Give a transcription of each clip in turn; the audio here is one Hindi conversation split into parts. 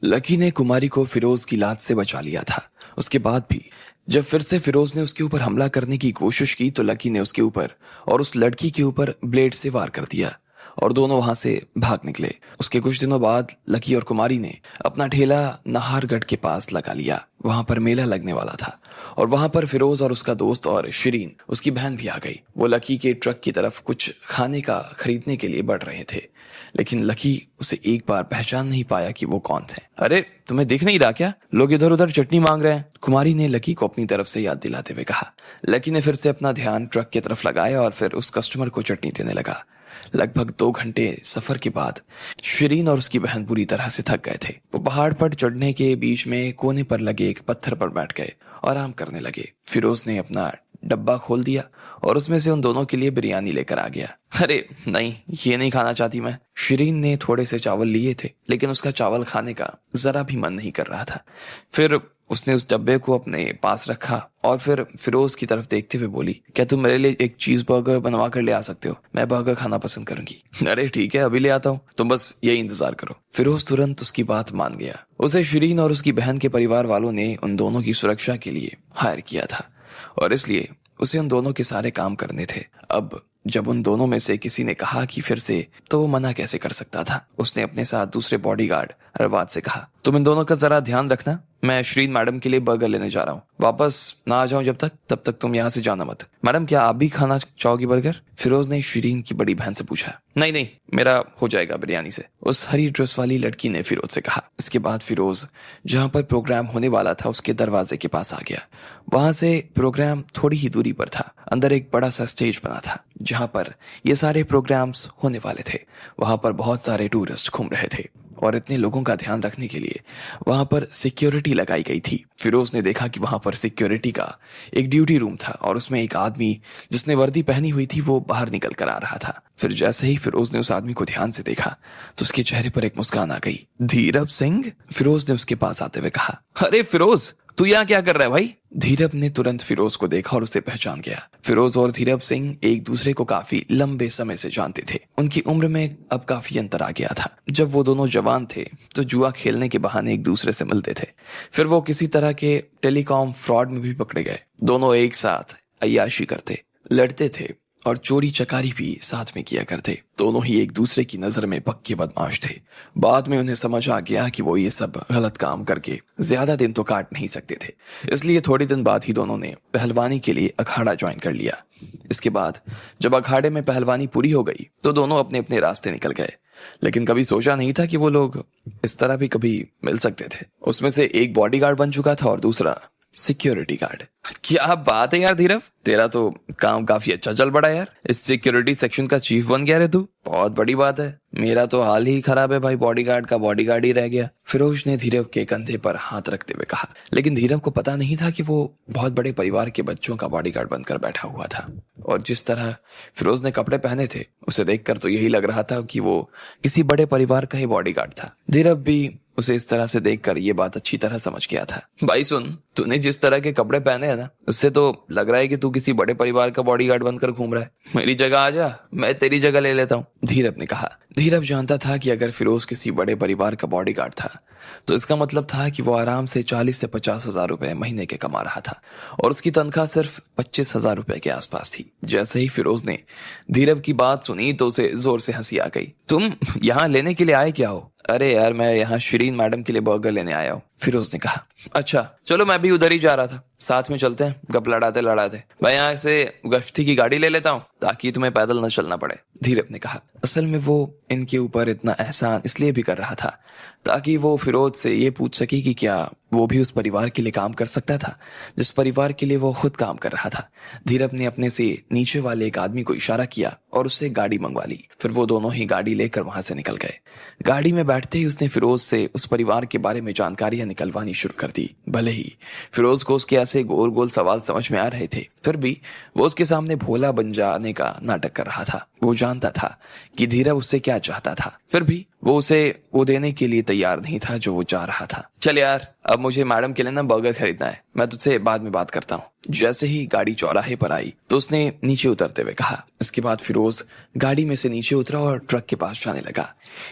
लकी ने कुमारी को फिरोज की लात से बचा लिया था। उसके बाद भी जब फिर से फिरोज ने उसके ऊपर हमला करने की कोशिश की तो लकी ने उसके ऊपर और उस लड़की के ऊपर ब्लेड से वार कर दिया और दोनों वहां से भाग निकले। उसके कुछ दिनों बाद लकी और कुमारी ने अपना ठेला नाहरगढ़ के पास लगा लिया। वहां पर मेला लगने वाला था और वहां पर फिरोज और उसका दोस्त और शिरीन उसकी बहन भी आ गई। वो लकी के ट्रक की तरफ कुछ खाने का खरीदने के लिए बढ़ रहे थे, लेकिन लकी उसे एक बार पहचान नहीं पाया कि वो कौन थे। अरे तुम्हें दिख नहीं रहा क्या? लोग इधर उधर चटनी मांग रहे हैं, कुमारी ने लकी को अपनी तरफ से याद दिलाते हुए कहा। लकी ने फिर से अपना ध्यान ट्रक की तरफ लगाया और फिर उस कस्टमर को चटनी देने लगा। लगभग 2 घंटे सफर के बाद शिरीन और उसकी बहन पूरी तरह से थक गए थे। वो पहाड़ पर चढ़ने के बीच में कोने पर लगे एक पत्थर पर बैठ गए और आराम करने लगे। फिरोज ने अपना डब्बा खोल दिया और उसमें से उन दोनों के लिए बिरयानी लेकर आ गया। अरे नहीं, ये नहीं खाना चाहती मैं। शिरीन ने थोड़े से चावल लिए थे, लेकिन उसका चावल खाने का जरा भी मन नहीं कर रहा था। फिर उसने उस डब्बे को अपने पास रखा और फिर फिरोज की तरफ देखते हुए बोली, क्या तुम मेरे लिए एक चीज बर्गर बनवा कर ले आ सकते हो? मैं बर्गर खाना पसंद करूंगी। अरे ठीक है, अभी ले आता हूँ, तुम बस यही इंतजार करो। फिरोज तुरंत उसकी बात मान गया। उसे शिरीन और उसकी बहन के परिवार वालों ने उन दोनों की सुरक्षा के लिए हायर किया था और इसलिए उसे उन दोनों के सारे काम करने थे। अब जब उन दोनों में से किसी ने कहा कि फिर से, तो वो मना कैसे कर सकता था। उसने अपने साथ दूसरे बॉडीगार्ड अरबाज से कहा, तुम इन दोनों का जरा ध्यान रखना, मैं श्रीन मैडम के लिए बर्गर लेने जा रहा हूँ। वापस ना आ जाऊं तब तक तुम यहाँ से जाना मत। मैडम क्या आप भी खाना चाहोगी बर्गर? फिरोज ने शिरीन की बड़ी बहन से पूछा। नहीं नहीं, मेरा हो जाएगा बिरयानी से, उस हरी ड्रेस वाली लड़की ने फिरोज से कहा। इसके बाद फिरोज जहां पर प्रोग्राम होने वाला था उसके दरवाजे के पास आ गया। वहां से प्रोग्राम थोड़ी ही दूरी पर था। अंदर एक बड़ा सा स्टेज बना था जहां पर ये सारे प्रोग्राम्स होने वाले थे। वहां पर बहुत सारे टूरिस्ट घूम रहे थे और इतने लोगों का ध्यान रखने के लिए वहां पर सिक्योरिटी लगाई गई थी। फिरोज ने देखा कि वहां पर सिक्योरिटी का एक ड्यूटी रूम था और उसमें एक आदमी जिसने वर्दी पहनी हुई थी वो बाहर निकल कर आ रहा था। फिर जैसे ही फिरोज ने उस आदमी को ध्यान से देखा तो उसके चेहरे पर एक मुस्कान आ गई। धीरज सिंह? फिरोज ने उसके पास आते हुए कहा। अरे फिरोज, तू यहाँ क्या कर रहा है भाई? धीरज ने तुरंत फिरोज को देखा और उसे पहचान गया। फिरोज और धीरज सिंह एक दूसरे को काफी लंबे समय से जानते थे। उनकी उम्र में अब काफी अंतर आ गया था। जब वो दोनों जवान थे तो जुआ खेलने के बहाने एक दूसरे से मिलते थे। फिर वो किसी तरह के टेलीकॉम फ्रॉड में भी पकड़े गए। दोनों एक साथ अय्याशी करते, लड़ते थे और चोरी चकारी भी साथ में किया करते। दोनों ही एक दूसरे की नजर में पक्के बदमाश थे। बाद में उन्हें समझ आ गया कि वो ये सब गलत काम करके ज्यादा दिन तो काट नहीं सकते थे, इसलिए थोड़े दिन बाद ही दोनों ने पहलवानी के लिए अखाड़ा ज्वाइन कर लिया। इसके बाद जब अखाड़े में पहलवानी पूरी हो गई तो दोनों अपने अपने रास्ते निकल गए, लेकिन कभी सोचा नहीं था कि वो लोग इस तरह भी कभी मिल सकते थे। उसमें से एक बॉडीगार्ड बन चुका था और दूसरा सिक्योरिटी गार्ड। क्या बात है यार धीरज, तेरा तो काम काफी अच्छा चल पड़ा यार। इस सिक्योरिटी सेक्शन का चीफ बन गया रे तू, बहुत बड़ी बात है। मेरा तो हाल ही खराब है भाई, बॉडीगार्ड का बॉडीगार्ड ही रह गया। फिरोज ने धीरज के कंधे पर हाथ रखते हुए कहा, लेकिन धीरज को पता नहीं था कि वो बहुत बड़े परिवार के बच्चों का बॉडीगार्ड बनकर बैठा हुआ था। और जिस तरह फिरोज ने कपड़े पहने थे उसे देखकर तो यही लग रहा था कि वो किसी बड़े परिवार का ही बॉडीगार्ड था। धीरज भी उसे इस तरह से देखकर ये बात अच्छी तरह समझ गया था। भाई सुन, तूने जिस तरह के कपड़े पहने हैं ना, उससे तो लग रहा है कि तू किसी बड़े परिवार का बॉडीगार्ड बनकर घूम रहा है। मेरी जगह आ जा, मैं तेरी जगह ले लेता हूँ, धीरज ने कहा। धीरज जानता था कि अगर फिरोज किसी बड़े परिवार का बॉडीगार्ड था तो इसका मतलब था कि वो आराम से 40 से 50 हजार रुपए महीने के कमा रहा था और उसकी तनख्वाह सिर्फ 25,000 रुपए के आसपास थी। जैसे ही फिरोज ने धीरज की बात सुनी तो उसे जोर से हंसी आ गई। तुम यहाँ लेने के लिए आए क्या हो? अरे यार, मैं यहाँ शिरीन मैडम के लिए बर्गर लेने आया हूँ, फिरोज ने कहा। अच्छा चलो, मैं भी उधर ही जा रहा था, साथ में चलते हैं, गप लड़ाते लड़ाते। मैं यहाँ से गश्ती की गाड़ी ले लेता हूँ ताकि तुम्हें पैदल न चलना पड़े, धीरज ने कहा। असल में वो इनके ऊपर इतना एहसान इसलिए भी कर रहा था ताकि वो फिरोज से ये पूछ सके कि क्या वो भी उस परिवार के लिए काम कर सकता था जिस परिवार के लिए वो खुद काम कर रहा था। धीरज ने अपने से नीचे वाले एक आदमी को इशारा किया और उससे गाड़ी मंगवा ली। फिर वो दोनों ही गाड़ी लेकर वहां से निकल गए। गाड़ी में बैठते ही उसने फिरोज से उस परिवार के बारे में जानकारियां निकलवानी शुरू कर दी। भले ही फिरोज को उसके ऐसे गोल गोल सवाल समझ में आ रहे थे, फिर भी वो उसके सामने भोला बन जाने का नाटक कर रहा था। वो जानता था कि धीरज उससे क्या चाहता था, फिर भी वो उसे वो देने के लिए तैयार नहीं था जो वो चाह रहा था। चल यार, अब मुझे मैडम के लिए ना बर्गर खरीदना है, मैं तुझसे बाद में बात करता हूँ। जैसे ही गाड़ी चौराहे पर आई तो उसने नीचे उतरते हुए कहा। इसके बाद फिरोज गाड़ी में से नीचे उतरा और ट्रक के पास जाने लगा।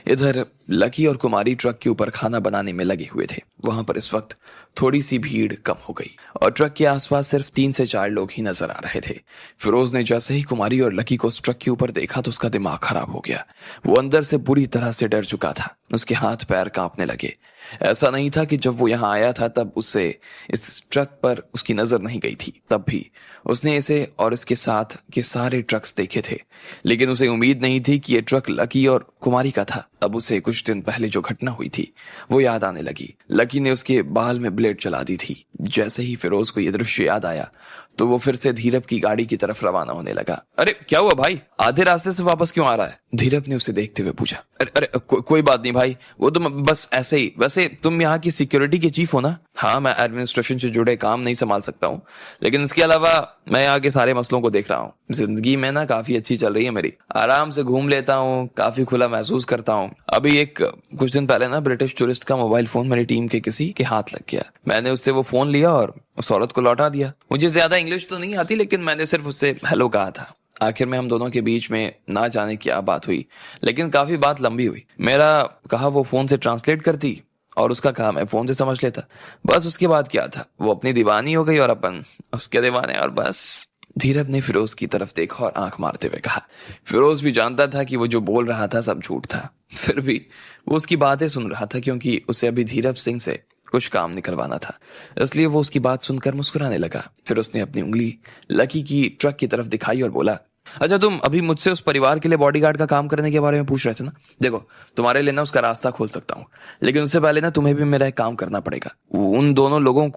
इधर लकी और कुमारी ट्रक के ऊपर खाना बनाने में लगे हुए थे। वहां पर इस वक्त थोड़ी सी भीड़ कम हो गई और ट्रक के आसपास सिर्फ 3 से 4 लोग ही नजर आ रहे थे। फिरोज ने जैसे ही कुमारी और लकी को उस ट्रक के ऊपर देखा तो उसका दिमाग खराब हो गया। वो अंदर से बुरी तरह से डर चुका था। उसके हाथ पैर कांपने लगे। ऐसा नहीं था कि जब वो यहाँ आया था तब उससे इस ट्रक पर उसकी नजर नहीं गई थी, तब भी उसने इसे और इसके साथ के सारे ट्रक्स देखे थे, लेकिन उसे उम्मीद नहीं थी कि ये ट्रक लकी और कुमारी का था। अब उसे कुछ दिन पहले जो घटना हुई थी वो याद आने लगी। लकी ने उसके बाल में ब्लेड चला दी थी। जैसे ही फिरोज को यह दृश्य याद आया तो वो फिर से धीरज की गाड़ी की तरफ रवाना होने लगा। अरे क्या हुआ भाई, आधे रास्ते से वापस क्यों आ रहा है? धीरज ने उसे देखते हुए पूछा। अरे कोई बात नहीं भाई, वो तो बस ऐसे ही। वैसे तुम यहाँ की सिक्योरिटी के चीफ हो ना? हाँ, मैं एडमिनिस्ट्रेशन से जुड़े काम नहीं संभाल सकता हूँ, लेकिन इसके अलावा मैं यहाँ के सारे मसलों को देख रहा हूँ। जिंदगी में ना काफी अच्छी चल रही है मेरी, आराम से घूम लेता हूँ, काफी खुला महसूस करता हूँ। अभी कुछ दिन पहले ना ब्रिटिश टूरिस्ट का मोबाइल फोन मेरी टीम के किसी के हाथ लग गया। मैंने उससे वो फोन लिया और उस औरत को लौटा दिया। मुझे ज्यादा इंग्लिश तो नहीं आती, लेकिन मैंने सिर्फ उससे हेलो कहा था। आखिर में हम दोनों के बीच में ना जाने क्या बात हुई, लेकिन काफी बात लंबी हुई। मेरा कहा वो फोन से ट्रांसलेट करती और उसका काम है फोन से समझ लेता। बस उसके बाद क्या था, वो अपनी दीवानी हो गई और अपन उसके दीवाने, और बस। धीरज ने फिरोज की तरफ देखा और आंख मारते हुए कहा। फिरोज भी जानता था कि वो जो बोल रहा था सब झूठ था, फिर भी वो उसकी बातें सुन रहा था क्योंकि उसे अभी धीरज सिंह से कुछ काम निकलवाना था। इसलिए वो उसकी बात सुनकर मुस्कुराने लगा। फिर उसने अपनी उंगली लकी की ट्रक की तरफ दिखाई और बोला, अच्छा तुम अभी मुझसे उस परिवार के लिए बॉडीगार्ड का काम करने के बारे में पूछ रहे थे ना? देखो, तुम्हारे लिए ना उसका रास्ता खोल सकता हूँ, लेकिन उससे पहले ना तुम्हें भी मेरा एक काम करना पड़ेगा। उन दोनों लोगों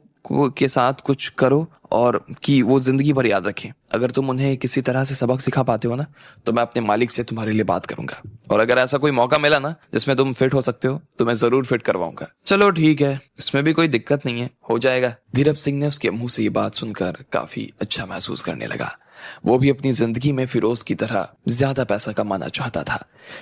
के साथ कुछ करो और कि वो जिंदगी भर याद रखें। अगर तुम उन्हें किसी तरह से सबक सिखा पाते हो ना, तो मैं अपने मालिक से तुम्हारे लिए बात करूंगा, और अगर ऐसा कोई मौका मिला ना जिसमें तुम फिट हो सकते हो तो मैं जरूर फिट करवाऊंगा। चलो ठीक है, इसमें भी कोई दिक्कत नहीं है, हो जाएगा। धीरज सिंह ने उसके मुंह से ये बात सुनकर काफी अच्छा महसूस करने लगा। वो भी अपनी जिंदगी में फिरोज की तरह ज्यादा पैसा कमाना चाहता था,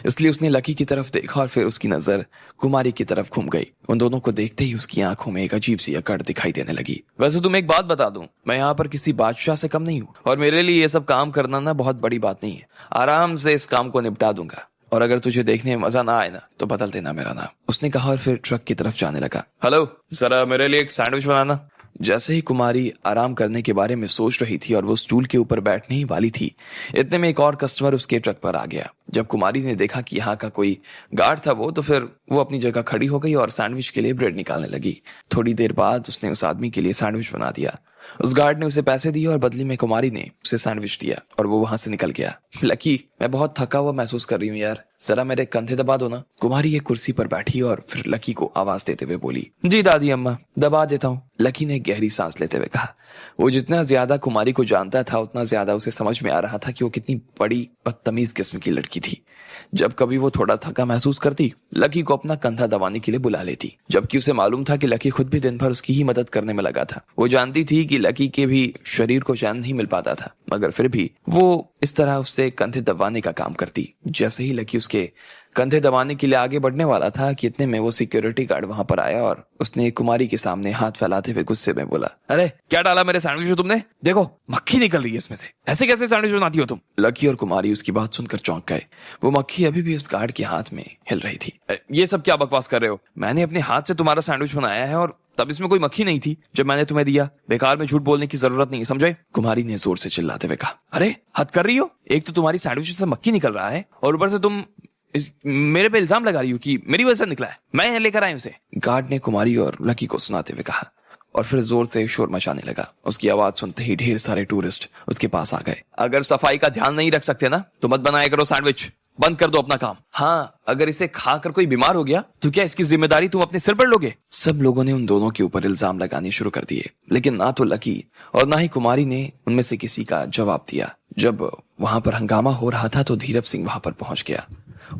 इसलिए उसने लकी की तरफ देखा और फिर उसकी नजर कुमारी की तरफ घूम गई। उन दोनों को देखते ही उसकी आंखों में एक अजीब सी अकड़ दिखाई देने लगी। वैसे तुम एक बात बता दूं, मैं यहाँ पर किसी बादशाह से कम नहीं हूँ, और मेरे लिए ये सब काम करना ना बहुत बड़ी बात नहीं है। आराम से इस काम को निपटा दूंगा, और अगर तुझे देखने में मजा ना आए ना तो बदल देना मेरा नाम, उसने कहा और फिर ट्रक की तरफ जाने लगा। हेलो, जरा मेरे लिए एक सैंडविच बनाना। जैसे ही कुमारी आराम करने के बारे में सोच रही थी और वो स्टूल के ऊपर बैठने ही वाली थी, इतने में एक और कस्टमर उसके ट्रक पर आ गया। जब कुमारी ने देखा कि यहाँ का कोई गार्ड था वो, तो फिर वो अपनी जगह खड़ी हो गई और सैंडविच के लिए ब्रेड निकालने लगी। थोड़ी देर बाद उसने उस आदमी के लिए सैंडविच बना दिया। उस गार्ड ने उसे पैसे दिए और बदले में कुमारी ने उसे सैंडविच दिया और वो वहां से निकल गया। लकी, मैं बहुत थका हुआ महसूस कर रही हूँ यार, जरा मेरे कंधे दबा दो ना। कुमारी एक कुर्सी पर बैठी और फिर लकी को आवाज देते हुए बोली, जी दादी अम्मा, दबा देता हूँ। लकी ने गहरी सांस लेते हुए कहा। वो जितना ज्यादा कुमारी को जानता था उतना ज्यादा उसे समझ में आ रहा था कि वो कितनी बड़ी बदतमीज किस्म की लड़की थी। जब कभी वो थोड़ा थका महसूस करती, लकी को अपना कंधा दबाने के लिए बुला लेती, जबकि उसे मालूम था कि लकी खुद भी दिन भर उसकी ही मदद करने में लगा था। वो जानती थी कि लकी के भी शरीर को चैन नहीं मिल पाता था, मगर फिर भी वो इस तरह उससे कंधे दबाने का काम करती। जैसे ही लकी उसके कंधे दबाने के लिए आगे बढ़ने वाला था कि इतने में वो सिक्योरिटी गार्ड वहां पर आया और उसने कुमारी के सामने हाथ फैलाते हुए गुस्से में बोला, अरे क्या डाला मेरे सैंडविच में तुमने? देखो मक्खी निकल रही है इसमें से, ऐसे कैसे सैंडविच बनाती हो तुम? लकी और कुमारी उसकी बात सुनकर चौंक गए। वो मक्खी अभी भी उस गार्ड के हाथ में हिल रही थी। ये सब क्या बकवास कर रहे हो? मैंने अपने हाथ से तुम्हारा सैंडविच बनाया है और तब इसमें कोई मक्खी नहीं थी जब मैंने तुम्हें दिया। बेकार में झूठ बोलने की जरूरत नहीं है, समझे? कुमारी ने जोर से चिल्लाते हुए कहा। अरे हद कर रही हो, एक तो तुम्हारी सैंडविच से मक्खी निकल रहा है और ऊपर से तुम मेरे पे इल्जाम लगा रही हो कि मेरी वजह से निकला है, मैं लेकर आई उसे। गार्ड ने कुमारी और लकी को सुनाते हुए कहा और फिर जोर से शोर मचाने लगा। उसकी आवाज सुनते ही ढेर सारे टूरिस्ट उसके पास आ गए। अगर सफाई का ध्यान नहीं रख सकते ना तो मत बनाया करो सैंडविच, बंद कर दो अपना काम। हाँ, अगर इसे खाकर कोई बीमार हो गया तो क्या इसकी जिम्मेदारी तुम अपने सिर पर लोगे? सब लोगों ने उन दोनों के ऊपर इल्जाम लगाने शुरू कर दिए, लेकिन ना तो लकी और ना ही कुमारी ने उनमें से किसी का जवाब दिया। जब वहां पर हंगामा हो रहा था तो धीरज सिंह वहां पर पहुंच गया।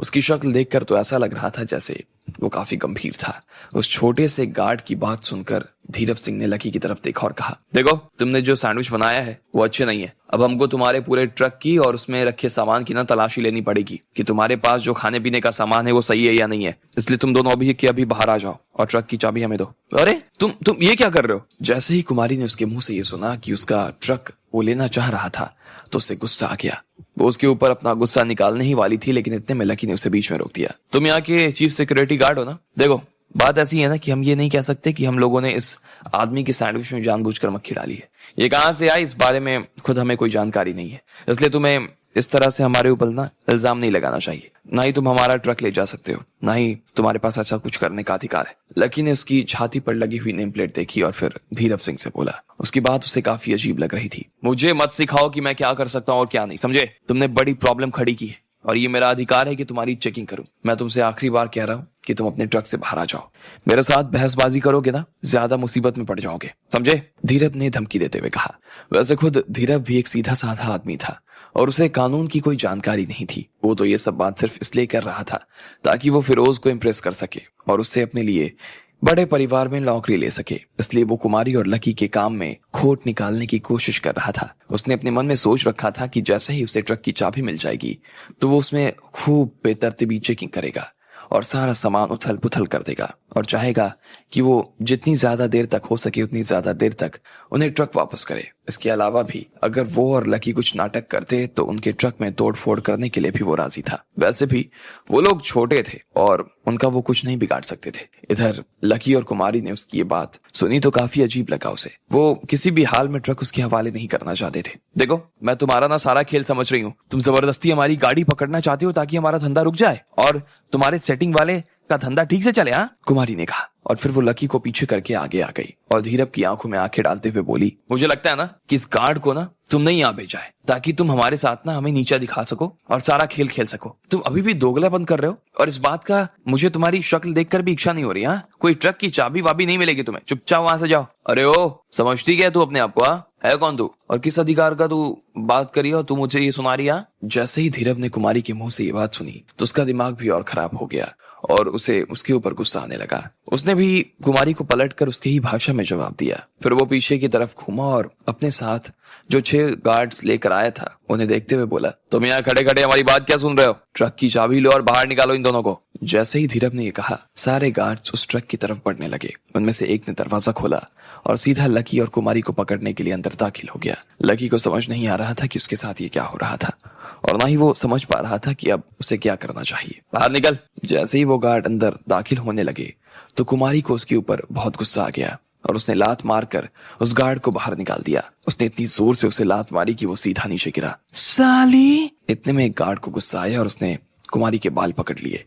उसकी शक्ल देखकर तो ऐसा लग रहा था जैसे वो काफी गंभीर था। उस छोटे से गार्ड की बात सुनकर धीरज सिंह ने लकी की तरफ देखा और कहा, देखो तुमने जो सैंडविच बनाया है वो अच्छे नहीं है। अब हमको तुम्हारे पूरे ट्रक की और उसमें रखे सामान की ना तलाशी लेनी पड़ेगी कि तुम्हारे पास जो खाने पीने का सामान है वो सही है या नहीं है। इसलिए तुम दोनों अभी के अभी बाहर आ जाओ और ट्रक की चाबी हमें दो। अरे तुम ये क्या कर रहे हो? जैसे ही कुमारी ने उसके मुंह से ये सुना कि उसका ट्रक वो लेना चाह रहा था तो उसे गुस्सा आ गया। वो उसके ऊपर अपना गुस्सा निकालने ही वाली थी, लेकिन इतने में लकी ने उसे बीच में रोक दिया। तुम यहाँ के चीफ सिक्योरिटी गार्ड हो ना? देखो बात ऐसी है ना कि हम ये नहीं कह सकते कि हम लोगों ने इस आदमी के सैंडविच में जानबूझकर मक्खी डाली है। ये कहां से आई इस बारे में खुद हमें कोई जानकारी नहीं है, इसलिए तुम्हें इस तरह से हमारे ऊपर ना इल्जाम नहीं लगाना चाहिए। ना ही तुम हमारा ट्रक ले जा सकते हो, ना ही तुम्हारे पास ऐसा कुछ करने का अधिकार है। लकी ने उसकी छाती पर लगी हुई नेम प्लेट देखी और फिर धीरज सिंह से बोला। उसकी बात उसे काफी अजीब लग रही थी। मुझे मत सिखाओ कि मैं क्या कर सकता हूँ और क्या नहीं, समझे? तुमने बड़ी प्रॉब्लम खड़ी की है और ये मेरा अधिकार है कि तुम्हारी चेकिंग करूं। मैं तुमसे आखिरी बार कह रहा हूं कि तुम अपने ट्रक से बाहर आ जाओ। मेरे साथ बहसबाजी करोगे ना, ज्यादा मुसीबत में पड़ जाओगे, समझे? धीरज ने धमकी देते हुए कहा। वैसे खुद धीरज भी एक सीधा साधा आदमी था और उसे कानून की कोई जानकारी नहीं थी। वो तो ये सब बात सिर्फ इसलिए कर रहा था ताकि वो फिरोज को इम्प्रेस कर सके और उससे अपने लिए बड़े परिवार में नौकरी ले सके। इसलिए वो कुमारी और लकी के काम में खोट निकालने की कोशिश कर रहा था। उसने अपने मन में सोच रखा था कि जैसे ही उसे ट्रक की चाबी मिल जाएगी तो वो उसमें खूब बेतरतीबी चेकिंग करेगा और सारा सामान उथल पुथल कर देगा और चाहेगा कि वो जितनी ज्यादा देर तक हो सके उतनी ज्यादा देर तक उन्हें ट्रक वापस करे। इसके अलावा भी अगर वो और लकी कुछ नाटक करते तो उनके ट्रक में तोड़ फोड़ करने के लिए भी वो राजी था। वैसे भी वो लोग छोटे थे और उनका वो कुछ नहीं बिगाड़ सकते थे। इधर लकी और कुमारी ने उसकी ये बात सुनी तो काफी अजीब लगा उसे। वो किसी भी हाल में ट्रक उसके हवाले नहीं करना चाहते थे। देखो मैं तुम्हारा ना सारा खेल समझ रही हूँ। तुम जबरदस्ती हमारी गाड़ी पकड़ना चाहते हो ताकि हमारा धंधा रुक जाए और तुम्हारे सेटिंग वाले का धंधा ठीक से चले, हाँ? कुमारी ने कहा और फिर वो लकी को पीछे करके आगे आ गई और धीरज की आंखों में आंखें डालते हुए बोली, मुझे लगता है ना कि इस गार्ड को ना तुमने यहाँ भेजा है ताकि तुम हमारे साथ ना हमें नीचा दिखा सको और सारा खेल खेल सको। तुम अभी भी दोगलापन कर रहे हो और इस बात का मुझे तुम्हारी शक्ल देखकर भी इच्छा नहीं हो रही। हाँ, कोई ट्रक की चाबी वाबी नहीं मिलेगी तुम्हें, चुपचाप वहां से जाओ। अरे ओ, समझती क्या तू अपने आप को? हाँ, है कौन तू और किस अधिकार का तू बात करी और तू मुझे ये सुना रही? हाँ? जैसे ही धीरज ने कुमारी के मुंह से ये बात सुनी तो उसका दिमाग भी और खराब हो गया और उसे उसके ऊपर गुस्सा आने लगा। उसने भी कुमारी को पलटकर उसकी ही भाषा में जवाब दिया। फिर वो पीछे की तरफ घूमा और अपने साथ जो 6 गार्ड्स लेकर आया था उन्हें देखते हुए बोला, तुम यहाँ खड़े खड़े हमारी बात क्या सुन रहे हो? ट्रक की चाबी लो और बाहर निकालो इन दोनों को। जैसे ही धीरज ने ये कहा सारे गार्ड्स उस ट्रक की तरफ बढ़ने लगे। उनमें से एक ने दरवाजा खोला और सीधा लकी और कुमारी को पकड़ने के लिए अंदर दाखिल हो गया। लकी को समझ नहीं आ रहा था कि उसके साथ ये क्या हो रहा था और ना ही वो समझ पा रहा था कि अब उसे क्या करना चाहिए। बाहर निकल। जैसे ही वो गार्ड अंदर दाखिल होने लगे तो कुमारी को उसके ऊपर बहुत गुस्सा आ गया और उसने लात मारकर उस गार्ड को बाहर निकाल दिया। उसने इतनी जोर से उसे लात मारी कि वो सीधा नीचे गिरा। साली! इतने में एक गार्ड को गुस्सा आया और उसने कुमारी के बाल पकड़ लिए।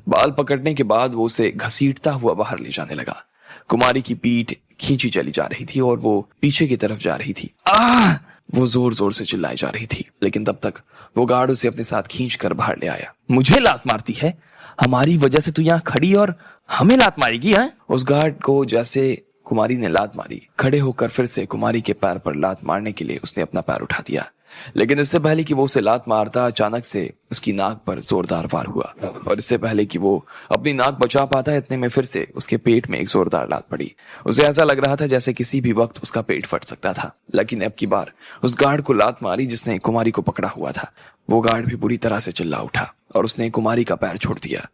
बाल पकड़ने के बाद वो उसे घसीटता हुआ बाहर ले जाने लगा। कुमारी की पीठ खींची चली जा रही थी और वो पीछे की तरफ जा रही थी। आह! वो जोर जोर से चिल्लाई जा रही थी, लेकिन तब तक वो गार्ड उसे अपने साथ खींच कर बाहर ले आया। मुझे लात मारती है? हमारी वजह से तू यहाँ खड़ी और हमें लात मारेगी? है? उस गार्ड को जैसे कुमारी ने लात मारी, खड़े होकर फिर से कुमारी के पैर पर लात मारने के लिए उसने अपना पैर उठा दिया। लेकिन इससे पहले कि वो उसे लात मारता अचानक से उसकी नाक पर जोरदार वार हुआ और इससे पहले कि वो अपनी नाक बचा पाता इतने में फिर से उसके पेट में एक जोरदार लात पड़ी। उसे ऐसा लग रहा था जैसे किसी भी वक्त उसका पेट फट सकता था। लेकिन अब की बार उस गार्ड को लात मारी जिसने कुमारी को पकड़ा हुआ था। वो गार्ड भी बुरी तरह से चिल्ला उठा और उसने कुमारी का पैर छोड़ दिया।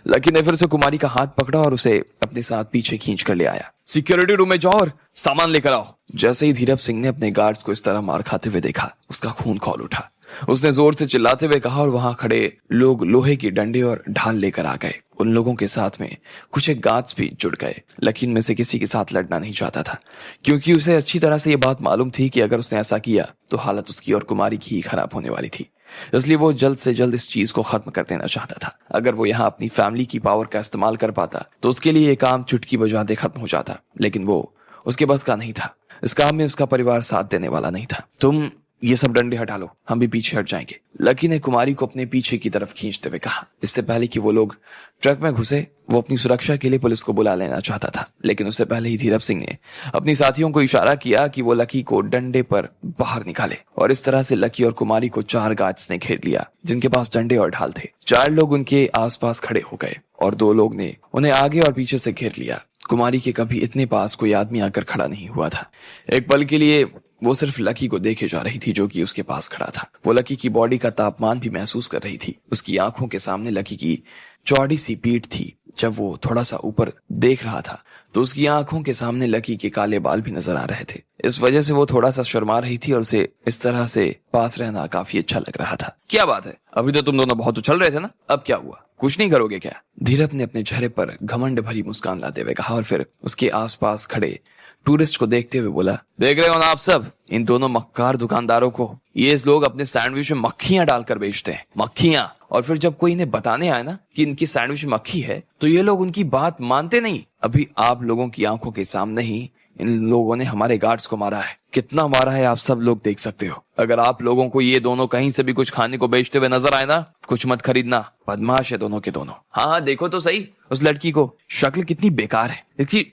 लकी ने फिर से कुमारी का हाथ पकड़ा और उसे अपने साथ पीछे खींच कर ले आया। सिक्योरिटी रूम में जाओ और सामान लेकर आओ। जैसे ही धीरज सिंह ने अपने गार्ड्स को इस तरह मार खाते हुए देखा उसका खून खौल उठा। उसने जोर से चिल्लाते हुए कहा और वहां खड़े लोग लोहे की डंडे और ढाल लेकर आ गए। उन लोगों के साथ में कुछ एक गार्ड्स भी जुड़ गए। लेकिन में से किसी के साथ लड़ना नहीं चाहता था क्योंकि उसे अच्छी तरह से ये बात मालूम थी कि अगर उसने ऐसा किया तो हालत उसकी और कुमारी की ही खराब होने वाली थी। इसलिए वो जल्द से जल्द इस चीज को खत्म कर देना चाहता था। अगर वो यहाँ अपनी फैमिली की पावर का इस्तेमाल कर पाता तो उसके लिए ये काम चुटकी बजाते खत्म हो जाता, लेकिन वो उसके बस का नहीं था। इस काम में उसका परिवार साथ देने वाला नहीं था। तुम ये सब डंडे हटा लो, हम भी पीछे हट जाएंगे। लकी ने कुमारी को अपने पीछे की तरफ खींचते हुए कहा। इससे पहले कि वो लोग ट्रक में घुसे, वो अपनी सुरक्षा के लिए पुलिस को बुला लेना चाहता था, लेकिन उससे पहले ही धीरज सिंह ने अपनी साथियों को इशारा किया कि वो लकी को डंडे पर बाहर निकाले, और इस तरह से लकी और कुमारी को 4 गार्ड्स ने घेर लिया जिनके पास डंडे और ढाल थे। 4 लोग उनके आसपास खड़े हो गए और 2 लोग ने उन्हें आगे और पीछे से घेर लिया। कुमारी के कभी इतने पास कोई आदमी आकर खड़ा नहीं हुआ था। एक पल के लिए वो सिर्फ लकी को देखे जा रही थी जो कि उसके पास खड़ा था। वो लकी की बॉडी का तापमान भी महसूस कर रही थी। उसकी आंखों के सामने लकी की चौड़ी सी पीठ थी। जब वो थोड़ा सा ऊपर देख रहा था तो उसकी आंखों के सामने लकी के काले बाल भी नजर आ रहे थे। इस वजह से वो थोड़ा सा शर्मा रही थी और उसे इस तरह से पास रहना काफी अच्छा लग रहा था। क्या बात है, अभी तो तुम दोनों बहुत उछल रहे थे ना, अब क्या हुआ, कुछ नहीं करोगे क्या? धीरज ने अपने चेहरे पर घमंड भरी मुस्कान लाते हुए कहा और फिर उसके आसपास खड़े टूरिस्ट को देखते हुए बोला, देख रहे हो ना आप सब, इन दोनों मक्कार दुकानदारों को, ये लोग अपने सैंडविच में मक्खियां डालकर बेचते हैं, मक्खियां। और फिर जब कोई इन्हें बताने आए ना कि इनकी सैंडविच में मक्खी है तो ये लोग उनकी बात मानते नहीं। अभी आप लोगों की आंखों के सामने ही इन लोगों ने हमारे गार्ड्स को मारा है। कितना मारा है आप सब लोग देख सकते हो। अगर आप लोगों को ये दोनों कहीं से भी कुछ खाने को बेचते हुए नजर आए ना, कुछ मत खरीदना, बदमाश है दोनों के दोनों। हाँ देखो तो सही उस लड़की को, शक्ल कितनी बेकार है।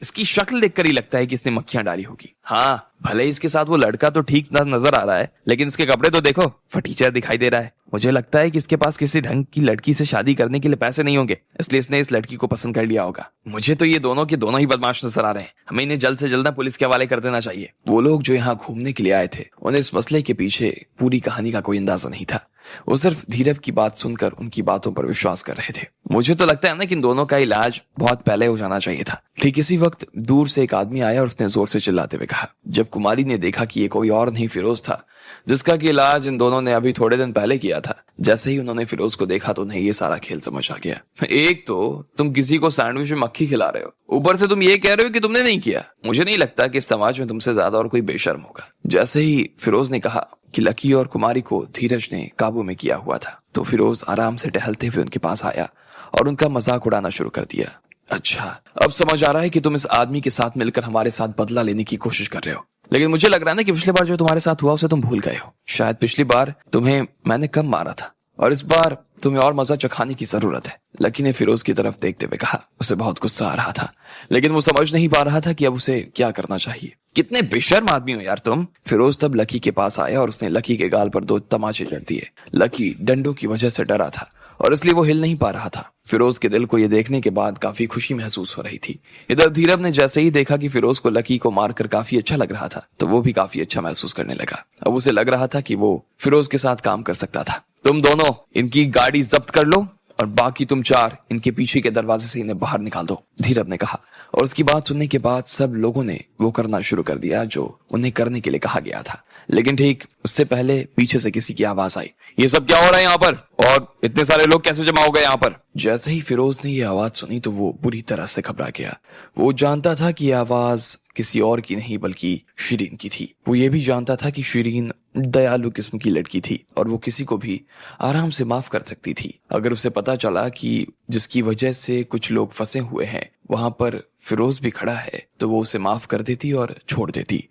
इसकी शक्ल देखकर ही लगता है कि इसने मक्खियां डाली होगी। हाँ भले इसके साथ वो लड़का तो ठीक नजर आ रहा है, लेकिन इसके कपड़े तो देखो, फटीचर दिखाई दे रहा है। मुझे लगता है कि इसके पास किसी ढंग की लड़की से शादी करने के लिए पैसे नहीं होंगे, इसलिए इसने इस लड़की को पसंद कर लिया होगा। मुझे तो ये दोनों के दोनों ही बदमाश नजर आ रहे हैं। हमें इन्हें जल्द से जल्द पुलिस के हवाले कर देना चाहिए। वो लोग जो यहाँ घूमने के लिए आए थे उन्हें इस मसले के पीछे पूरी कहानी का कोई अंदाजा नहीं था। वो सिर्फ धीरज की बात सुनकर उनकी बातों पर विश्वास कर रहे थे। मुझे तो लगता है ना कि इन दोनों का इलाज बहुत पहले हो जाना चाहिए था। ठीक इसी वक्त दूर से एक आदमी आया और उसने जोर से चिल्लाते हुए कहा। जब कुमारी ने देखा कि ये कोई और नहीं फिरोज था, जिसका कि इलाज इन दोनों ने अभी थोड़े दिन पहले किया था। जैसे ही उन्होंने फिरोज को देखा तो उन्हें ये सारा खेल समझ आ गया। एक तो तुम किसी को सैंडविच में मक्खी खिला रहे हो, ऊपर से तुम ये कह रहे हो कि तुमने नहीं किया। मुझे नहीं लगता कि इस समाज में तुमसे ज्यादा और कोई बेशर्म होगा। जैसे ही फिरोज ने कहा कि लकी और कुमारी को धीरज ने काबू में किया हुआ था, तो फिरोज आराम से टहलते हुए उनके पास आया और उनका मजाक उड़ाना शुरू कर दिया। अच्छा, अब समझ आ रहा है कि तुम इस आदमी के साथ मिलकर हमारे साथ बदला लेने की कोशिश कर रहे हो, लेकिन मुझे लग रहा है ना कि पिछली बार जो तुम्हारे साथ हुआ उसे तुम भूल गए हो। शायद पिछली बार तुम्हें मैंने कम मारा था और इस बार तुम्हें और मजा चखाने की जरूरत है। लकी ने फिरोज की तरफ देखते हुए कहा। उसे बहुत गुस्सा आ रहा था, लेकिन वो समझ नहीं पा रहा था कि अब उसे क्या करना चाहिए। कितने बेशर्म आदमी हो यार तुम। फिरोज तब लकी के पास आया और उसने लकी के गाल पर 2 तमाचे जड़ दिए। लकी डंडों की वजह से डरा था और इसलिए वो हिल नहीं पा रहा था। फिरोज के दिल को यह देखने के बाद काफी खुशी महसूस हो रही थी। इधर धीरज ने जैसे ही देखा कि फिरोज को लकी को मारकर काफी अच्छा लग रहा था, तो वो भी काफी अच्छा महसूस करने लगा। अब उसे लग रहा था कि वो फिरोज के साथ काम कर सकता था। तुम दोनों इनकी गाड़ी जब्त कर लो और बाकी तुम 4 इनके पीछे के दरवाजे से इन्हें बाहर निकाल दो, धीरज ने कहा। और उसकी बात सुनने के बाद सब लोगों ने वो करना शुरू कर दिया जो उन्हें करने के लिए कहा गया था। लेकिन ठीक उससे पहले पीछे से किसी की आवाज आई। ये सब क्या हो रहा है यहाँ पर, और इतने सारे लोग कैसे जमा हो गए यहाँ पर? जैसे ही फिरोज ने ये आवाज सुनी तो वो बुरी तरह से घबरा गया। वो जानता था कि आवाज किसी और की नहीं बल्कि शिरीन की थी। वो ये भी जानता था कि शिरीन दयालु किस्म की लड़की थी और वो किसी को भी आराम से माफ कर सकती थी। अगर उसे पता चला कि जिसकी वजह से कुछ लोग फंसे हुए हैं वहां पर फिरोज भी खड़ा है, तो वो उसे माफ कर देती और छोड़ देती।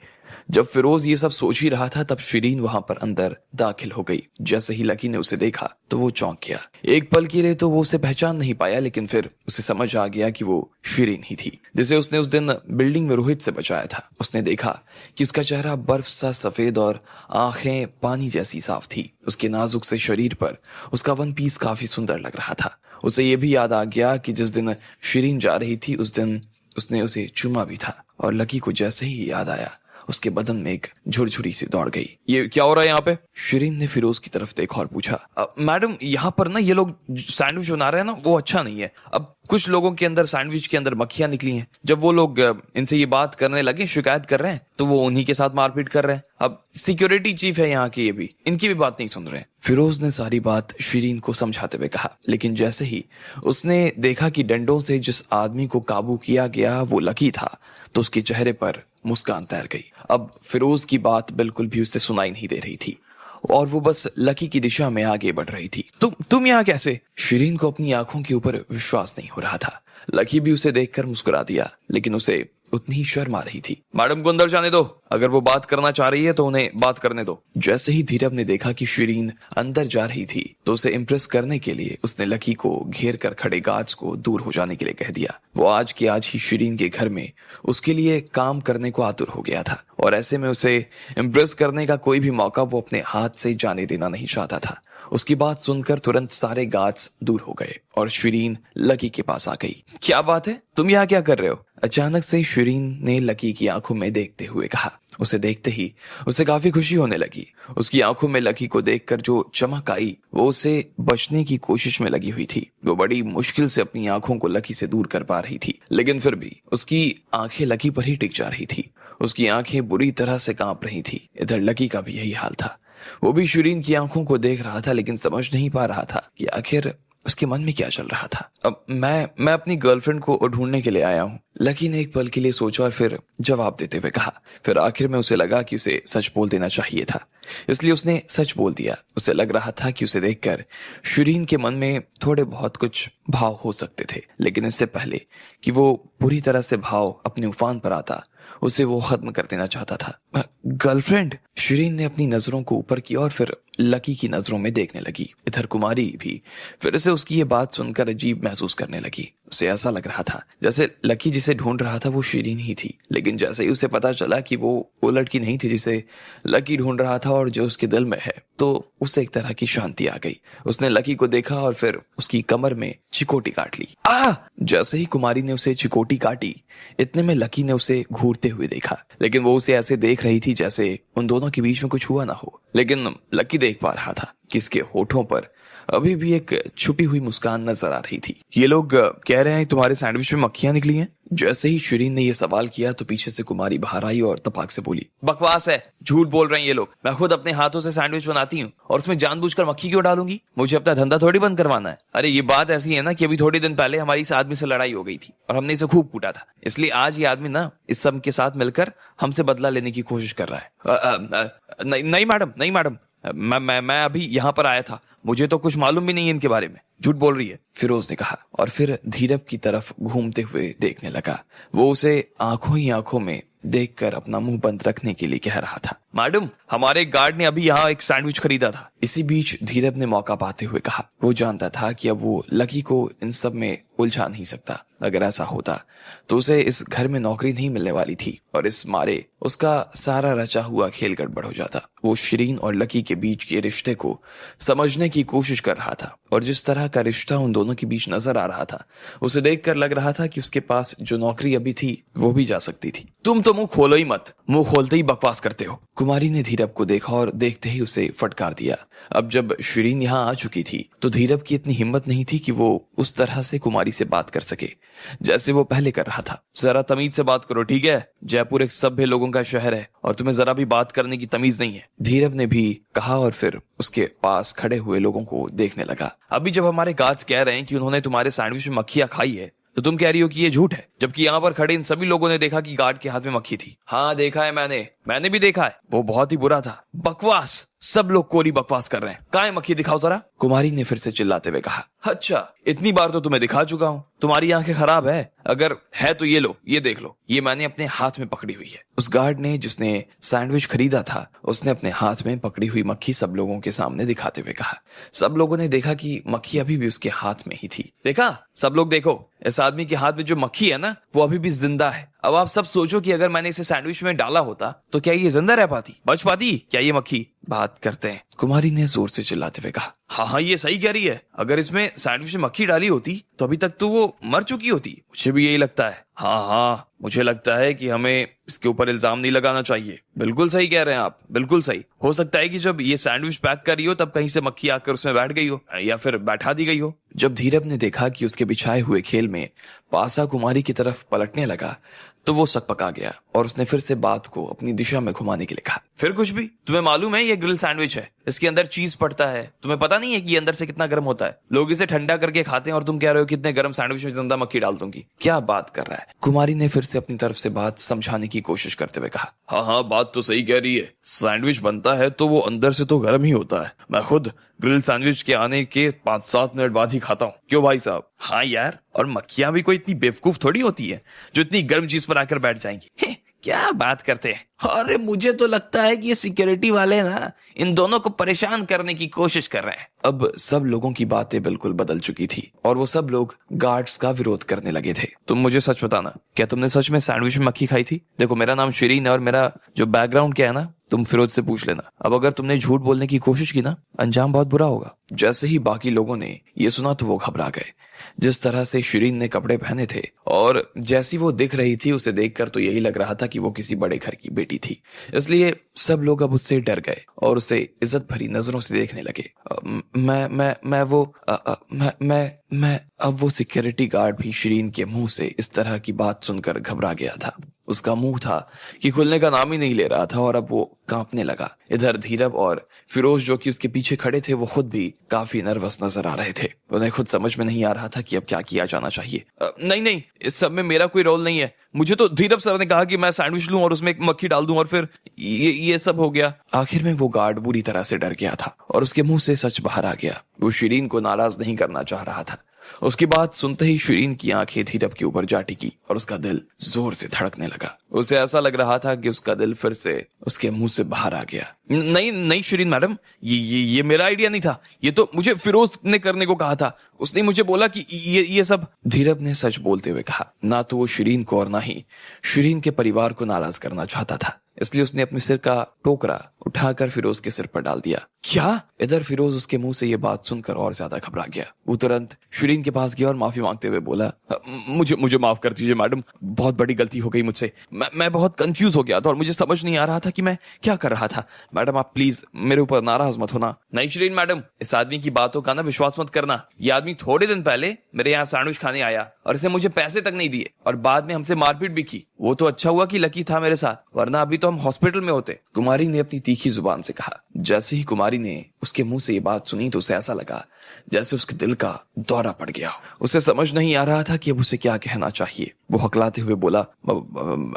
जब फिरोज ये सब सोच ही रहा था तब शिरीन वहां पर अंदर दाखिल हो गई। जैसे ही लकी ने उसे देखा तो वो चौंक गया। एक पल के लिए तो वो उसे पहचान नहीं पाया, लेकिन फिर उसे समझ आ गया कि वो शिरीन ही थी जिसे उसने उस दिन बिल्डिंग में रोहित से बचाया था। उसने देखा कि उसका चेहरा बर्फ सा सफेद और आंखें पानी जैसी साफ थी। उसके नाजुक से शरीर पर उसका वन पीस काफी सुंदर लग रहा था। उसे ये भी याद आ गया कि जिस दिन शिरीन जा रही थी उस दिन उसने उसे चूमा भी था। और लकी को जैसे ही याद आया उसके बदन में एक झुरझुरी सी दौड़ गई। ये क्या हो रहा है यहाँ पे? शिरीन ने फिरोज की तरफ देखा और पूछा, मैडम यहाँ पर ना ये लोग सैंडविच बना रहे हैं ना, वो अच्छा नहीं है। अब कुछ लोगों के अंदर सैंडविच के अंदर मक्खियां निकली हैं। जब वो लोग इनसे ये बात करने लगे, शिकायत कर रहे हैं, तो वो उन्हीं के साथ मारपीट कर रहे हैं। अब सिक्योरिटी चीफ है यहाँ की, ये भी इनकी भी बात नहीं सुन रहे हैं। फिरोज ने सारी बात शिरीन को समझाते हुए कहा, लेकिन जैसे ही उसने देखा कि डंडों से जिस आदमी को काबू किया गया वो लकी था, तो उसके चेहरे पर मुस्कान तैर गई। अब फिरोज की बात बिल्कुल भी उसे सुनाई नहीं दे रही थी और वो बस लकी की दिशा में आगे बढ़ रही थी। तुम यहाँ कैसे? शिरीन को अपनी आंखों के ऊपर विश्वास नहीं हो रहा था। लकी भी उसे देखकर मुस्कुरा दिया, लेकिन उसे उतनी ही शर्म आ रही थी। मैडम को अंदर जाने दो, अगर वो बात करना चाह रही है तो उन्हें बात करने दो। जैसे ही धीरज ने देखा कि शिरीन अंदर जा रही थी तो उसे इम्प्रेस करने के लिए उसने लकी को घेर कर खड़े गार्ड्स को दूर हो जाने के लिए कह दिया। वो आज के आज ही शिरीन के घर में उसके लिए काम करने को आतुर हो गया था और ऐसे में उसे इम्प्रेस करने का कोई भी मौका वो अपने हाथ से जाने देना नहीं चाहता था। उसकी बात सुनकर तुरंत सारे गार्ड्स दूर हो गए और शिरीन लकी के पास आ गई। क्या बात है, तुम यहाँ क्या कर रहे हो? अचानक से शिरीन ने लकी की आंखों में देखते हुए कहा। उसे देखते ही उसे काफी खुशी होने लगी। उसकी आंखों में लकी को देखकर जो चमक आई वो उसे बचने की कोशिश में लगी हुई थी। वो बड़ी मुश्किल से अपनी आंखों को लकी से दूर कर पा रही थी, लेकिन फिर भी उसकी आंखें लकी पर ही टिक जा रही थी। उसकी आंखें बुरी तरह से कांप रही थी। इधर लकी का भी यही हाल था। वो भी शिरीन की आंखों को देख रहा था, लेकिन समझ नहीं पा रहा था कि आखिर उसके मन में क्या चल रहा था। अब मैं अपनी गर्लफ्रेंड को ढूंढने के लिए आया हूँ, लकी ने एक पल के लिए सोचा और फिर जवाब देते हुए कहा। फिर आखिर में उसे लगा कि उसे सच बोल देना चाहिए था, इसलिए उसने सच बोल दिया। उसे लग रहा था कि उसे देखकर शिरीन के मन में थोड़े बहुत कुछ भाव हो सकते थे, लेकिन इससे पहले कि वो पूरी तरह से भाव अपने उफान पर आता उसे वो खत्म कर देना चाहता था। गर्लफ्रेंड? शिरीन ने अपनी नजरों को ऊपर की और फिर लकी की नजरों में देखने लगी। इधर कुमारी भी फिर से उसकी ये बात सुनकर अजीब महसूस करने लगी। उसे ऐसा लग रहा था जैसे लकी जिसे ढूंढ रहा था वो शिरीन ही थी, लेकिन जैसे ही उसे पता चला कि वो लड़की नहीं थी जिसे लकी ढूंढ रहा था और जो उसके दिल में है, तो उसे एक तरह की शांति आ गई। उसने लकी को देखा और फिर उसकी कमर में चिकोटी काट ली। जैसे ही कुमारी ने उसे चिकोटी काटी, इतने में लकी ने उसे घूरते हुए देखा, लेकिन वो उसे ऐसे देख रही थी जैसे उन दोनों के बीच में कुछ हुआ ना हो। लेकिन लकी देख पा रहा था कि इसके होठों पर अभी भी एक छुपी हुई मुस्कान नजर आ रही थी। ये लोग कह रहे हैं तुम्हारे सैंडविच में मक्खियां निकली हैं। जैसे ही शिरीन ने यह सवाल किया तो पीछे से कुमारी बाहर आई और तपाक से बोली, बकवास है, झूठ बोल रहे हैं ये लोग। मैं खुद अपने हाथों से सैंडविच बनाती हूँ और उसमें जानबूझकर मक्खी क्यों डालूंगी? मुझे अपना धंधा थोड़ी बंद करवाना है। अरे ये बात ऐसी है ना कि अभी थोड़े दिन पहले हमारी इस आदमी से लड़ाई हो गई थी और हमने इसे खूब कूटा था, इसलिए आज ये आदमी ना इस सब के साथ मिलकर हमसे बदला लेने की कोशिश कर रहा है। नहीं मैडम, नहीं मैडम, मैं अभी यहाँ पर आया था, मुझे तो कुछ मालूम भी नहीं है इनके बारे में। झूठ बोल रही है, फिरोज ने कहा और फिर धीरज की तरफ घूमते हुए देखने लगा। वो उसे आंखों ही आंखों में देखकर अपना मुंह बंद रखने के लिए कह रहा था। मैडम, हमारे गार्ड ने अभी यहाँ एक सैंडविच खरीदा था। इसी बीच धीरज ने मौका पाते हुए कहा। वो जानता था कि अब वो लकी को इन सब में उलझा नहीं सकता। अगर ऐसा होता तो उसे इस घर में नौकरी नहीं मिलने वाली थी और इस मारे उसका सारा रचा हुआ खेल गड़बड़ हो जाता। वो शिरीन और लकी के बीच के रिश्ते को समझने की कोशिश कर रहा था और जिस तरह का रिश्ता उन दोनों के बीच नजर आ रहा था, उसे देखकर लग रहा था कि उसके पास जो नौकरी अभी थी वो भी जा सकती थी। तुम तो मुंह खोलो ही मत, मुंह खोलते ही बकवास करते हो। कुमारी ने धीरज को देखा और देखते ही उसे फटकार दिया। अब जब शिरीन यहाँ आ चुकी थी तो धीरज की इतनी हिम्मत नहीं थी कि वो उस तरह से कुमारी से बात कर सके जैसे वो पहले कर रहा था। जरा तमीज से बात करो, ठीक है? जयपुर एक सभ्य लोगों का शहर है और तुम्हें जरा भी बात करने की तमीज नहीं है, धीरज ने भी कहा और फिर उसके पास खड़े हुए लोगों को देखने लगा। अभी जब हमारे गार्ड्स कह रहे हैं कि उन्होंने तुम्हारे सैंडविच में मक्खियां खाई है तो तुम कह रही हो कि ये झूठ है, जबकि यहाँ पर खड़े इन सभी लोगों ने देखा कि गार्ड के हाथ में मक्खी थी। हाँ देखा है, मैंने भी देखा है, वो बहुत ही बुरा था। बकवास, सब लोग कोरी बकवास कर रहे हैं। कहाँ है मक्खी, दिखाओ जरा, कुमारी ने फिर से चिल्लाते हुए कहा। अच्छा, इतनी बार तो तुम्हें दिखा चुका हूँ, तुम्हारी आंखें खराब है। अगर है तो ये लो, ये देख लो, ये मैंने अपने हाथ में पकड़ी हुई है। उस गार्ड ने जिसने सैंडविच खरीदा था उसने अपने हाथ में पकड़ी हुई मक्खी सब लोगों के सामने दिखाते हुए कहा। सब लोगों ने देखा कि मक्खी अभी भी उसके हाथ में ही थी। देखा, सब लोग देखो, इस आदमी के हाथ में जो मक्खी है ना वो अभी भी जिंदा है। अब आप सब सोचो कि अगर मैंने इसे सैंडविच में डाला होता तो क्या ये जिंदा रह पाती, बच पाती क्या ये मक्खी? बात करते हैं, कुमारी ने जोर से चिल्लाते हुए कहा। हाँ, ये सही कह रही है, अगर इसमें सैंडविच में मक्खी डाली होती तो अभी तक तो वो मर चुकी होती। मुझे भी यही लगता है। हाँ, मुझे लगता है कि हमें इसके ऊपर इल्जाम नहीं लगाना चाहिए। बिल्कुल सही कह रहे हैं आप, बिल्कुल सही। हो सकता है कि जब ये सैंडविच पैक कर रही हो तब कहीं से मक्खी आकर उसमें बैठ गई हो या फिर बैठा दी गई हो। जब धीरज ने देखा कि उसके बिछाए हुए खेल में पासा कुमारी की तरफ पलटने लगा तो वो सकपका गया और उसने फिर से बात को अपनी दिशा में घुमाने के लिए कहा, फिर कुछ भी? तुम्हें मालूम है ये ग्रिल सैंडविच है, इसके अंदर चीज पड़ता है, तुम्हें पता नहीं है कि ये अंदर से कितना गर्म होता है? लोग इसे ठंडा करके खाते हैं और तुम कह रहे हो कि इतने गर्म सैंडविच में जिंदा मक्खी डाल दूंगी। क्या बात कर रहा है? कुमारी ने फिर से अपनी तरफ से बात समझाने की कोशिश करते हुए कहा, हाँ हाँ, बात तो सही कह रही है, सैंडविच बनता है तो वो अंदर से तो गर्म ही होता है। मैं खुद ग्रिल सैंडविच के आने के 5-7 मिनट बाद ही खाता हूँ। क्यों भाई साहब? हाँ यार, और मक्खियां भी कोई इतनी बेवकूफ थोड़ी होती है जो इतनी गर्म चीज पर आकर बैठ जाएंगी। क्या बात करते हैं? अरे मुझे तो लगता है कि ये सिक्योरिटी वाले ना इन दोनों को परेशान करने की कोशिश कर रहे हैं। अब सब लोगों की बातें बिल्कुल बदल चुकी थी और वो सब लोग गार्ड्स का विरोध करने लगे थे। तुम मुझे सच बताना, क्या तुमने सच में सैंडविच में मक्खी खाई थी? देखो, मेरा नाम शिरीन है और मेरा जो बैकग्राउंड क्या है ना, तुम फिरोज से पूछ लेना। अब अगर तुमने झूठ बोलने की कोशिश की ना, अंजाम बहुत बुरा होगा। जैसे ही बाकी लोगों ने ये सुना तो वो घबरा गए। जिस तरह से शिरीन ने कपड़े पहने थे और जैसी वो दिख रही थी, उसे देखकर तो यही लग रहा था कि वो किसी बड़े घर की बेटी थी। इसलिए सब लोग अब उससे डर गए और उसे इज्जत भरी नजरों से देखने लगे। मैं अब वो सिक्योरिटी गार्ड भी शिरीन के मुंह से इस तरह की बात सुनकर घबरा गया था। उसका मुंह था कि खुलने का नाम ही नहीं ले रहा था और अब वो कांपने लगा। इधर धीरब और फिरोज जो कि उसके पीछे खड़े थे, वो खुद भी काफी नर्वस नजर आ रहे थे। उन्हें खुद समझ में नहीं आ रहा था कि अब क्या किया जाना चाहिए। नहीं नहीं, इस सब में मेरा कोई रोल नहीं है। मुझे तो धीरब सर ने कहा कि मैं सैंडविच लूं और उसमें एक मक्खी डाल दूं और फिर ये सब हो गया। आखिर में वो गार्ड बुरी तरह से डर गया था और उसके मुंह से सच बाहर आ गया। वो शिरीन को नाराज नहीं करना चाह रहा था। उसकी बात सुनते ही शिरीन की आंखें धीरब के ऊपर जा टिकी और उसका दिल जोर से धड़कने लगा। उसे ऐसा लग रहा था कि उसका दिल फिर से उसके मुंह से बाहर आ गया। नहीं नहीं शिरीन मैडम, ये मेरा आइडिया नहीं था। ये तो मुझे फिरोज ने करने को कहा था। उसने मुझे बोला कि ये सब। धीरब ने सच बोलते हुए कहा। ना तो वो शिरीन को और ना ही शिरीन के परिवार को नाराज करना चाहता था, इसलिए उसने अपने सिर का टोकरा उठाकर फिरोज के सिर पर डाल दिया। क्या? इधर फिरोज उसके मुंह से ये बात सुनकर और ज्यादा घबरा गया। वो तुरंत शिरीन के पास गया और माफी मांगते हुए बोला, मुझे माफ कर दीजिए मैडम, बहुत बड़ी गलती हो गई मुझसे। मैं बहुत कंफ्यूज हो गया था और मुझे समझ नहीं आ रहा था कि मैं क्या कर रहा था। मैडम आप प्लीज मेरे ऊपर नाराज मत होना। नहीं शिरीन मैडम, इस आदमी की बातों का ना विश्वास मत करना। ये आदमी थोड़े दिन पहले मेरे यहाँ सैंडविच खाने आया और इसे मुझे पैसे तक नहीं दिए और बाद में हमसे मारपीट भी की। वो तो अच्छा हुआ कि लकी था मेरे साथ, वरना अभी तो हम हॉस्पिटल में होते। कुमारी ने अपनी तीखी जुबान से कहा। जैसे ही कुमारी ने उसके मुंह से ये बात सुनी तो उसे ऐसा लगा जैसे उसके दिल का दौरा पड़ गया। उसे समझ नहीं आ रहा था कि अब उसे क्या कहना चाहिए। वो हकलाते हुए बोला,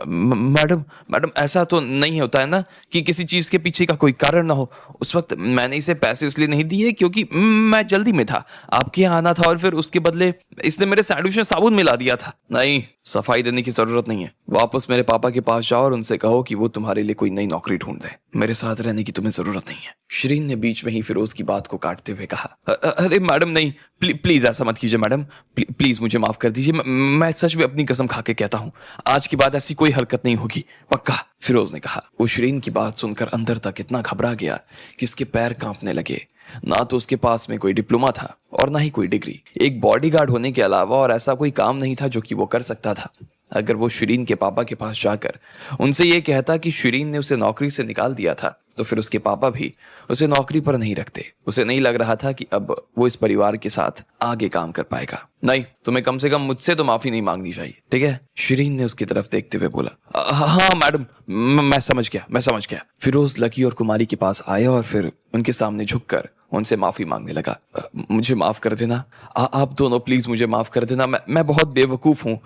मैडम ऐसा तो नहीं होता है ना कि किसी चीज के पीछे का कोई कारण ना हो। उस वक्त मैंने इसे पैसे इसलिए नहीं दिए क्योंकि मैं जल्दी में था, आपके यहाँ आना था और फिर उसके बदले इसने मेरे सैंडविच में साबुन मिला दिया था। नहीं, सफाई देने की जरूरत नहीं है। वापस मेरे पापा के पास जाओ और उनसे कहो कि वो तुम्हारे लिए कोई नई नौकरी ढूंढ दे। मेरे साथ रहने की तुम्हें जरूरत नहीं है। शिरीन ने बीच में ही फिरोज की बात को काटते हुए कहा, अरे मैडम नहीं, प्लीज ऐसा मत कीजिए मैडम, प्लीज मुझे माफ कर दीजिए। मैं सच में अपनी कसम खा के कहता हूँ, आज की बात ऐसी कोई हरकत नहीं होगी, पक्का, फिरोज ने कहा। वो शिरीन की बात सुनकर अंदर तक इतना घबरा गया कि उसके पैर कांपने लगे। ना तो उसके पास में कोई डिप्लोमा था और ना ही कोई डिग्री। एक बॉडीगार्ड होने के अलावा और ऐसा कोई काम नहीं था जो कि वो कर सकता था। अगर वो शिरीन के पापा के पास जाकर उनसे ये कहता कि शिरीन ने उसे नौकरी से निकाल दिया था, तो फिर उसके पापा भी उसे नौकरी पर नहीं रखते। उसे नहीं लग रहा था कि अब वो इस परिवार के साथ आगे काम कर पाएगा। नहीं, तुम्हें कम से कम मुझसे तो माफी नहीं मांगनी चाहिए, ठीक है? शिरीन ने उसकी तरफ देखते हुए बोला। हाँ मैडम, मैं समझ गया। फिरोज लकी और कुमारी के पास आया और फिर उनके सामने झुककर उनसे माफी मांगने लगा। मुझे माफ कर देना, आप दोनों प्लीज मुझे माफ कर देना। मैं बहुत बेवकूफ हूँ,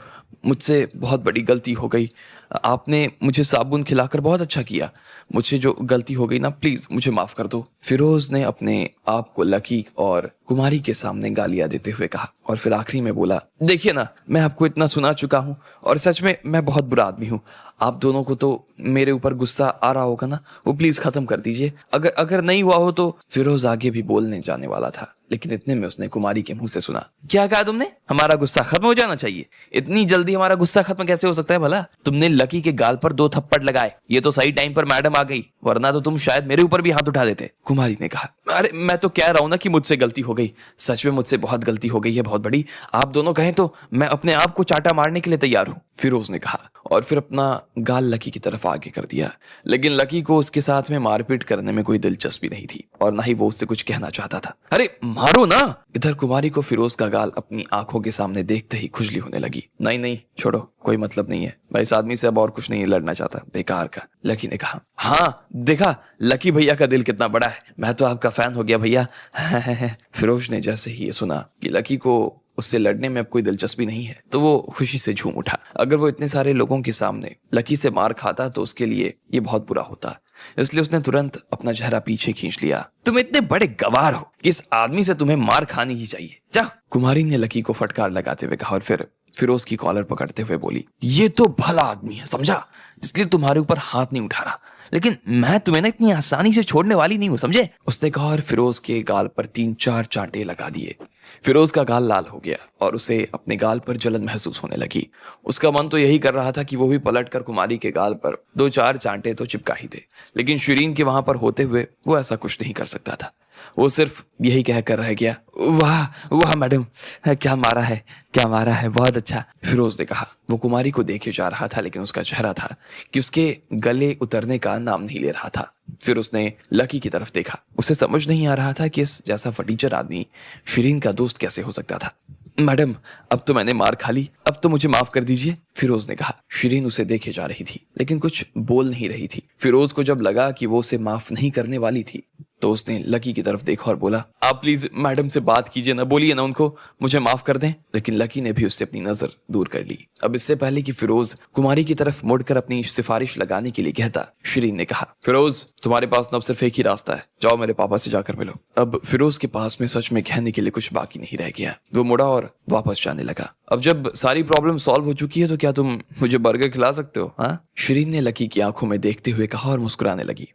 मुझसे बहुत बड़ी गलती हो गई। आपने मुझे साबुन खिलाकर बहुत अच्छा किया। मुझसे जो गलती हो गई ना, प्लीज मुझे माफ कर दो। फिरोज ने अपने आप को लकी और कुमारी के सामने गालियां देते हुए कहा और फिर आखिरी में बोला, देखिए ना, मैं आपको इतना सुना चुका हूँ और सच में मैं बहुत बुरा आदमी हूँ। आप दोनों को तो मेरे ऊपर गुस्सा आ रहा होगा ना, वो प्लीज खत्म कर दीजिए। अगर नहीं हुआ हो तो। फिरोज आगे भी बोलने जाने वाला था, लेकिन इतने में उसने कुमारी के मुंह से सुना, क्या कहा तुमने? हमारा गुस्सा खत्म हो जाना चाहिए? इतनी जल्दी हमारा गुस्सा खत्म कैसे हो सकता है भला? तुमने लकी के गाल पर 2 थप्पड़ लगाए, ये तो सही टाइम पर मैडम आ गई, वरना तो तुम शायद मेरे ऊपर भी हाथ उठा देते। कुमारी ने कहा। अरे मैं तो कह रहा हूं ना कि मुझसे गलती हो गई, सच में मुझसे बहुत गलती हो गई है, बहुत बड़ी। आप दोनों कहें तो मैं अपने आप को चाटा मारने के लिए तैयार हूं, फिरोज ने कहा और फिर अपना गाल लकी की तरफ आगे कर दिया। लेकिन लकी को उसके साथ में मारपीट करने में कोई दिलचस्पी नहीं थी और ना ही वो उससे कुछ कहना चाहता था। अरे मारो ना। इधर कुमारी को फिरोज का गाल अपनी आंखों के सामने देखते ही खुजली होने लगी। नहीं नहीं छोड़ो, कोई मतलब नहीं है, मैं इस आदमी से अब और कुछ नहीं लड़ना चाहता, बेकार का, लकी ने कहा। हाँ देखा, लकी भैया का दिल कितना बड़ा है, मैं तो आपका फैन हो गया भैया। फिरोज ने जैसे ही ये सुना कि लकी को उससे लड़ने में अब कोई दिलचस्पी नहीं है तो वो खुशी से झूम उठा। अगर वो इतने सारे लोगों के सामने लकी से मार खाता तो उसके लिए ये बहुत बुरा होता, इसलिए उसने तुरंत अपना चेहरा पीछे खींच लिया। तुम इतने बड़े गवार हो कि इस आदमी से तुम्हें मार खानी ही चाहिए, जा। कुमारी ने लकी को फटकार लगाते हुए कहा और फिर फिरोज की कॉलर पकड़ते हुए बोली, ये तो भला आदमी है समझा, इसलिए तुम्हारे ऊपर हाथ नहीं उठा रहा, लेकिन मैं तुम्हें ना इतनी आसानी से छोड़ने वाली नहीं हूं, समझे, उसने कहा और फिरोज के गाल पर 3-4 चांटे लगा दिए। फिरोज का गाल लाल हो गया और उसे अपने गाल पर जलन महसूस होने लगी। उसका मन तो यही कर रहा था कि वो भी पलटकर कुमारी के गाल पर 2-4 चांटे तो चिपका ही दे, लेकिन शिरीन के वहां पर होते हुए वो ऐसा कुछ नहीं कर सकता था। वो सिर्फ यही कहकर रह गया, वाह वाह मैडम, क्या मारा है, क्या मारा है, बहुत अच्छा, फिरोज ने कहा। वो कुमारी को देखे जा रहा था लेकिन उसका चेहरा था कि उसके गले उतरने का नाम नहीं ले रहा था। फिर उसने लकी की तरफ देखा। उसे समझ नहीं आ रहा था कि इस जैसा फटीचर आदमी शिरीन का दोस्त कैसे हो सकता था। मैडम अब तो मैंने मार खा ली, अब तो मुझे माफ कर दीजिए, फिरोज ने कहा। शिरीन उसे देखे जा रही थी लेकिन कुछ बोल नहीं रही थी। फिरोज को जब लगा कि वो उसे माफ नहीं करने वाली थी तो उसने लकी की तरफ देखा और बोला, आप प्लीज मैडम से बात कीजिए ना, बोलिए ना उनको मुझे माफ कर दें। लेकिन लकी ने भी उससे अपनी नजर दूर कर ली। अब इससे पहले कि फिरोज कुमारी की तरफ मुड़कर अपनी सिफारिश लगाने के लिए कहता, शिरीन ने कहा, फिरोज तुम्हारे पास अब सिर्फ एक ही रास्ता है, जाओ मेरे पापा से जाकर मिलो। अब फिरोज के पास में सच में कहने के लिए कुछ बाकी नहीं रह गया। वो मुड़ा और वापस जाने लगा। अब जब सारी प्रॉब्लम सॉल्व हो चुकी है तो क्या तुम मुझे बर्गर खिला सकते हो? हाँ, शिरीन ने लकी की आंखों में देखते हुए कहा और मुस्कुराने लगी।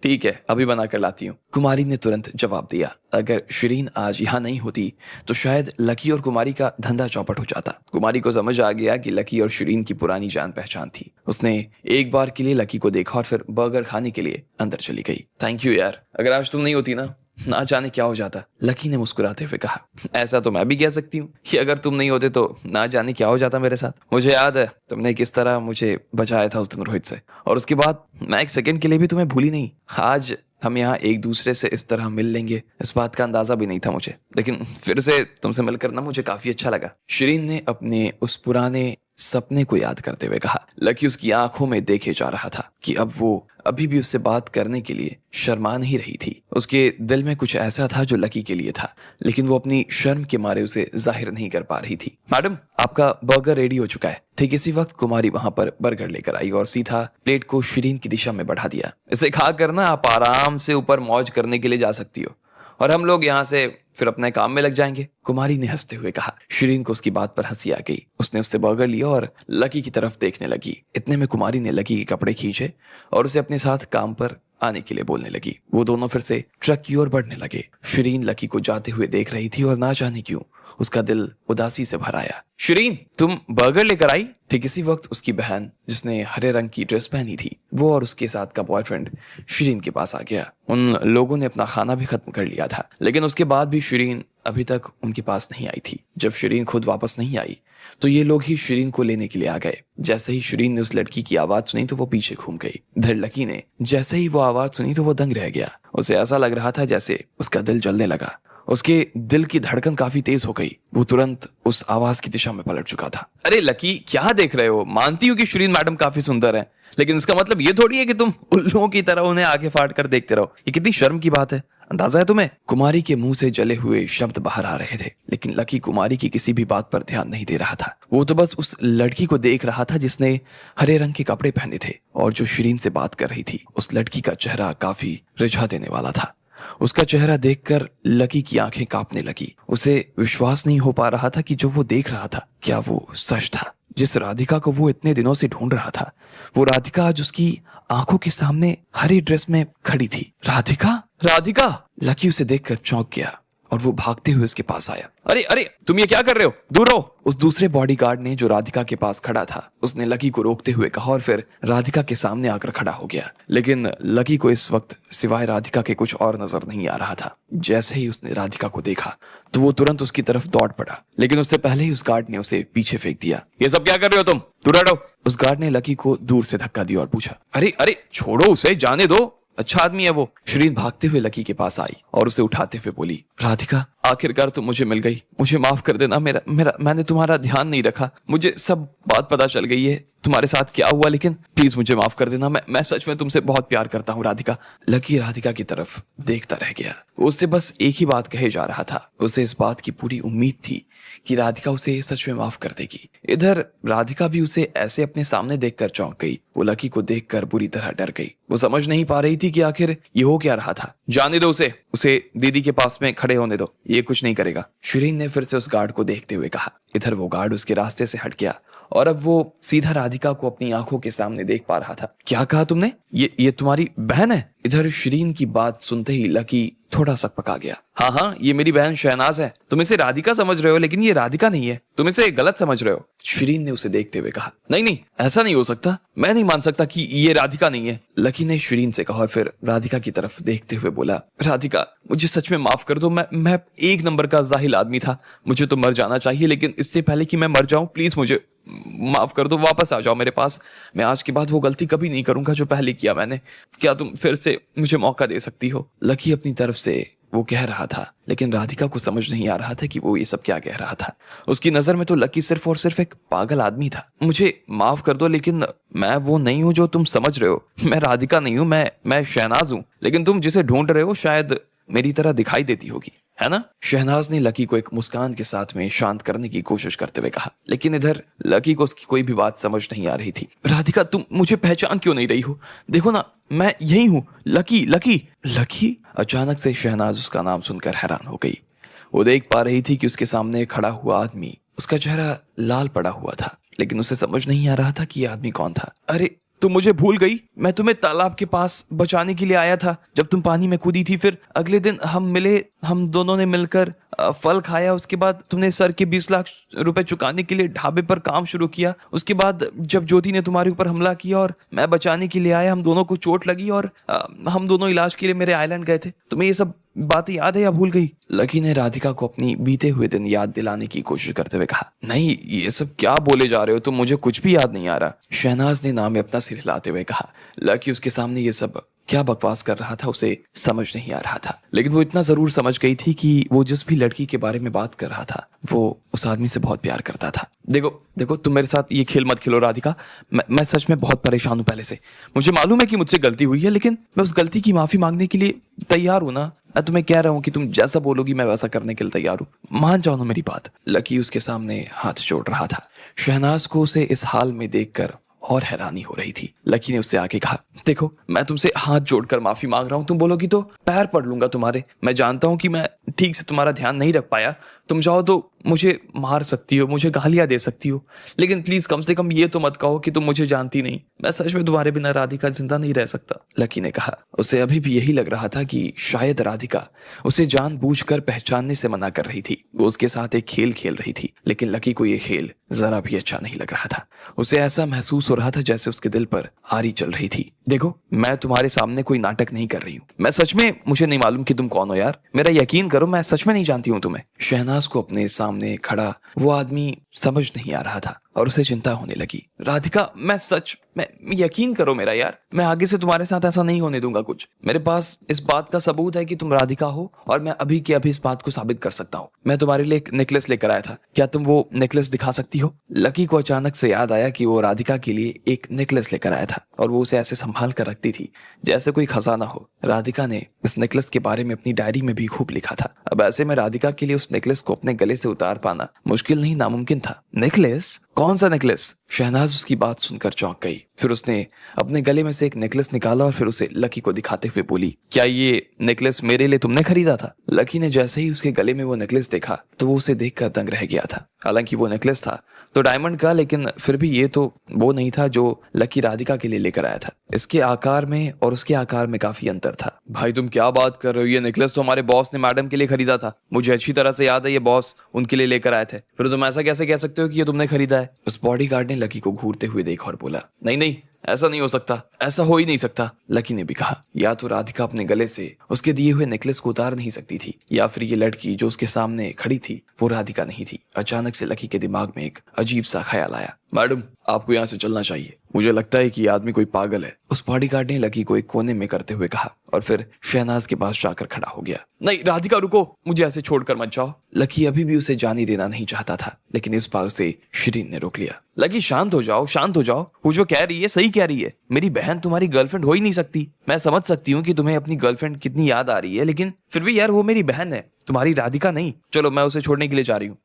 ठीक है, अभी बना कर लाती हूँ, कुमारी ने तुरंत जवाब दिया। अगर शिरीन आज यहाँ नहीं होती तो शायद लकी और कुमारी का धंधा चौपट हो जाता। कुमारी को समझ आ गया कि लकी और शिरीन की पुरानी जान पहचान थी। उसने एक बार के लिए लकी को देखा और फिर बर्गर खाने के लिए अंदर चली गई। थैंक यू यार, अगर आज तुम नहीं होती ना जाने क्या हो जाता, लकी ने मुस्कुराते हुए कहा। ऐसा तो मैं भी कह सकती हूँ कि अगर तुम नहीं होते तो ना जाने क्या हो जाता मेरे साथ। मुझे याद है तुमने किस तरह मुझे बचाया था उस दिन रोहित से, और उसके बाद मैं एक सेकंड के लिए भी तुम्हें भूली नहीं। आज हम यहाँ एक दूसरे से इस तरह मिल लेंगे इस बात का अंदाजा भी नहीं था मुझे, लेकिन फिर से तुमसे मिलकर ना मुझे काफी अच्छा लगा। शिरीन ने अपने उस पुराने सपने को याद करते हुए कहा। लकी उसकी आंखों में देखे जा रहा था कि अब वो अभी भी उससे बात करने के लिए शर्मा नहीं रही थी। उसके दिल में कुछ ऐसा था जो लकी के लिए था, लेकिन वो अपनी शर्म के मारे उसे जाहिर नहीं कर पा रही थी। मैडम आपका बर्गर रेडी हो चुका है। ठीक इसी वक्त कुमारी वहां पर बर्गर लेकर आई और सीधा प्लेट को शिरीन की दिशा में बढ़ा दिया। इसे खाकर ना आप आराम से ऊपर मौज करने के लिए जा सकती हो और हम लोग यहाँ से फिर अपने काम में लग जाएंगे, कुमारी ने हंसते हुए कहा। शिरीन को उसकी बात पर हंसी आ गई। उसने उससे बर्गर लिया और लकी की तरफ देखने लगी। इतने में कुमारी ने लकी के कपड़े खींचे और उसे अपने साथ काम पर आने के लिए बोलने लगी। वो दोनों फिर से ट्रक की ओर बढ़ने लगे। शिरीन लकी को जाते हुए देख रही थी और ना जाने क्यों उसका दिल उदासी से भर आया। शिरीन तुम बर्गर लेकर आई। ठीक इसी वक्त उसकी बहन जिसने हरे रंग की ड्रेस पहनी थी वो और उसके साथ का बॉयफ्रेंड शिरीन के पास आ गया। उन लोगों ने अपना खाना भी खत्म कर लिया था, लेकिन उसके बाद भी शिरीन अभी तक उनके पास नहीं आई थी। जब शिरीन खुद वापस नहीं आई तो ये लोग ही शिरीन को लेने के लिए आ गए। जैसे ही शिरीन ने उस लड़की की आवाज सुनी तो वो पीछे घूम गई। इधर लकी ने जैसे ही वो आवाज सुनी तो वो दंग रह गया। उसे ऐसा लग रहा था जैसे उसका दिल जलने लगा। उसके दिल की धड़कन काफी तेज हो गई। वो तुरंत उस आवाज की दिशा में पलट चुका था। अरे लकी क्या देख रहे हो? मानती हूँ कि शिरीन मैडम काफी सुंदर है, लेकिन इसका मतलब ये थोड़ी है कि तुम उल्लुओं की तरह उन्हें आगे फाड़ कर देखते रहो। ये कितनी शर्म की बात है, अंदाजा है तुम्हें? कुमारी के मुंह से जले हुए शब्द बाहर आ रहे थे, लेकिन लकी कुमारी की किसी भी बात पर ध्यान नहीं दे रहा था। वो तो बस उस लड़की को देख रहा था जिसने हरे रंग के कपड़े पहने थे और जो शिरीन से बात कर रही थी। उस लड़की का चेहरा काफी रिझा देने वाला था। उसका चेहरा देखकर लकी की आंखें कांपने लगी। उसे विश्वास नहीं हो पा रहा था कि जो वो देख रहा था क्या वो सच था। जिस राधिका को वो इतने दिनों से ढूंढ रहा था वो राधिका आज उसकी आंखों के सामने हरी ड्रेस में खड़ी थी। राधिका, राधिका! लकी उसे देखकर चौंक गया और वो भागते हुए उसके पास आया। अरे अरे, तुम ये क्या कर रहे हो, दूर रहो। उस दूसरे बॉडीगार्ड ने जो राधिका के पास खड़ा था, उसने लकी को रोकते हुए कहा और फिर राधिका के सामने आकर खड़ा हो गया। लेकिन लकी को इस वक्त सिवाय राधिका के कुछ और नजर नहीं आ रहा था। जैसे ही उसने राधिका को देखा तो वो तुरंत उसकी तरफ दौड़ पड़ा, लेकिन उससे पहले ही उस गार्ड ने उसे पीछे फेंक दिया। ये सब क्या कर रहे हो तुम, दूर हटो। उस गार्ड ने लकी को दूर से धक्का दिया और पूछा, अरे अरे छोड़ो उसे, जाने दो, अच्छा आदमी है वो। शिरीन भागते हुए लकी के पास आई और उसे उठाते हुए बोली, राधिका आखिरकार तुम मुझे मिल गई, मुझे माफ कर देना, मैंने तुम्हारा ध्यान नहीं रखा, मुझे सब बात पता चल गई है तुम्हारे साथ क्या हुआ, लेकिन प्लीज मुझे माफ कर देना, मैं सच में तुमसे बहुत प्यार करता हूँ राधिका। लकी राधिका की तरफ देखता रह गया। उससे बस एक ही बात कहे जा रहा था। उसे इस बात की पूरी उम्मीद थी कि राधिका उसे सच में माफ कर देगी। इधर राधिका भी उसे ऐसे अपने सामने देखकर चौंक गई। वो लकी को देखकर बुरी तरह डर गई। वो समझ नहीं पा रही थी कि आखिर ये हो क्या रहा था। जाने दो उसे दीदी के पास में खड़े होने दो, ये कुछ नहीं करेगा। शिरीन ने फिर से उस गार्ड को देखते हुए कहा। इधर वो गार्ड उसके रास्ते से हट गया और अब वो सीधा राधिका को अपनी आंखों के सामने देख पा रहा था। क्या कहा तुमने, ये तुम्हारी बहन है? इधर शिरीन की बात सुनते ही लकी थोड़ा सा पका गया। हाँ हाँ, ये मेरी बहन शहनाज है। तुम इसे राधिका समझ रहे हो, लेकिन ये राधिका नहीं है, तुम इसे गलत समझ रहे हो। शिरीन ने उसे देखते हुए कहा, नहीं नहीं, ऐसा नहीं हो सकता, मैं नहीं मान सकता कि ये राधिका नहीं है। लकी ने शिरीन से कहा और फिर राधिका की तरफ देखते हुए बोला, राधिका मुझे सच में माफ कर दो, मैं एक नंबर का जाहिल आदमी था, मुझे तो मर जाना चाहिए, लेकिन इससे पहले कि मैं मर जाऊं प्लीज मुझे माफ कर दो, वापस आ जाओ मेरे पास। मैं आज के बाद वो गलती कभी नहीं करूंगा जो पहले किया मैंने। क्या तुम फिर से मुझे मौका दे सकती हो? लकी अपनी तरफ से वो कह रहा था, लेकिन राधिका को समझ नहीं आ रहा था कि वो ये सब क्या कह रहा था। उसकी नजर में तो लकी सिर्फ और सिर्फ एक पागल आदमी था। मुझे माफ कर दो, लेकिन मैं वो नहीं हूं जो तुम समझ रहे हो। मैं राधिका नहीं हूं, मैं शहनाज हूं, लेकिन तुम जिसे ढूंढ रहे हो शायद मेरी तरह दिखाई देती होगी, है ना? शहनाज ने लकी को एक मुस्कान के साथ में शांत करने की कोशिश करते हुए कहा, लेकिन इधर लकी को उसकी कोई भी बात समझ नहीं आ रही थी। राधिका तुम मुझे पहचान क्यों नहीं रही हो? देखो ना, मैं यही हूँ, लकी लकी लकी। अचानक से शहनाज उसका नाम सुनकर हैरान हो गई। वो देख पा रही थी कि उसके सामने खड़ा हुआ आदमी, उसका चेहरा लाल पड़ा हुआ था, लेकिन उसे समझ नहीं आ रहा था कि यह आदमी कौन था। अरे तुम मुझे भूल गई? मैं तुम्हें तालाब के पास बचाने के लिए आया था जब तुम पानी में कूदी थी। फिर अगले दिन हम मिले, हम दोनों ने मिलकर फल खाया। उसके बाद तुमने सर के 20 लाख रुपए चुकाने के लिए ढाबे पर काम शुरू किया। उसके बाद जब ज्योति ने तुम्हारे ऊपर हमला किया और मैं बचाने के लिए आया, हम दोनों को चोट लगी और हम दोनों इलाज के लिए मेरे आइलैंड गए थे। तुम्हें ये सब बातें याद है या भूल गई? लकी ने राधिका को अपनी बीते हुए दिन याद दिलाने की कोशिश करते हुए कहा, नहीं, ये सब क्या बोले जा रहे हो तुम, मुझे कुछ भी याद नहीं आ रहा। शहनाज ने नाम में अपना सिर हिलाते हुए कहा। लकी उसके सामने ये सब क्या बकवास कर रहा था उसे समझ नहीं आ रहा था, लेकिन वो इतना जरूर समझ गई थी कि वो जिस भी लड़की के बारे में बात कर रहा था वो उस आदमी से बहुत प्यार करता था। देखो देखो, तुम मेरे साथ ये खेल मत खेलो राधिका। मैं सच में बहुत परेशान हूँ पहले से। मुझे मालूम है कि मुझसे गलती हुई है, लेकिन मैं उस गलती की माफी मांगने के लिए तैयार हूं ना। मैं तुम्हें कह रहा हूँ कि तुम जैसा बोलोगी मैं वैसा करने के लिए तैयार हूँ। मान जाओ ना मेरी बात। लकी उसके सामने हाथ जोड़ रहा था। शहनाज को उसे इस हाल में देखकर और हैरानी हो रही थी। लकी ने उससे आके कहा, देखो मैं तुमसे हाथ जोड़कर माफी मांग रहा हूं, तुम बोलोगी तो पैर पड़ लूंगा तुम्हारे। मैं जानता हूं कि मैं ठीक से तुम्हारा ध्यान नहीं रख पाया। तुम चाहो तो मुझे मार सकती हो, मुझे गालियां दे सकती हो, लेकिन प्लीज कम से कम ये तो मत कहो कि तुम मुझे जानती नहीं। मैं सच में तुम्हारे बिना राधिका जिंदा नहीं रह सकता। लकी ने कहा। उसे अभी भी यही लग रहा था कि शायद राधिका उसे जानबूझकर पहचानने से मना कर रही थी। वो उसके साथ एक खेल खेल रही थी, लेकिन लकी को यह खेल जरा भी अच्छा नहीं लग रहा था। उसे ऐसा महसूस हो रहा था जैसे उसके दिल पर आरी चल रही थी। देखो मैं तुम्हारे सामने कोई नाटक नहीं कर रही हूँ। मैं सच में, मुझे नहीं मालूम कि तुम कौन हो यार, मेरा यकीन करो, मैं सच में नहीं जानती हूँ तुम्हें। शहनाज को अपने सामने खड़ा वो आदमी समझ नहीं आ रहा था और उसे चिंता होने लगी। राधिका मैं यकीन करो मेरा यार, मैं आगे से तुम्हारे साथ ऐसा नहीं होने दूंगा कुछ। मेरे पास इस बात का सबूत है कि तुम राधिका हो और मैं अभी के अभी इस बात को साबित कर सकता हूँ। मैं तुम्हारे लिए एक नेकलेस लेकर आया था, क्या तुम वो नेकलेस दिखा सकती हो? लकी को अचानक से याद आया कि वो राधिका के लिए एक नेकलेस लेकर आया था और वो उसे ऐसे संभाल कर रखती थी जैसे कोई खजाना हो। राधिका ने इस नेकलेस के बारे में अपनी डायरी में भी खूब लिखा था। अब ऐसे में राधिका के लिए उस नेकलेस को अपने गले से उतार पाना मुश्किल नहीं नामुमकिन था। नेकलेस? कौन सा नेकलेस? शहनाज उसकी बात सुनकर चौंक गई। फिर उसने अपने गले में से एक नेकलेस निकाला और फिर उसे लकी को दिखाते हुए बोली, क्या ये नेकलेस मेरे लिए तुमने खरीदा था? लकी ने जैसे ही उसके गले में वो नेकलेस देखा तो वो उसे देखकर दंग रह गया था। हालांकि वो नेकलेस था तो डायमंड का, लेकिन फिर भी ये तो वो नहीं था जो लकी राधिका के लिए लेकर आया था। इसके आकार में और उसके आकार में काफी अंतर था। भाई तुम क्या बात कर रहे हो, ये नेकलेस तो हमारे बॉस ने मैडम के लिए खरीदा था। मुझे अच्छी तरह से याद है, ये बॉस उनके लिए लेकर आए थे। फिर तुम ऐसा कैसे कह सकते हो कि ये तुमने खरीदा है? उस बॉडीगार्ड ने लकी को घूरते हुए देखा और बोला, नहीं नहीं, ऐसा नहीं हो सकता, ऐसा हो ही नहीं सकता। लकी ने भी कहा, या तो राधिका अपने गले से उसके दिए हुए नेकलेस को उतार नहीं सकती थी, या फिर ये लड़की जो उसके सामने खड़ी थी वो राधिका नहीं थी। अचानक से लकी के दिमाग में एक अजीब सा ख्याल आया, मैडम आपको यहाँ से चलना चाहिए, मुझे लगता है कि ये आदमी कोई पागल है। उस बॉडीगार्ड ने लकी को एक कोने में करते हुए कहा और फिर शहनाज के पास जाकर खड़ा हो गया। नहीं राधिका रुको, मुझे ऐसे छोड़कर मत जाओ। लकी अभी भी उसे जाने देना नहीं चाहता था, लेकिन इस बार उसे शिरीन ने रोक लिया। लकी शांत हो जाओ, शांत हो जाओ, वो जो कह रही है सही कह रही है। मेरी बहन तुम्हारी गर्लफ्रेंड हो ही नहीं सकती। मैं समझ सकती हूँ कि तुम्हें अपनी गर्लफ्रेंड कितनी याद आ रही है, लेकिन फिर भी यार वो मेरी बहन है, तुम्हारी राधिका नहीं। चलो मैं उसे छोड़ने के लिए जा रही हूँ,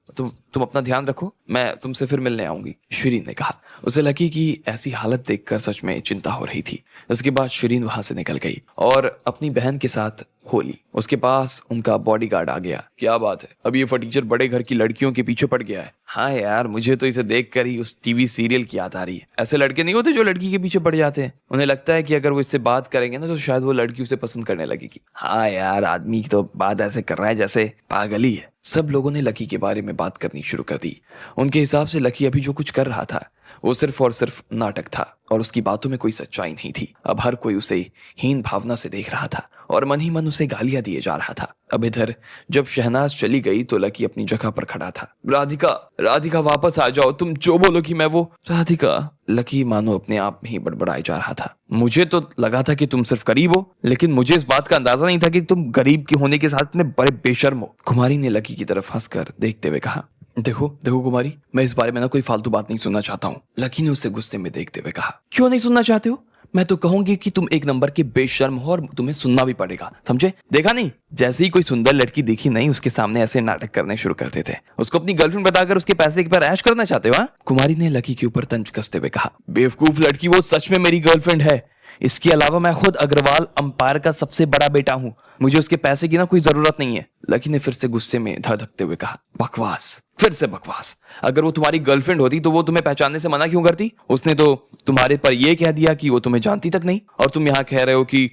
तुम अपना ध्यान रखो, मैं तुमसे फिर मिलने आऊंगी, शिरीन ने कहा। उसे लकी की ऐसी हालत देखकर सच में चिंता हो रही थी। इसके बाद शिरीन वहां से निकल गई और अपनी बहन के साथ हो ली। उसके पास उनका बॉडीगार्ड आ गया। क्या बात है, अब ये फटीचर बड़े घर की लड़कियों के पीछे पड़ गया है। हाँ यार, मुझे तो इसे देखकर ही उस टीवी सीरियल की याद आ रही है। ऐसे लड़के नहीं होते जो लड़की के पीछे पड़ जाते हैं, उन्हें लगता है कि अगर वो इससे बात करेंगे ना तो शायद वो लड़की उसे पसंद करने लगेगी। हाँ यार, आदमी की तो बात ऐसे कर रहा है जैसे पागल ही है। सब लोगों ने लकी के बारे में बात करनी शुरू कर दी। उनके हिसाब से लकी अभी जो कुछ कर रहा था वो सिर्फ और सिर्फ नाटक था और उसकी बातों में कोई सच्चाई नहीं थी। अब हर कोई उसे हीन भावना से देख रहा था और मन ही मन उसे गालियां दिए जा रहा था। अब इधर जब शहनाज चली गई तो लकी अपनी जगह पर खड़ा था। राधिका, राधिका वापस आ जाओ, तुम जो बोलो कि मैं वो। राधिका, लकी मानो अपने आप में ही बड़बड़ाए जा रहा था। मुझे तो लगा था कि तुम सिर्फ गरीब हो, लेकिन मुझे इस बात का अंदाजा नहीं था कि तुम गरीब के होने के साथ में बड़े बेशर्म हो। कुमारी ने लकी की तरफ हंसकर देखते हुए कहा, देखो देखो कुमारी, मैं इस बारे में ना कोई फालतू बात नहीं सुनना चाहता हूँ। लकी ने उसे गुस्से में देखते हुए कहा, क्यों नहीं सुनना चाहते हो? मैं तो कहूंगी कि तुम एक नंबर के बेशर्म हो और तुम्हें सुनना भी पड़ेगा, समझे? देखा नहीं, जैसे ही कोई सुंदर लड़की दिखी नहीं उसके सामने ऐसे नाटक करने शुरू करते थे। उसको अपनी गर्लफ्रेंड बताकर उसके पैसे के पर ऐश करना चाहते हो? हाँ? कुमारी ने लकी के ऊपर तंज कसते हुए कहा, बेवकूफ लड़की, वो सच में मेरी गर्लफ्रेंड है। इसके अलावा मैं खुद अग्रवाल अंपायर का सबसे बड़ा बेटा हूँ, मुझे उसके पैसे की ना कोई जरूरत नहीं है। लकी ने फिर से गुस्से में धड़कते हुए कहा, बकवास, फिर से बकवास। अगर वो तुम्हारी गर्लफ्रेंड होती तो वो तुम्हें पहचानने से मना क्यों करती? उसने तो तुम्हारे पर यह कह दिया कि वो तुम्हें जानती तक नहीं, और तुम यहाँ कह रहे हो कि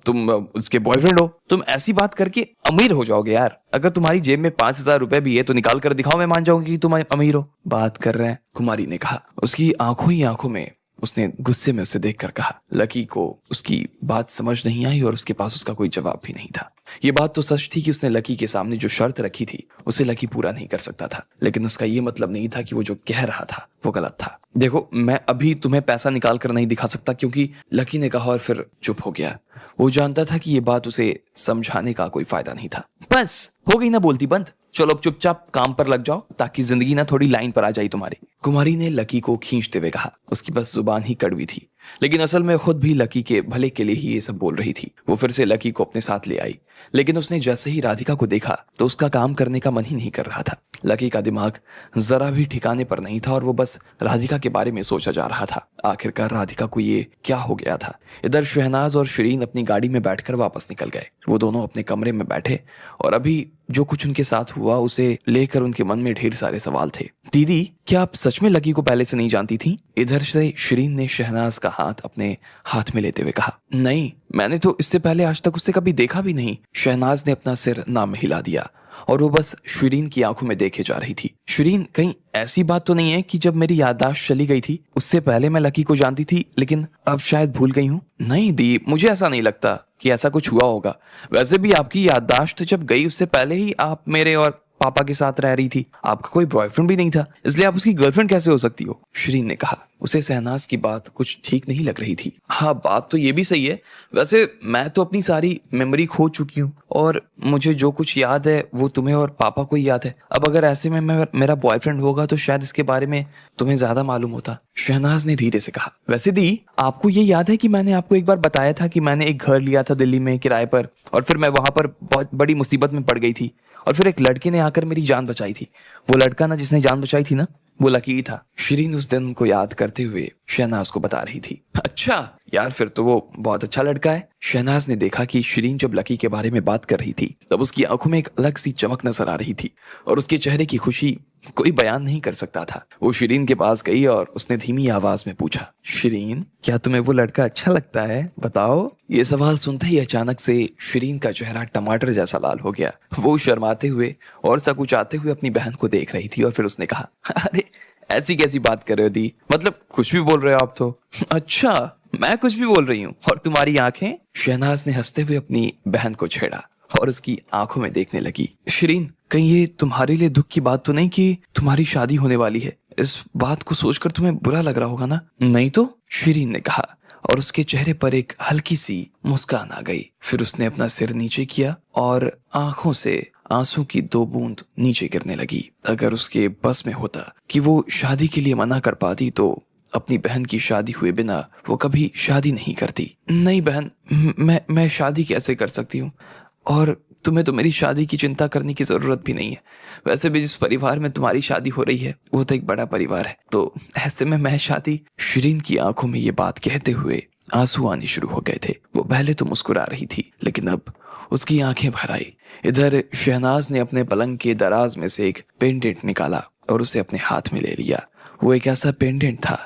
तुम उसके बॉयफ्रेंड हो। तुम ऐसी बात करके अमीर हो जाओगे यार। अगर तुम्हारी जेब में 5,000 रुपए भी है तो निकाल कर दिखाओ, मैं मान जाऊंगी कि तुम अमीर हो। बात कर रहे हैं, कुमारी ने कहा। उसकी आंखों ही आंखों में उसने गुस्से में उसे देखकर कहा। लकी को उसकी बात समझ नहीं आई और उसके पास उसका कोई जवाब भी नहीं था। ये बात तो सच थी कि उसने लकी के सामने जो शर्त रखी थी उसे लकी पूरा नहीं कर सकता था, लेकिन उसका ये मतलब नहीं था कि वो जो कह रहा था वो गलत था। देखो, मैं अभी तुम्हें पैसा निकाल कर नहीं दिखा सकता, क्योंकि लकी ने कहा और फिर चुप हो गया। वो जानता था कि ये बात उसे समझाने का कोई फायदा नहीं था। बस हो गई ना बोलती बंद, चलो अब चुपचाप काम पर लग जाओ ताकि जिंदगी ना थोड़ी लाइन पर आ जाए तुम्हारी। कुमारी ने लकी को खींचते हुए कहा। उसकी बस जुबान ही कड़वी थी, लेकिन असल में खुद भी लकी के भले के लिए ही ये सब बोल रही थी। वो फिर से लकी को अपने साथ ले आई, लेकिन उसने जैसे ही राधिका को देखा तो उसका काम करने का मन ही नहीं कर रहा था। लकी का दिमाग जरा भी ठिकाने पर नहीं था और वो बस राधिका के बारे में सोचा जा रहा था। आखिरकार राधिका को ये क्या हो गया था? इधर शहनाज और शिरीन अपनी गाड़ी में बैठकर वापस निकल गए। वो दोनों अपने कमरे में बैठे और अभी जो कुछ उनके साथ हुआ उसे लेकर उनके मन में ढेर सारे सवाल थे। दीदी, क्या आप सच में लकी को पहले से नहीं जानती थी? इधर से शिरीन ने शहनाज का हाथ अपने हाथ में लेते हुए कहा। नहीं, मैंने तो इससे पहले आज तक उससे कभी देखा भी नहीं। शहनाज ने अपना सिर ना में हिला दिया और वो बस शिरीन की आंखों में देखे जा रही थी। शिरीन, कहीं ऐसी बात तो नहीं है कि जब मेरी याददाश्त चली गई थी उससे पहले मैं लकी को जानती थी, लेकिन अब शायद भूल गई हूँ? नहीं दी, मुझे ऐसा नहीं लगता कि ऐसा कुछ हुआ होगा। वैसे भी आपकी याददाश्त जब गई उससे पहले ही आप मेरे और पापा के साथ रह रही थी। आपका कोई बॉयफ्रेंड भी नहीं था, इसलिए आप उसकी गर्लफ्रेंड कैसे हो सकती हो? शिरीन ने कहा। उसे शहनाज की बात कुछ ठीक नहीं लग रही थी। हाँ, बात तो ये भी सही है। वैसे मैं तो अपनी सारी मेमोरी खो चुकी हूँ और मुझे जो कुछ याद है वो तुम्हें और पापा को ही याद है। अब अगर ऐसे में मेरा बॉयफ्रेंड होगा तो शायद इसके बारे में तुम्हें ज्यादा मालूम होता। शहनाज ने धीरे से कहा। वैसे दी, आपको ये याद है कि मैंने आपको एक बार बताया था कि मैंने एक घर लिया था दिल्ली में किराए पर, और फिर मैं वहां पर बहुत बड़ी मुसीबत में पड़ गई थी और फिर एक लड़के ने आकर मेरी जान बचाई थी। वो लड़का ना जिसने जान बचाई थी ना, वो लकी था। शिरीन उस दिन को याद करते हुए शहनाज को बता रही थी। अच्छा, यार फिर तो वो बहुत अच्छा लड़का है। शहनाज ने देखा कि शिरीन जब लकी के बारे में बात कर रही थी तब उसकी आंखों में एक अलग सी चमक नजर आ रही थी और उसके चेहरे की खुशी कोई बयान नहीं कर सकता था। वो शिरीन के पास गई और उसने धीमी आवाज में पूछा, शिरीन क्या तुम्हें वो लड़का अच्छा लगता है, बताओ। ये सवाल सुनते ही अचानक से शिरीन का चेहरा टमाटर जैसा लाल हो गया। वो शर्माते हुए और सकुचाते हुए अपनी बहन को देख रही थी और फिर उसने कहा, अरे ऐसी कैसी बात कर रहे हो दी, मतलब कुछ भी बोल रहे हो आप तो। अच्छा, मैं कुछ भी बोल रही हूँ और तुम्हारी आंखें। शहनाज ने हंसते हुए अपनी बहन को छेड़ा और उसकी आंखों में देखने लगी। शिरीन कहीं ये तुम्हारे लिए दुख की बात तो नहीं कि तुम्हारी शादी होने वाली है? इस बात को सोचकर तुम्हें बुरा लग रहा होगा ना? नहीं तो, शिरीन ने कहा और उसके चेहरे पर एक हल्की सी मुस्कान आ गई। फिर उसने अपना सिर नीचे किया और आंखों से आंसू की 2 बूंद नीचे गिरने लगी। अगर उसके बस में होता कि वो शादी के लिए मना कर पाती तो अपनी बहन की शादी हुए बिना वो कभी शादी नहीं करती। नहीं बहन, मैं शादी कैसे कर सकती हूँ, और तुम्हें तो मेरी शादी की चिंता करने की जरूरत भी नहीं है। वैसे भी जिस परिवार में तुम्हारी शादी हो रही है वो तो एक बड़ा परिवार है, तो ऐसे में मैं शादी। शिरीन की आंखों में ये बात कहते हुए आंसू आने शुरू हो गए थे। वो पहले तो मुस्कुरा रही थी लेकिन अब उसकी आंखें भर आई। इधर शहनाज ने अपने पलंग के दराज में से एक पेंडेंट निकाला और उसे अपने हाथ में ले लिया। वो एक ऐसा पेंडेंट था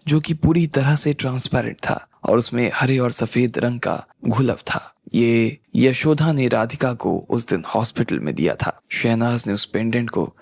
जो कि पूरी तरह से ट्रांसपेरेंट था और उसमें हरे और सफेद रंग का घुलव था। ये यशोदा ने राधिका को उस दिन हॉस्पिटल में दिया था। शहनाज ने उस पेंडेंट को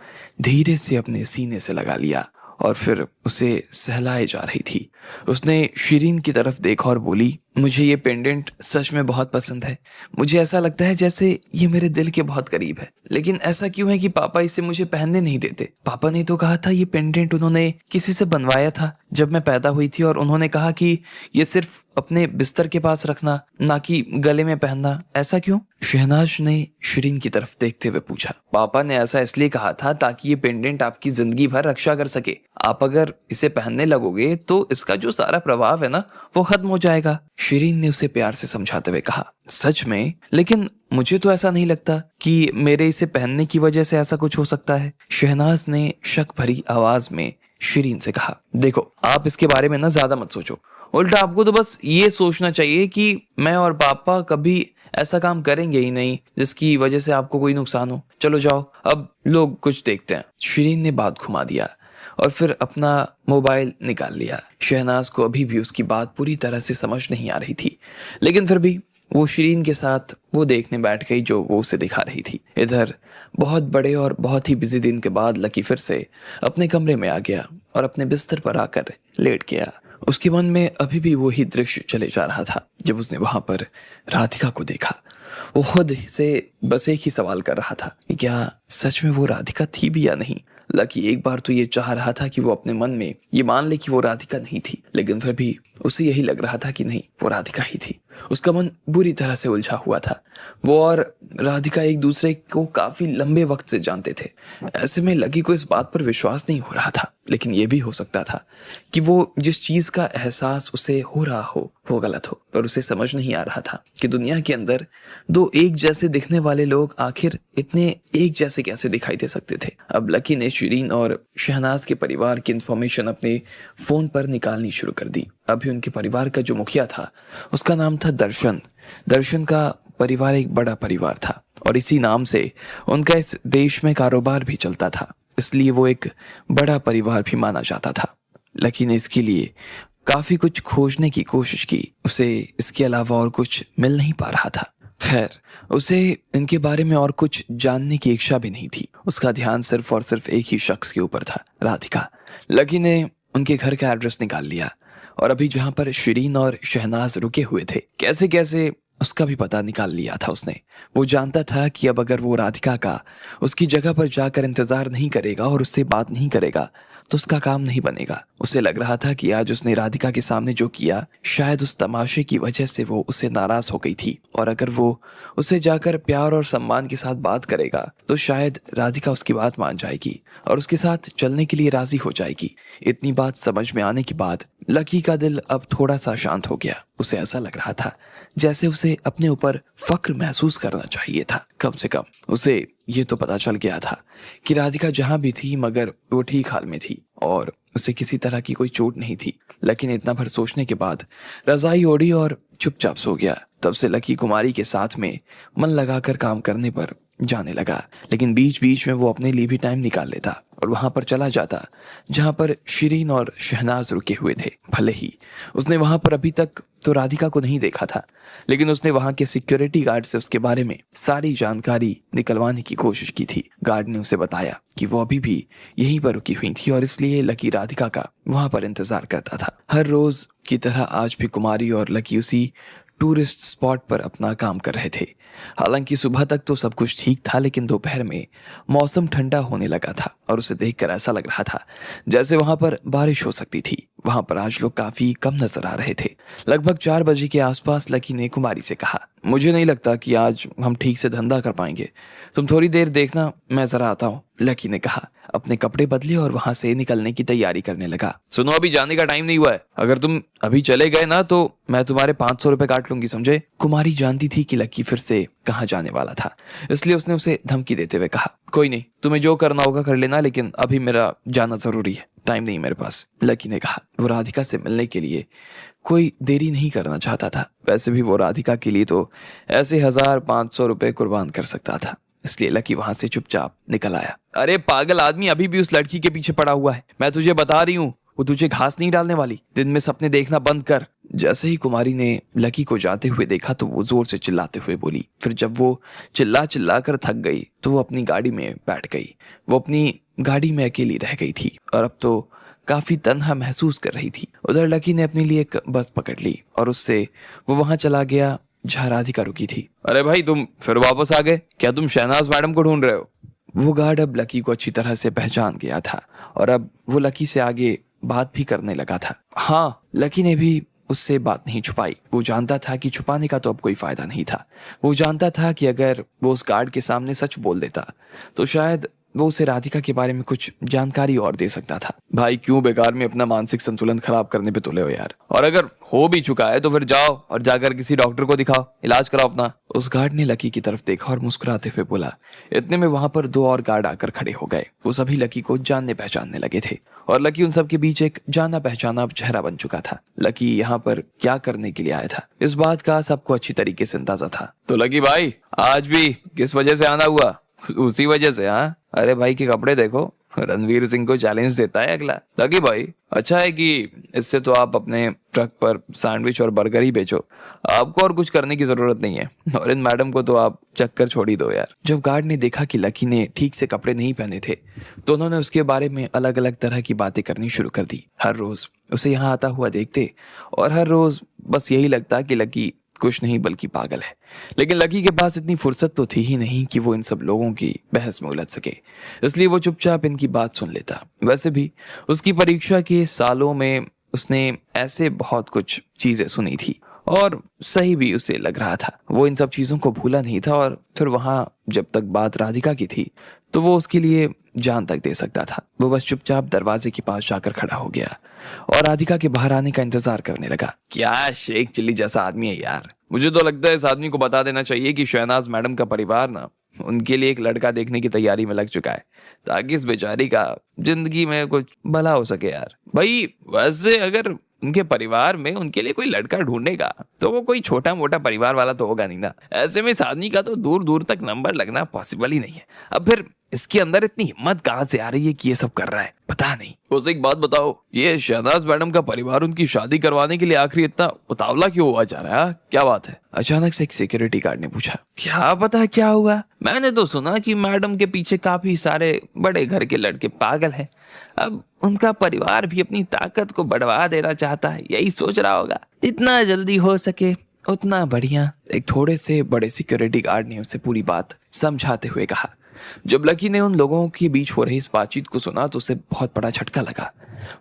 धीरे से अपने सीने से लगा लिया और फिर उसे सहलाए जा रही थी। उसने शिरीन की तरफ देखा और बोली, मुझे ये पेंडेंट सच में बहुत पसंद है। मुझे ऐसा लगता है जैसे ये मेरे दिल के बहुत करीब है। लेकिन ऐसा क्यों है कि पापा इसे मुझे पहनने नहीं देते? पापा ने तो कहा था ये पेंडेंट उन्होंने किसी से बनवाया था जब मैं पैदा हुई थी, और उन्होंने कहा कि ये सिर्फ अपने बिस्तर के पास रखना, ना कि गले में पहनना। ऐसा क्यों? शहनाज ने शिरीन की तरफ देखते हुए पूछा। पापा ने ऐसा इसलिए कहा था ताकि ये पेंडेंट आपकी जिंदगी भर रक्षा कर सके। आप अगर इसे पहनने लगोगे तो इसका जो सारा प्रभाव है ना वो खत्म हो जाएगा। शिरीन ने उसे प्यार से समझाते हुए कहा, सच में? लेकिन मुझे तो ऐसा नहीं लगता कि मेरे इसे पहनने की वजह से ऐसा कुछ हो सकता है। शहनाज ने शक भरी आवाज में शिरीन से कहा, देखो आप इसके बारे में ना ज्यादा मत सोचो। उल्टा आपको तो बस ये सोचना चाहिए कि मैं और पापा कभी ऐसा काम करेंगे ही नहीं जिसकी वजह से आपको कोई नुकसान हो। चलो जाओ, अब लोग कुछ देखते हैं। शिरीन ने बात घुमा दिया और फिर अपना मोबाइल निकाल लिया। शहनाज को अभी भी उसकी बात पूरी तरह से समझ नहीं आ रही थी, लेकिन फिर भी वो शिरीन के साथ वो देखने बैठ गई जो वो उसे दिखा रही थी। इधर बहुत बड़े और बहुत ही बिजी दिन के बाद लकी फिर से अपने कमरे में आ गया और अपने बिस्तर पर आकर लेट गया। उसके मन में अभी भी वही दृश्य चले जा रहा था जब उसने वहां पर राधिका को देखा। वो खुद से बस एक ही सवाल कर रहा था कि क्या सच में वो राधिका थी भी या नहीं। लकी एक बार तो ये चाह रहा था कि वो अपने मन में ये मान ले कि वो राधिका नहीं थी, लेकिन फिर भी उसे यही लग रहा था कि नहीं, वो राधिका ही थी। उसका मन बुरी तरह से उलझा हुआ था। वो और राधिका एक दूसरे को काफी लंबे वक्त से जानते थे। ऐसे में लकी को इस बात पर विश्वास नहीं हो रहा था, लेकिन यह भी हो सकता था कि वो जिस चीज का एहसास उसे हो रहा हो वो गलत हो। पर उसे समझ नहीं आ रहा था कि दुनिया के अंदर 2 एक जैसे दिखने वाले लोग आखिर इतने एक जैसे कैसे दिखाई दे सकते थे। अब लकी ने शिरीन और शहनाज के परिवार की इंफॉर्मेशन अपने फोन पर निकालनी शुरू कर दी। अभी उनके परिवार का जो मुखिया था उसका नाम था दर्शन। दर्शन का परिवार एक बड़ा परिवार था और इसी नाम से उनका इस देश में कारोबार भी चलता था, इसलिए वो एक बड़ा परिवार भी माना जाता था। लकी ने इसके लिए काफी कुछ खोजने की कोशिश की, उसे इसके अलावा और कुछ मिल नहीं पा रहा था। खैर, उसे इनके बारे में और कुछ जानने की इच्छा भी नहीं थी। उसका ध्यान सिर्फ और सिर्फ एक ही शख्स के ऊपर था, राधिका। लकी ने उनके घर का एड्रेस निकाल लिया और अभी जहां पर शिरीन और शहनाज रुके हुए थे, कैसे कैसे उसका भी पता निकाल लिया था उसने। वो जानता था कि अब अगर वो राधिका का उसकी जगह पर जाकर इंतजार नहीं करेगा और उससे बात नहीं करेगा तो उसका काम नहीं बनेगा। उसे लग रहा था कि आज उसने राधिका के सामने जो किया, शायद उस तमाशे की वजह से वो उससे नाराज हो गई थी, और अगर वो उसे जाकर प्यार और सम्मान के साथ बात करेगा तो शायद राधिका उसकी बात मान जाएगी और उसके साथ चलने के लिए राजी हो जाएगी। इतनी बात समझ में आने के बाद लकी का दिल अब थोड़ा सा शांत हो गया। उसे ऐसा लग रहा था जैसे उसे अपने ऊपर फक्र महसूस करना चाहिए था। कम से कम उसे ये तो पता चल गया था कि राधिका जहां भी थी मगर वो ठीक हाल में थी, और उसे किसी तरह की कोई चोट नहीं थी। लकी ने इतना भर सोचने के बाद रजाई ओढ़ी और चुपचाप सो गया। तब से लकी कुमारी के साथ में मन लगाकर काम करने पर जाने लगा, लेकिन बीच बीच में वो अपने लिए भी टाइम निकाल लेता और वहां पर चला जाता जहां पर शिरीन और शहनाज रुके हुए थे। भले ही उसने वहां पर अभी तक तो राधिका को नहीं देखा था, लेकिन उसने वहां के सिक्योरिटी गार्ड से उसके बारे में सारी जानकारी निकलवाने की कोशिश की थी। गार्ड ने उसे बताया कि वो अभी भी यहीं पर रुकी हुई थी और इसलिए लकी राधिका का वहां पर इंतजार करता था। हर रोज की तरह आज भी कुमारी और लकी उसी टूरिस्ट स्पॉट पर अपना काम कर रहे थे। हालांकि सुबह तक तो सब कुछ ठीक था, लेकिन दोपहर में मौसम ठंडा होने लगा था और उसे देखकर ऐसा लग रहा था जैसे वहां पर बारिश हो सकती थी। वहां पर आज लोग काफी कम नजर आ रहे थे। लगभग 4 बजे के आसपास लकी ने कुमारी से कहा, मुझे नहीं लगता कि आज हम ठीक से धंधा कर पाएंगे, तुम थोड़ी देर देखना, मैं जरा आता हूँ। लकी ने कहा, अपने कपड़े बदले और वहां से निकलने की तैयारी करने लगा। सुनो, अभी जाने का टाइम नहीं हुआ है, अगर तुम अभी चले गए ना तो मैं तुम्हारे 500 रुपए काट लूंगी, समझे। कुमारी जानती थी कि लकी फिर से कहाँ जाने वाला था, इसलिए उसने उसे धमकी देते हुए कहा, कोई नहीं, तुम्हें जो करना होगा कर लेना, लेकिन अभी मेरा जाना जरूरी है, टाइम नहीं मेरे पास। लकी ने कहा वो राधिका से मिलने के लिए कोई देरी नहीं करना चाहता था। वैसे भी वो राधिका के लिए तो ऐसे 1500 रुपए कुर्बान कर सकता था, इसलिए लकी वहां से चुपचाप निकल आया। अरे पागल आदमी, अभी भी उस लड़की के पीछे पड़ा हुआ है, मैं तुझे बता रही हूँ, वो तुझे घास नहीं डालने वाली, दिन में सपने देखना बंद कर। जैसे ही कुमारी ने लकी को जाते हुए देखा तो वो जोर से चिल्लाते हुए बोली। फिर जब वो चिल्ला चिल्ला कर थक गई तो वो अपनी गाड़ी में बैठ गई। वो अपनी गाड़ी में अकेली रह गई थी और अब तो काफी तन्हा महसूस कर रही थी। उधर लकी ने अपने लिए एक बस पकड़ ली और उससे वो वहां चला गया जहाँ राधिका रुकी थी। अरे भाई, तुम फिर वापस आ गए क्या? तुम शहनाज मैडम को ढूंढ रहे हो? वो गार्ड अब लकी को अच्छी तरह से पहचान गया था और अब वो लकी से आगे बात भी करने लगा था। हाँ, लकी ने भी उससे बात नहीं छुपाई। वो जानता था कि छुपाने का तो अब कोई फायदा नहीं था। वो जानता था कि अगर वो उस गार्ड के सामने सच बोल देता तो शायद वो उसे राधिका के बारे में कुछ जानकारी और दे सकता था। भाई, क्यों बेकार में अपना मानसिक संतुलन खराब करने पे तुले हो यार? और अगर हो भी चुका है तो फिर जाओ और जाकर किसी डॉक्टर को दिखाओ, इलाज कराओ अपना। उस गार्ड ने लकी की तरफ देखा और मुस्कुराते हुए बोला। इतने में वहां पर 2 और गार्ड आकर खड़े हो गए। वो सभी लकी को जानने पहचानने लगे थे और लकी उन सब के बीच एक जाना पहचाना चेहरा बन चुका था। लकी यहाँ पर क्या करने के लिए आया था, इस बात का सबको अच्छी तरीके से अंदाजा था। तो लकी भाई, आज भी किस वजह से आना हुआ? उसी वजह से? हाँ, अरे भाई के कपड़े देखो, रणवीर सिंह को चैलेंज देता है अगला। लकी भाई, अच्छा है कि इससे तो आप अपने ट्रक पर सैंडविच और बर्गर ही बेचो, आपको और कुछ करने की जरूरत नहीं है, और इन मैडम को तो आप चक्कर छोड़ ही दो यार। जब गार्ड ने देखा कि लकी ने ठीक से कपड़े नहीं पहने थे तो उन्होंने उसके बारे में अलग अलग तरह की बातें करनी शुरू कर दी। हर रोज उसे यहाँ आता हुआ देखते और हर रोज बस यही लगता कि लकी कुछ नहीं बल्कि पागल है। लेकिन लकी के पास इतनी फुर्सत तो थी ही नहीं कि वो इन सब लोगों की बहस में उलझ सके, इसलिए वो चुपचाप इनकी बात सुन लेता। वैसे भी उसकी परीक्षा के सालों में उसने ऐसे बहुत कुछ चीजें सुनी थी और सही भी उसे लग रहा था। वो इन सब चीजों को भूला नहीं था और फिर वहां जब तक बात राधिका की थी तो वो उसके लिए जान तक दे सकता था। वो बस चुपचाप दरवाजे के पास जाकर खड़ा हो गया और राधिका के बाहर आने का इंतजार करने लगा। क्या शेख चिल्ली जैसा आदमी है यार। मुझे तो लगता है इस आदमी को बता देना चाहिए कि शहनाज मैडम का परिवार ना उनके लिए एक लड़का देखने की तैयारी में लग चुका है, ताकि इस बेचारी का जिंदगी में कुछ भला हो सके यार। भाई, वैसे अगर उनके परिवार में उनके लिए कोई लड़का ढूंढेगा तो वो कोई छोटा मोटा परिवार वाला तो होगा नहीं ना। ऐसे में इस आदमी का तो दूर दूर तक नंबर लगना पॉसिबल ही नहीं है। अब फिर इसके अंदर इतनी हिम्मत कहां से आ रही है कि ये सब कर रहा है, पता नहीं। उसे एक बात बताओ, ये शहनाज मैडम का परिवार उनकी शादी करवाने के लिए आखिर इतना उतावला क्यों हुआ जा रहा है? क्या बात है? अचानक से एक सिक्योरिटी गार्ड ने पूछा। क्या पता क्या हुआ, मैंने तो सुना कि मैडम के पीछे काफी सारे बड़े घर के लड़के पागल हैं। अब उनका परिवार भी अपनी ताकत को बढ़वा देना चाहता है, यही सोच रहा होगा। जितना जल्दी हो सके उतना बढ़िया। एक थोड़े से बड़े सिक्योरिटी गार्ड ने उसे पूरी बात समझाते हुए कहा। जब लकी ने उन लोगों के बीच हो रही इस बातचीत को सुना तो उसे बहुत बड़ा झटका लगा।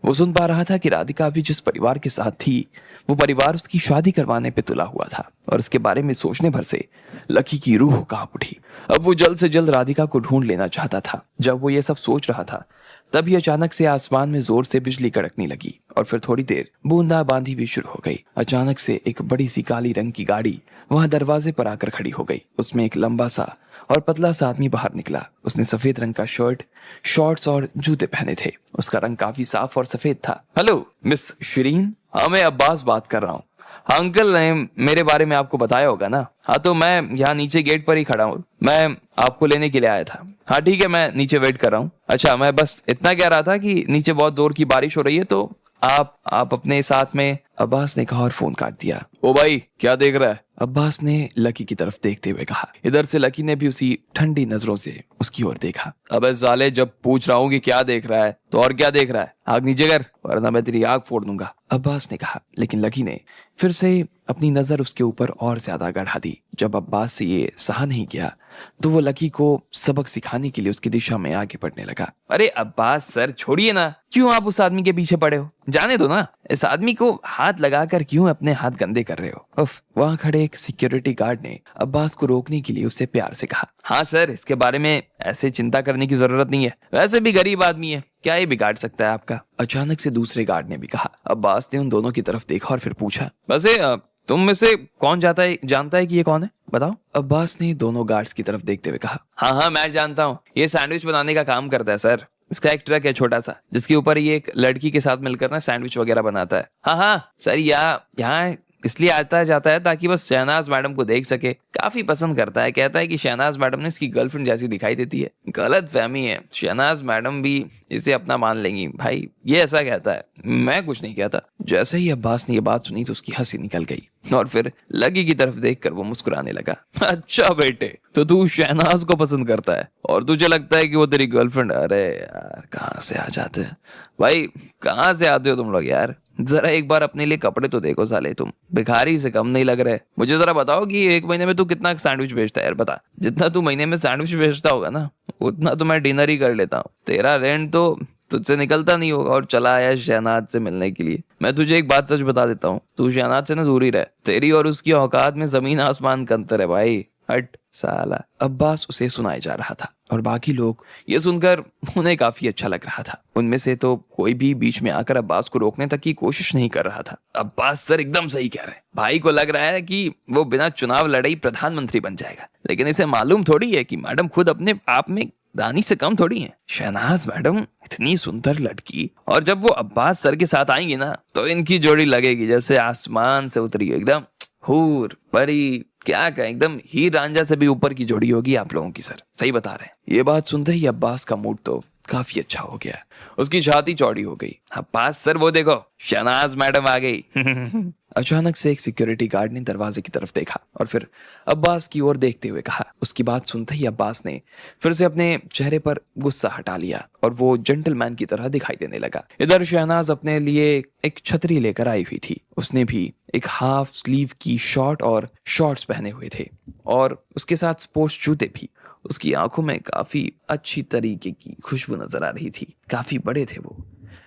वो सुन पा रहा था कि राधिका अभी जिस परिवार के साथ थी वो परिवार उसकी शादी करवाने पे तुला हुआ था और इसके बारे में सोचने भर से लकी की रूह कांप उठी। अब वो जल्द से जल्द राधिका को ढूंढ लेना चाहता था। जब वो ये सब सोच रहा था तभी अचानक से आसमान में जोर से बिजली कड़कने लगी और फिर थोड़ी देर बूंदाबांदी भी शुरू हो गई। अचानक से एक बड़ी सी काली रंग की गाड़ी वहां दरवाजे पर आकर खड़ी हो गई। उसमें एक लंबा सा और पतला सा आदमी बाहर निकला। उसने सफेद रंग का शर्ट, शॉर्ट्स और जूते पहने थे। उसका रंग काफी साफ और सफेद था। हेलो मिस शिरीन, हाँ मैं अब्बास बात कर रहा हूँ। हाँ अंकल ने मेरे बारे में आपको बताया होगा ना। हाँ तो मैं यहाँ नीचे गेट पर ही खड़ा हूँ, मैं आपको लेने के लिए आया था। हाँ ठीक है, मैं नीचे वेट कर रहा हूँ। अच्छा मैं बस इतना कह रहा था कि नीचे बहुत जोर की बारिश हो रही है, तो आप अपने साथ में। अब्बास ने कहा और फोन काट दिया। ओ भाई क्या देख रहा है? अब्बास ने लकी की तरफ देखते हुए कहा। इधर से लकी ने भी उसी ठंडी नजरों से उसकी ओर देखा। अबे साले, जब पूछ रहा हूँ कि क्या देख रहा है तो और क्या देख रहा है? आग नीचे कर वरना मैं तेरी आग फोड़ दूंगा, अब्बास ने कहा। लेकिन लकी ने फिर से अपनी नजर उसके ऊपर और ज्यादा गढ़ा दी। जब अब्बास से ये सहा नहीं गया तो वो लकी को सबक सिखाने के लिए उसकी दिशा में आगे बढ़ने लगा। अरे अब्बास सर छोड़िए ना, क्यों आप उस आदमी के पीछे पड़े हो? जाने दो ना, इस आदमी को हाथ लगाकर क्यों अपने हाथ गंदे कर रहे हो? उफ। वहां खड़े एक सिक्योरिटी गार्ड ने अब्बास को रोकने के लिए उससे प्यार से कहा। हाँ सर, इसके बारे में ऐसे चिंता करने की जरूरत नहीं है, वैसे भी गरीब आदमी है, क्या ये बिगाड़ सकता है आपका? अचानक से दूसरे गार्ड ने भी कहा। अब्बास ने उन दोनों की तरफ देखा और फिर पूछा, वैसे तुम में से कौन जानता है कि ये कौन है, बताओ? अब्बास ने दोनों गार्ड्स की तरफ देखते हुए कहा। हाँ हाँ मैं जानता हूँ, ये सैंडविच बनाने का काम करता है सर। इसका एक ट्रक है छोटा सा, जिसके ऊपर ये एक लड़की के साथ मिलकर ना सैंडविच वगैरह बनाता है। हाँ हाँ सर, यहाँ इसलिए आता जाता है ताकि बस शहनाज मैडम को देख सके। काफी पसंद करता है, कहता है कि शहनाज मैडम ने इसकी गर्लफ्रेंड जैसी दिखाई देती है। गलत फहमी है, शहनाज मैडम भी इसे अपना मान लेंगी भाई, ये ऐसा कहता है, मैं कुछ नहीं कहता। जैसे ही अब्बास ने ये बात सुनी तो उसकी हंसी निकल गई और फिर लकी की तरफ देखकर वो मुस्कुराने लगा। अच्छा बेटे, तो तू शहनाज को पसंद करता है और तुझे लगता है कि वो तेरी गर्लफ्रेंड? अरे यार कहाँ से आ जाते हैं भाई, कहाँ से आते हो तुम लोग यार? जरा एक बार अपने लिए कपड़े तो देखो साले, तुम भिखारी से कम नहीं लग रहे। मुझे जरा बताओ कि एक महीने में तू कितना सैंडविच बेचता है यार, बता। जितना तू महीने में सैंडविच बेचता होगा ना, उतना तो मैं डिनर ही कर लेता हूँ। तेरा रेंट तो तुझसे निकलता नहीं होगा और चला आया शहनाज से मिलने के लिए। मैं तुझे एक बात सच बता देता हूँ, तू शहनाज से ना दूर ही रह, तेरी और उसकी औकात में जमीन आसमान का अंतर है भाई, हट साला। अब्बास उसे सुनाए जा रहा था और बाकी लोग ये सुनकर उन्हें काफी अच्छा लग रहा था। उनमें से तो कोई भी बीच में आकर अब्बास को रोकने तक की कोशिश नहीं कर रहा था। अब्बास सर एकदम सही कह रहे हैं, भाई को लग रहा है कि वो बिना चुनाव लड़े ही प्रधानमंत्री बन जाएगा, लेकिन इसे मालूम थोड़ी है कि मैडम खुद अपने आप में रानी से कम थोड़ी है। शहनाज मैडम इतनी सुंदर लड़की, और जब वो अब्बास सर के साथ आएंगी ना तो इनकी जोड़ी लगेगी जैसे आसमान से उतरी, एकदम हूर परी, क्या कहें, एकदम हीर रांझा से भी ऊपर की जोड़ी होगी आप लोगों की। सर सही बता रहे हैं। ये बात सुनते ही अब्बास का मूड तो काफी अच्छा हो गया, उसकी छाती चौड़ी हो गई। अब्बास सर वो देखो, शहनाज मैडम आ गई। अचानक से एक सिक्योरिटी गार्ड ने दरवाजे की तरफ देखा और फिर अब्बास की ओर देखते हुए कहा। उसकी बात सुनते ही अब्बास ने फिर से अपने चेहरे पर गुस्सा हटा लिया और वो जेंटलमैन की तरह दिखाई देने लगा। इधर शहनाज अपने लिए एक छतरी लेकर आई हुई थी। उसने भी एक हाफ स्लीव की शॉर्ट और शॉर्ट्स पहने हुए थे और उसके साथ स्पोर्ट्स जूते भी। उसकी आंखों में काफी अच्छी तरीके की खुशबू नजर आ रही थी, काफी बड़े थे वो।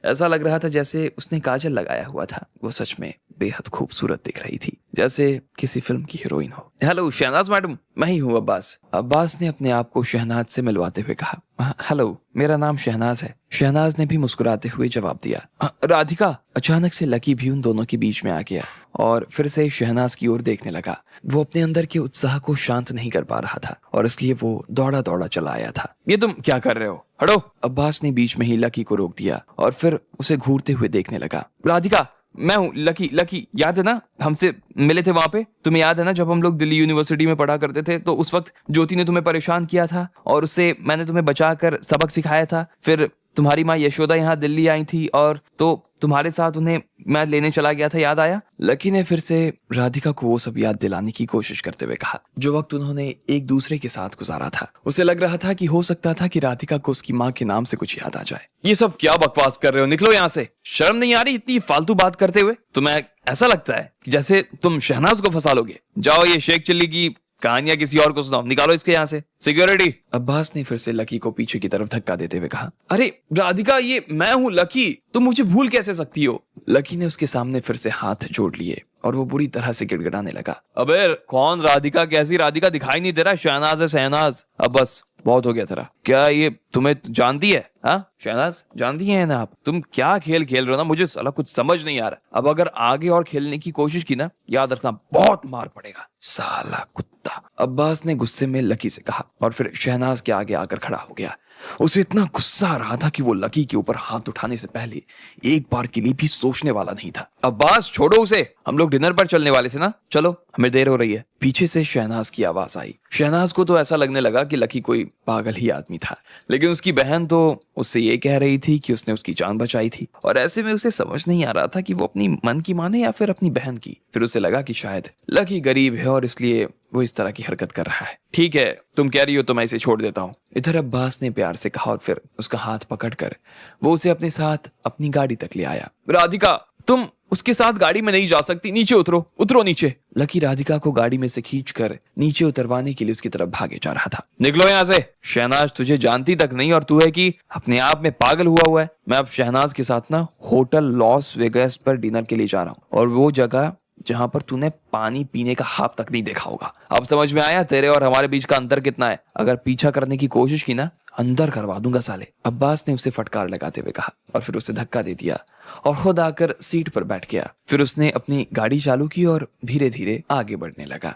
ऐसा लग रहा था जैसे उसने काजल लगाया हुआ था। वो सच में बेहद खूबसूरत दिख रही थी, जैसे किसी फिल्म की हीरोइन हो। हेलो शहनाज मैडम, मैं ही हूँ अब्बास। अब्बास ने अपने आप को शहनाज से मिलवाते हुए कहा। हेलो, मेरा नाम शहनाज है। शहनाज ने भी मुस्कुराते हुए जवाब दिया। राधिका। अचानक से लकी भी उन दोनों के बीच में आ गया और फिर से शहनाज की ओर देखने लगा। वो अपने अंदर के उत्साह को शांत नहीं कर पा रहा था और इसलिए वो दौड़ा दौड़ा चला आया था। ये तुम क्या कर रहे हो, हटो। अब्बास ने बीच में ही लकी को रोक दिया और फिर उसे घूरते हुए देखने लगा। राधिका, मैं हूँ लकी, याद है ना हमसे मिले थे वहां पे? तुम्हें याद है ना जब हम लोग दिल्ली यूनिवर्सिटी में पढ़ा करते थे तो उस वक्त ज्योति ने तुम्हें परेशान किया था और उससे मैंने तुम्हें बचाकर सबक सिखाया था। फिर तुम्हारी माँ यशोदा यहाँ दिल्ली आई थी और तो तुम्हारे साथ उन्हें मैं लेने चला गया था, याद आया? लकी ने फिर से राधिका को वो सब याद दिलाने की कोशिश करते हुए कहा जो वक्त उन्होंने एक दूसरे के साथ गुजारा था। उसे लग रहा था कि हो सकता था कि राधिका को उसकी माँ के नाम से कुछ याद आ जाए। ये सब क्या बकवास कर रहे हो, निकलो यहाँ से। शर्म नहीं आ रही इतनी फालतू बात करते हुए? तुम्हें ऐसा लगता है कि जैसे तुम शहनाज को फंसा लोगे? जाओ ये शेख चिल्ली की कहानियां किसी और को सुनाओ, निकालो इसके यहाँ से। सिक्योरिटी। अब्बास ने फिर से लकी को पीछे की तरफ धक्का देते हुए कहा। अरे राधिका, ये मैं हूँ लकी, तुम मुझे भूल कैसे सकती हो? लकी ने उसके सामने फिर से हाथ जोड़ लिए और वो बुरी तरह से गिड़गिड़ाने लगा। अबे कौन राधिका, कैसी राधिका? दिखाई नहीं दे रहा? शहनाज है शहनाज। अब बस बहुत हो गया तेरा। क्या ये तुम्हें जानती है? हाँ शहनाज, जानती है ना आप? तुम क्या खेल खेल रहे हो ना, मुझे साला कुछ समझ नहीं आ रहा। अब अगर आगे और खेलने की कोशिश की ना, याद रखना बहुत मार पड़ेगा, साला कुत्ता। अब्बास ने गुस्से में लकी से कहा और फिर शहनाज के आगे आकर खड़ा हो गया। उसे इतना गुस्सा आ रहा था कि वो लकी के ऊपर हाथ उठाने से पहले एक बार के लिए भी सोचने वाला नहीं था। अब्बास छोड़ो उसे, हम लोग डिनर पर चलने वाले थे ना, चलो हमें देर हो रही है। पीछे से शहनाज की आवाज आई। शहनाज को तो ऐसा लगने लगा कि लकी कोई पागल ही आदमी था, लेकिन उसकी बहन तो उससे ये कह रही थी कि उसने उसकी जान बचाई थी, और ऐसे में उसे समझ नहीं आ रहा था कि वो अपनी मन की माने या फिर अपनी बहन की। फिर उसे लगा कि शायद लकी गरीब है और इसलिए वो इस तरह की हरकत कर रहा है। ठीक है, तुम कह रही हो तो मैं इसे छोड़ देता हूँ, इधर अब्बास ने प्यार से कहा और फिर उसका हाथ पकड़कर वो उसे अपने साथ अपनी गाड़ी तक ले आया। राधिका, तुम उसके साथ गाड़ी में नहीं जा सकती, नीचे उतरो, उतरो नीचे। लकी राधिका को गाड़ी में से खींचकर नीचे उतरवाने के लिए उसकी तरफ भागे जा रहा था। निकलो यहाँ से, शहनाज तुझे जानती तक नहीं और तू है कि अपने आप में पागल हुआ है। मैं अब शहनाज के साथ ना होटल लॉस वेगास पर डिनर के लिए जा रहा हूँ, और वो जगह जहां पर तूने पानी पीने का हाथ तक नहीं देखा होगा। अब समझ में आया तेरे और हमारे बीच का अंतर कितना है? अगर पीछा करने की कोशिश की ना, अंदर करवा दूंगा साले। अब्बास ने उसे फटकार लगाते हुए कहा और फिर उसे धक्का दे दिया और खुद आकर सीट पर बैठ गया। फिर उसने अपनी गाड़ी चालू की और धीरे धीरे आगे बढ़ने लगा।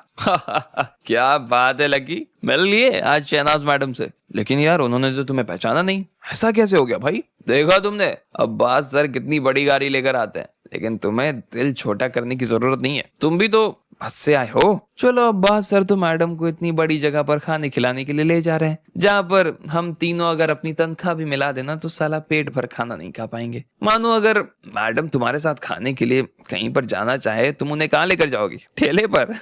क्या बात है लकी, मिल लिए आज शहनाज मैडम से? लेकिन यार उन्होंने तो तुम्हें पहचाना नहीं, ऐसा कैसे हो गया भाई? देखा तुमने, अब्बास सर कितनी बड़ी गाड़ी लेकर आते हैं, लेकिन तुम्हें दिल छोटा करने की जरूरत नहीं है, तुम भी तो बस से आए हो। चलो अब्बास सर तो मैडम को इतनी बड़ी जगह पर खाने खिलाने के लिए ले जा रहे हैं, जहाँ पर हम तीनों अगर अपनी तनख्वाह भी मिला देना तो साला पेट भर खाना नहीं खा पाएंगे। मानो अगर मैडम तुम्हारे साथ खाने के लिए कहीं पर जाना चाहे, तुम उन्हें कहाँ लेकर जाओगी? ठेले पर।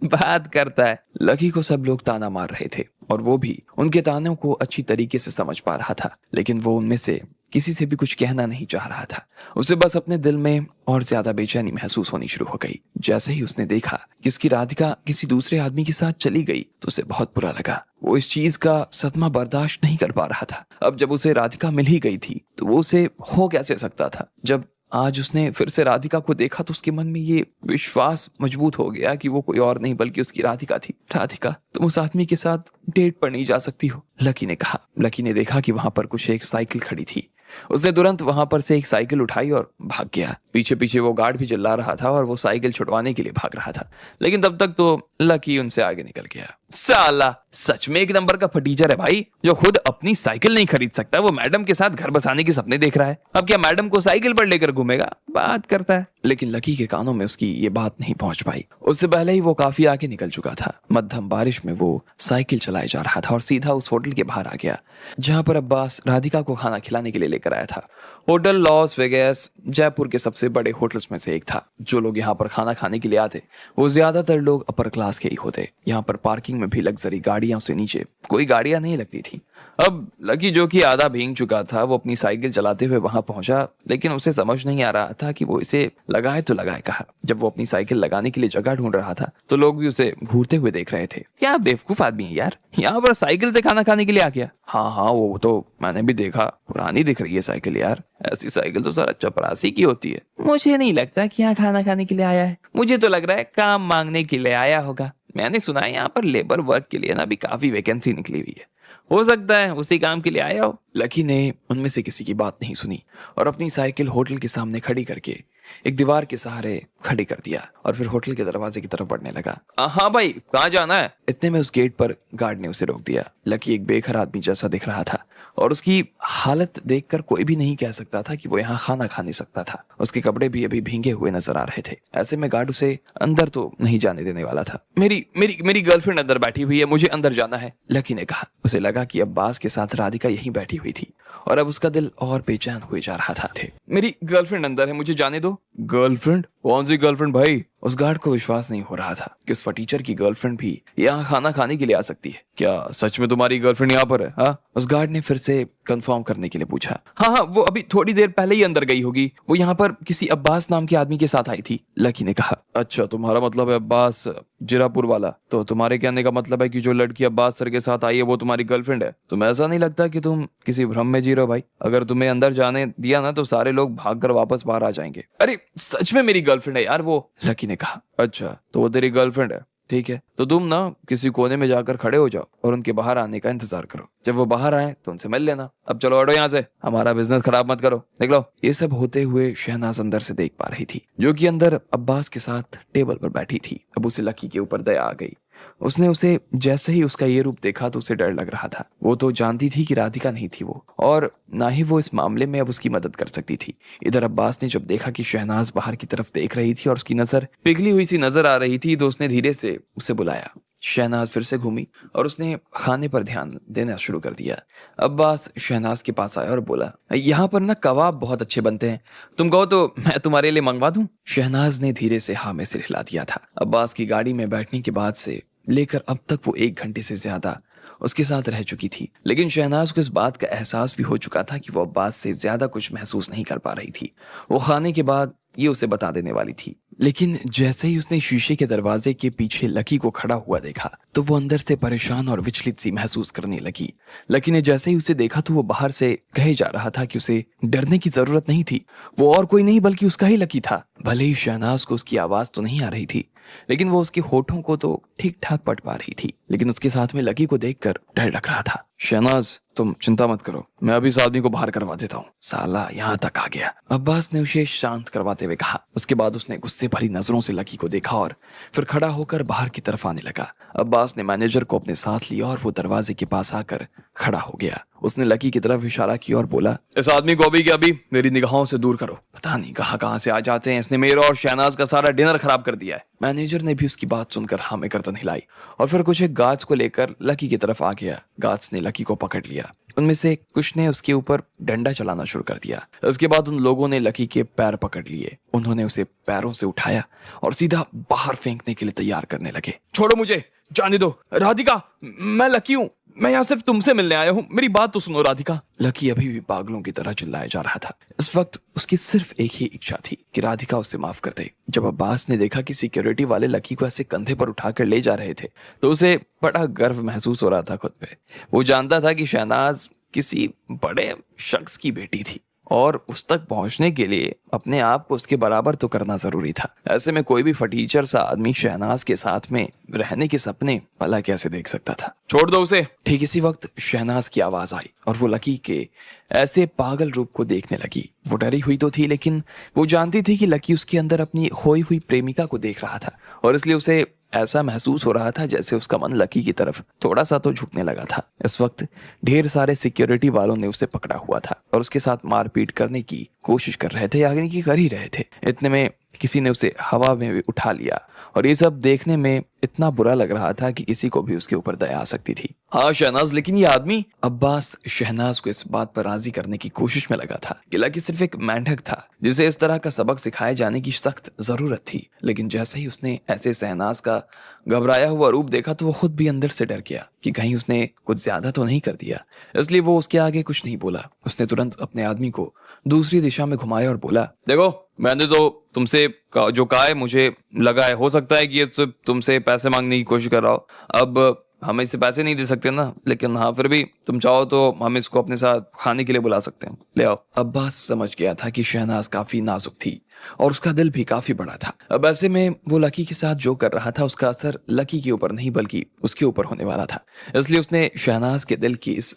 बात करता है। लकी को सब लोग ताना मार रहे थे और वो भी उनके तानों को अच्छी तरीके से समझ पा रहा था, लेकिन वो उनमें से किसी से भी कुछ कहना नहीं चाह रहा था। उसे बस अपने दिल में और ज्यादा बेचैनी महसूस होनी शुरू हो गई। जैसे ही उसने देखा कि उसकी राधिका किसी दूसरे आदमी के साथ चली गई तो उसे बहुत बुरा लगा। वो इस चीज का सदमा बर्दाश्त नहीं कर पा रहा था। अब जब उसे राधिका मिल ही गई थी तो वो उसे हो कैसे सकता था? जब आज उसने फिर से राधिका को देखा तो उसके मन में ये विश्वास मजबूत हो गया कि वो कोई और नहीं बल्कि उसकी राधिका थी। राधिका, तुम उस आदमी के साथ डेट पर नहीं जा सकती हो, लकी ने कहा। लकी ने देखा कि वहां पर कुछ एक साइकिल खड़ी थी। उसने तुरंत वहां पर से एक साइकिल उठाई और भाग गया। पीछे पीछे वो गार्ड भी चिल्ला रहा था और वो साइकिल छुड़वाने के लिए भाग रहा था, लेकिन तब तक तो लकी उनसे आगे निकल गया। साला सच में एक नंबर का फटीचर है भाई, जो खुद अपनी साइकिल नहीं खरीद सकता, वो मैडम के साथ घर बसाने के सपने देख रहा है। अब क्या मैडम को साइकिल पर लेकर घूमेगा? बात करता है। लेकिन लकी के कानों में उसकी ये बात नहीं पहुंच पाई। उससे पहले ही वो काफी आगे निकल चुका था। मध्यम बारिश में वो साइकिल चलाए जा रहा था और सीधा उस होटल के बाहर आ गया जहां पर अब्बास राधिका को खाना खिलाने के लिए लेकर आया था। होटल लॉस वेगास जयपुर के सबसे बड़े होटल्स में से एक था। जो लोग यहाँ पर खाना खाने के लिए आते वो ज्यादातर लोग अपर क्लास के ही होते। यहाँ पर पार्किंग में भी लग्जरी गाड़ियां से नीचे कोई गाड़ियां नहीं लगती थी। अब लकी, जो कि आधा भीग चुका था, वो अपनी साइकिल चलाते हुए वहां पहुंचा, लेकिन उसे समझ नहीं आ रहा था कि वो इसे लगाए तो लगाए कहाँ। जब वो अपनी साइकिल लगाने के लिए जगह ढूंढ रहा था तो लोग भी उसे घूरते हुए देख रहे थे। क्या बेवकूफ आदमी है यार, यहाँ पर साइकिल से खाना खाने के लिए आ गया। हाँ, वो तो मैंने भी देखा, पुरानी दिख रही है साइकिल यार। ऐसी साइकिल तो सारा चपरासी की होती है। मुझे नहीं लगता कि यहाँ खाना खाने के लिए आया है, मुझे तो लग रहा है काम मांगने के लिए आया होगा। मैंने सुना है यहाँ पर लेबर वर्क के लिए ना भी काफी वैकेंसी निकली हुई है, हो सकता है उसी काम के लिए आया हो। लकी ने उनमें से किसी की बात नहीं सुनी और अपनी साइकिल होटल के सामने खड़ी करके एक दीवार के सहारे खड़ी कर दिया और फिर होटल के दरवाजे की तरफ बढ़ने लगा। हाँ भाई, कहाँ जाना है? इतने में उस गेट पर गार्ड ने उसे रोक दिया। लकी एक बेघर आदमी जैसा दिख रहा था और उसकी हालत देखकर कोई भी नहीं कह सकता था कि वो यहाँ खाना खा नहीं सकता था। उसके कपड़े भी अभी भींगे हुए नजर आ रहे थे। ऐसे में गार्ड उसे अंदर तो नहीं जाने देने वाला था। मेरी मेरी मेरी गर्लफ्रेंड अंदर बैठी हुई है, मुझे अंदर जाना है, लकी ने कहा। उसे लगा कि अब्बास के साथ राधिका यहीं बैठी हुई थी और अब उसका दिल और बेचैन हुए जा रहा था। मेरी गर्लफ्रेंड अंदर है, मुझे जाने दो। गर्लफ्रेंड? कौन सी गर्लफ्रेंड भाई? उस गार्ड को विश्वास नहीं हो रहा था कि उस फटीचर की गर्लफ्रेंड भी यहाँ खाना खाने के लिए आ सकती है। क्या सच में तुम्हारी गर्लफ्रेंड यहाँ पर है? हाँ, उस गार्ड ने फिर से कंफर्म करने के लिए पूछा। हाँ, वो अभी थोड़ी देर पहले ही अंदर गई होगी, वो यहाँ पर किसी अब्बास नाम के आदमी के साथ आई थी, लकी ने कहा। अच्छा, तुम्हारा मतलब है अब्बास जीरापुर वाला? तो तुम्हारे कहने का मतलब है कि जो लड़की अब्बास सर के साथ आई है वो तुम्हारी गर्लफ्रेंड है? तुम्हें ऐसा नहीं लगता कि तुम किसी भ्रम में जी रहे हो भाई? अगर तुम्हें अंदर जाने दिया ना तो सारे लोग भागकर वापस बाहर आ जाएंगे। अरे सच में मेरी गर्लफ्रेंड है यार वो, लकी ने कहा। अच्छा, तो वो तेरी गर्लफ्रेंड है? ठीक है, तो तुम ना किसी कोने में जाकर खड़े हो जाओ और उनके बाहर आने का इंतजार करो। जब वो बाहर आए तो उनसे मिल लेना। अब चलो हटो यहाँ से, हमारा बिजनेस खराब मत करो, निकलो। ये सब होते हुए शहनाज अंदर से देख पा रही थी, जो कि अंदर अब्बास के साथ टेबल पर बैठी थी। अब उसे लकी के ऊपर दया आ गई। उसने उसे जैसे ही उसका ये रूप देखा तो उसे डर लग रहा था। वो तो जानती थी कि राधिका नहीं थी वो, और ना ही वो इस मामले में अब उसकी मदद कर सकती थी। इधर अब्बास ने जब देखा कि शहनाज बाहर की तरफ देख रही थी और उसकी नजर पिघली हुई सी नजर आ रही थी, तो उसने धीरे से उसे बुलाया। शहनाज फिर से घूमी और उसने खाने पर ध्यान देना शुरू कर दिया। अब्बास शहनाज के पास आया और बोला, यहाँ पर ना कबाब बहुत अच्छे बनते हैं, तुम कहो तो मैं तुम्हारे लिए मंगवा दूं? शहनाज ने धीरे से हाँ में सिर हिला दिया था। अब्बास की गाड़ी में बैठने के बाद से लेकर अब तक वो 1 घंटे से ज्यादा उसके साथ रह चुकी थी, लेकिन शहनाज को इस बात का एहसास भी हो चुका था कि वो अब्बास से ज्यादा कुछ महसूस नहीं कर पा रही थी। वो खाने के बाद ये उसे बता देने वाली थी, लेकिन जैसे ही उसने शीशे के दरवाजे के पीछे लकी को खड़ा हुआ देखा तो वो अंदर से परेशान और विचलित सी महसूस करने लगी। लकी ने जैसे ही उसे देखा तो वो बाहर से कहे जा रहा था कि उसे डरने की जरूरत नहीं थी, वो और कोई नहीं बल्कि उसका ही लकी था। भले ही शहनाज को उसकी आवाज तो नहीं आ रही थी, लेकिन वो उसके होठों को तो ठीक ठाक पढ़ पा रही थी। लेकिन उसके साथ में लकी को देखकर डर लग रहा था। शहनाज तुम चिंता मत करो, मैं अभी इस आदमी को बाहर करवा देता हूँ। साला यहाँ तक आ गया, अब्बास ने उसे शांत करवाते हुए कहा। उसके बाद उसने गुस्से भरी नजरों से लकी को देखा और फिर खड़ा होकर बाहर की तरफ आने लगा। अब्बास ने मैनेजर को अपने साथ लिया और वो दरवाजे के पास आकर खड़ा हो गया। उसने लकी की तरफ इशारा किया और बोला, इस आदमी को अभी के अभी मेरी निगाहों से दूर करो। पता नहीं कहाँ से आ जाते हैं, इसने मेरे और शहनाज का सारा डिनर खराब कर दिया है। मैनेजर ने भी उसकी बात सुनकर हाँ में गर्दन हिलाई और फिर कुछ एक गार्ड्स को लेकर लकी की तरफ आ गया। गार्ड्स ने लकी को पकड़ लिया। उनमें से कुछ ने उसके ऊपर डंडा चलाना शुरू कर दिया। उसके बाद उन लोगों ने लकी के पैर पकड़ लिए। उन्होंने उसे पैरों से उठाया और सीधा बाहर फेंकने के लिए तैयार करने लगे। छोड़ो मुझे, जाने दो। राधिका, मैं लकी हूँ, मैं यहाँ सिर्फ तुमसे मिलने आया हूँ, मेरी बात तो सुनो राधिका। लकी अभी भी पागलों की तरह चिल्लाया जा रहा था। इस वक्त उसकी सिर्फ एक ही इच्छा थी कि राधिका उसे माफ कर दे। जब अब्बास ने देखा कि सिक्योरिटी वाले लकी को ऐसे कंधे पर उठाकर ले जा रहे थे तो उसे बड़ा गर्व महसूस हो रहा था खुद पे। वो जानता था कि शहनाज किसी बड़े शख्स की बेटी थी और उस तक पहुंचने के लिए अपने आप को उसके बराबर तो करना जरूरी था। ऐसे में कोई भी फटीचर सा आदमी शहनाज के साथ में रहने के सपने भला कैसे देख सकता था। छोड़ दो उसे। ठीक इसी वक्त शहनाज की आवाज आई और वो लकी के ऐसे पागल रूप को देखने लगी। वो डरी हुई तो थी, लेकिन वो जानती थी कि लकी उसके अंदर अपनी खोई हुई प्रेमिका को देख रहा था और इसलिए उसे ऐसा महसूस हो रहा था जैसे उसका मन लकी की तरफ थोड़ा सा तो झुकने लगा था। इस वक्त ढेर सारे सिक्योरिटी वालों ने उसे पकड़ा हुआ था और उसके साथ मारपीट करने की कोशिश कर रहे थे, यानी कि कर ही रहे थे। इतने में किसी ने उसे हवा में भी उठा लिया और ये सब देखने में इतना बुरा लग रहा था कि किसी को भी उसके ऊपर दया आ सकती थी। हाँ शहनाज, लेकिन ये आदमी। अब्बास शहनाज को इस बात पर राजी करने की कोशिश में लगा था कि लकी सिर्फ एक मेंढक था जिसे इस तरह का सबक सिखाए जाने की सख्त जरूरत थी। लेकिन जैसे ही उसने ऐसे शहनाज का घबराया हुआ रूप देखा तो वो खुद भी अंदर से डर गया कि कहीं उसने कुछ ज्यादा तो नहीं कर दिया, इसलिए वो उसके आगे कुछ नहीं बोला। उसने तुरंत अपने आदमी को दूसरी दिशा में घुमाया और बोला, देखो मैंने तो तुमसे जो कहा है मुझे लगा है, हो सकता है कि ये सिर्फ तुमसे पैसे मांगने की कोशिश कर रहा हो। अब हम इससे पैसे नहीं दे सकते ना, लेकिन हाँ फिर भी तुम चाहो तो हम इसको अपने साथ खाने के लिए बुला सकते हैं, ले आओ। अब्बास समझ गया था कि शहनाज काफी नाजुक थी और उसका दिल भी काफी बड़ा था। अब ऐसे में वो लकी के साथ जो कर रहा था उसका असर लकी के ऊपर नहीं बल्कि उसके ऊपर होने वाला था। इसलिए उसने शहनाज के दिल की इस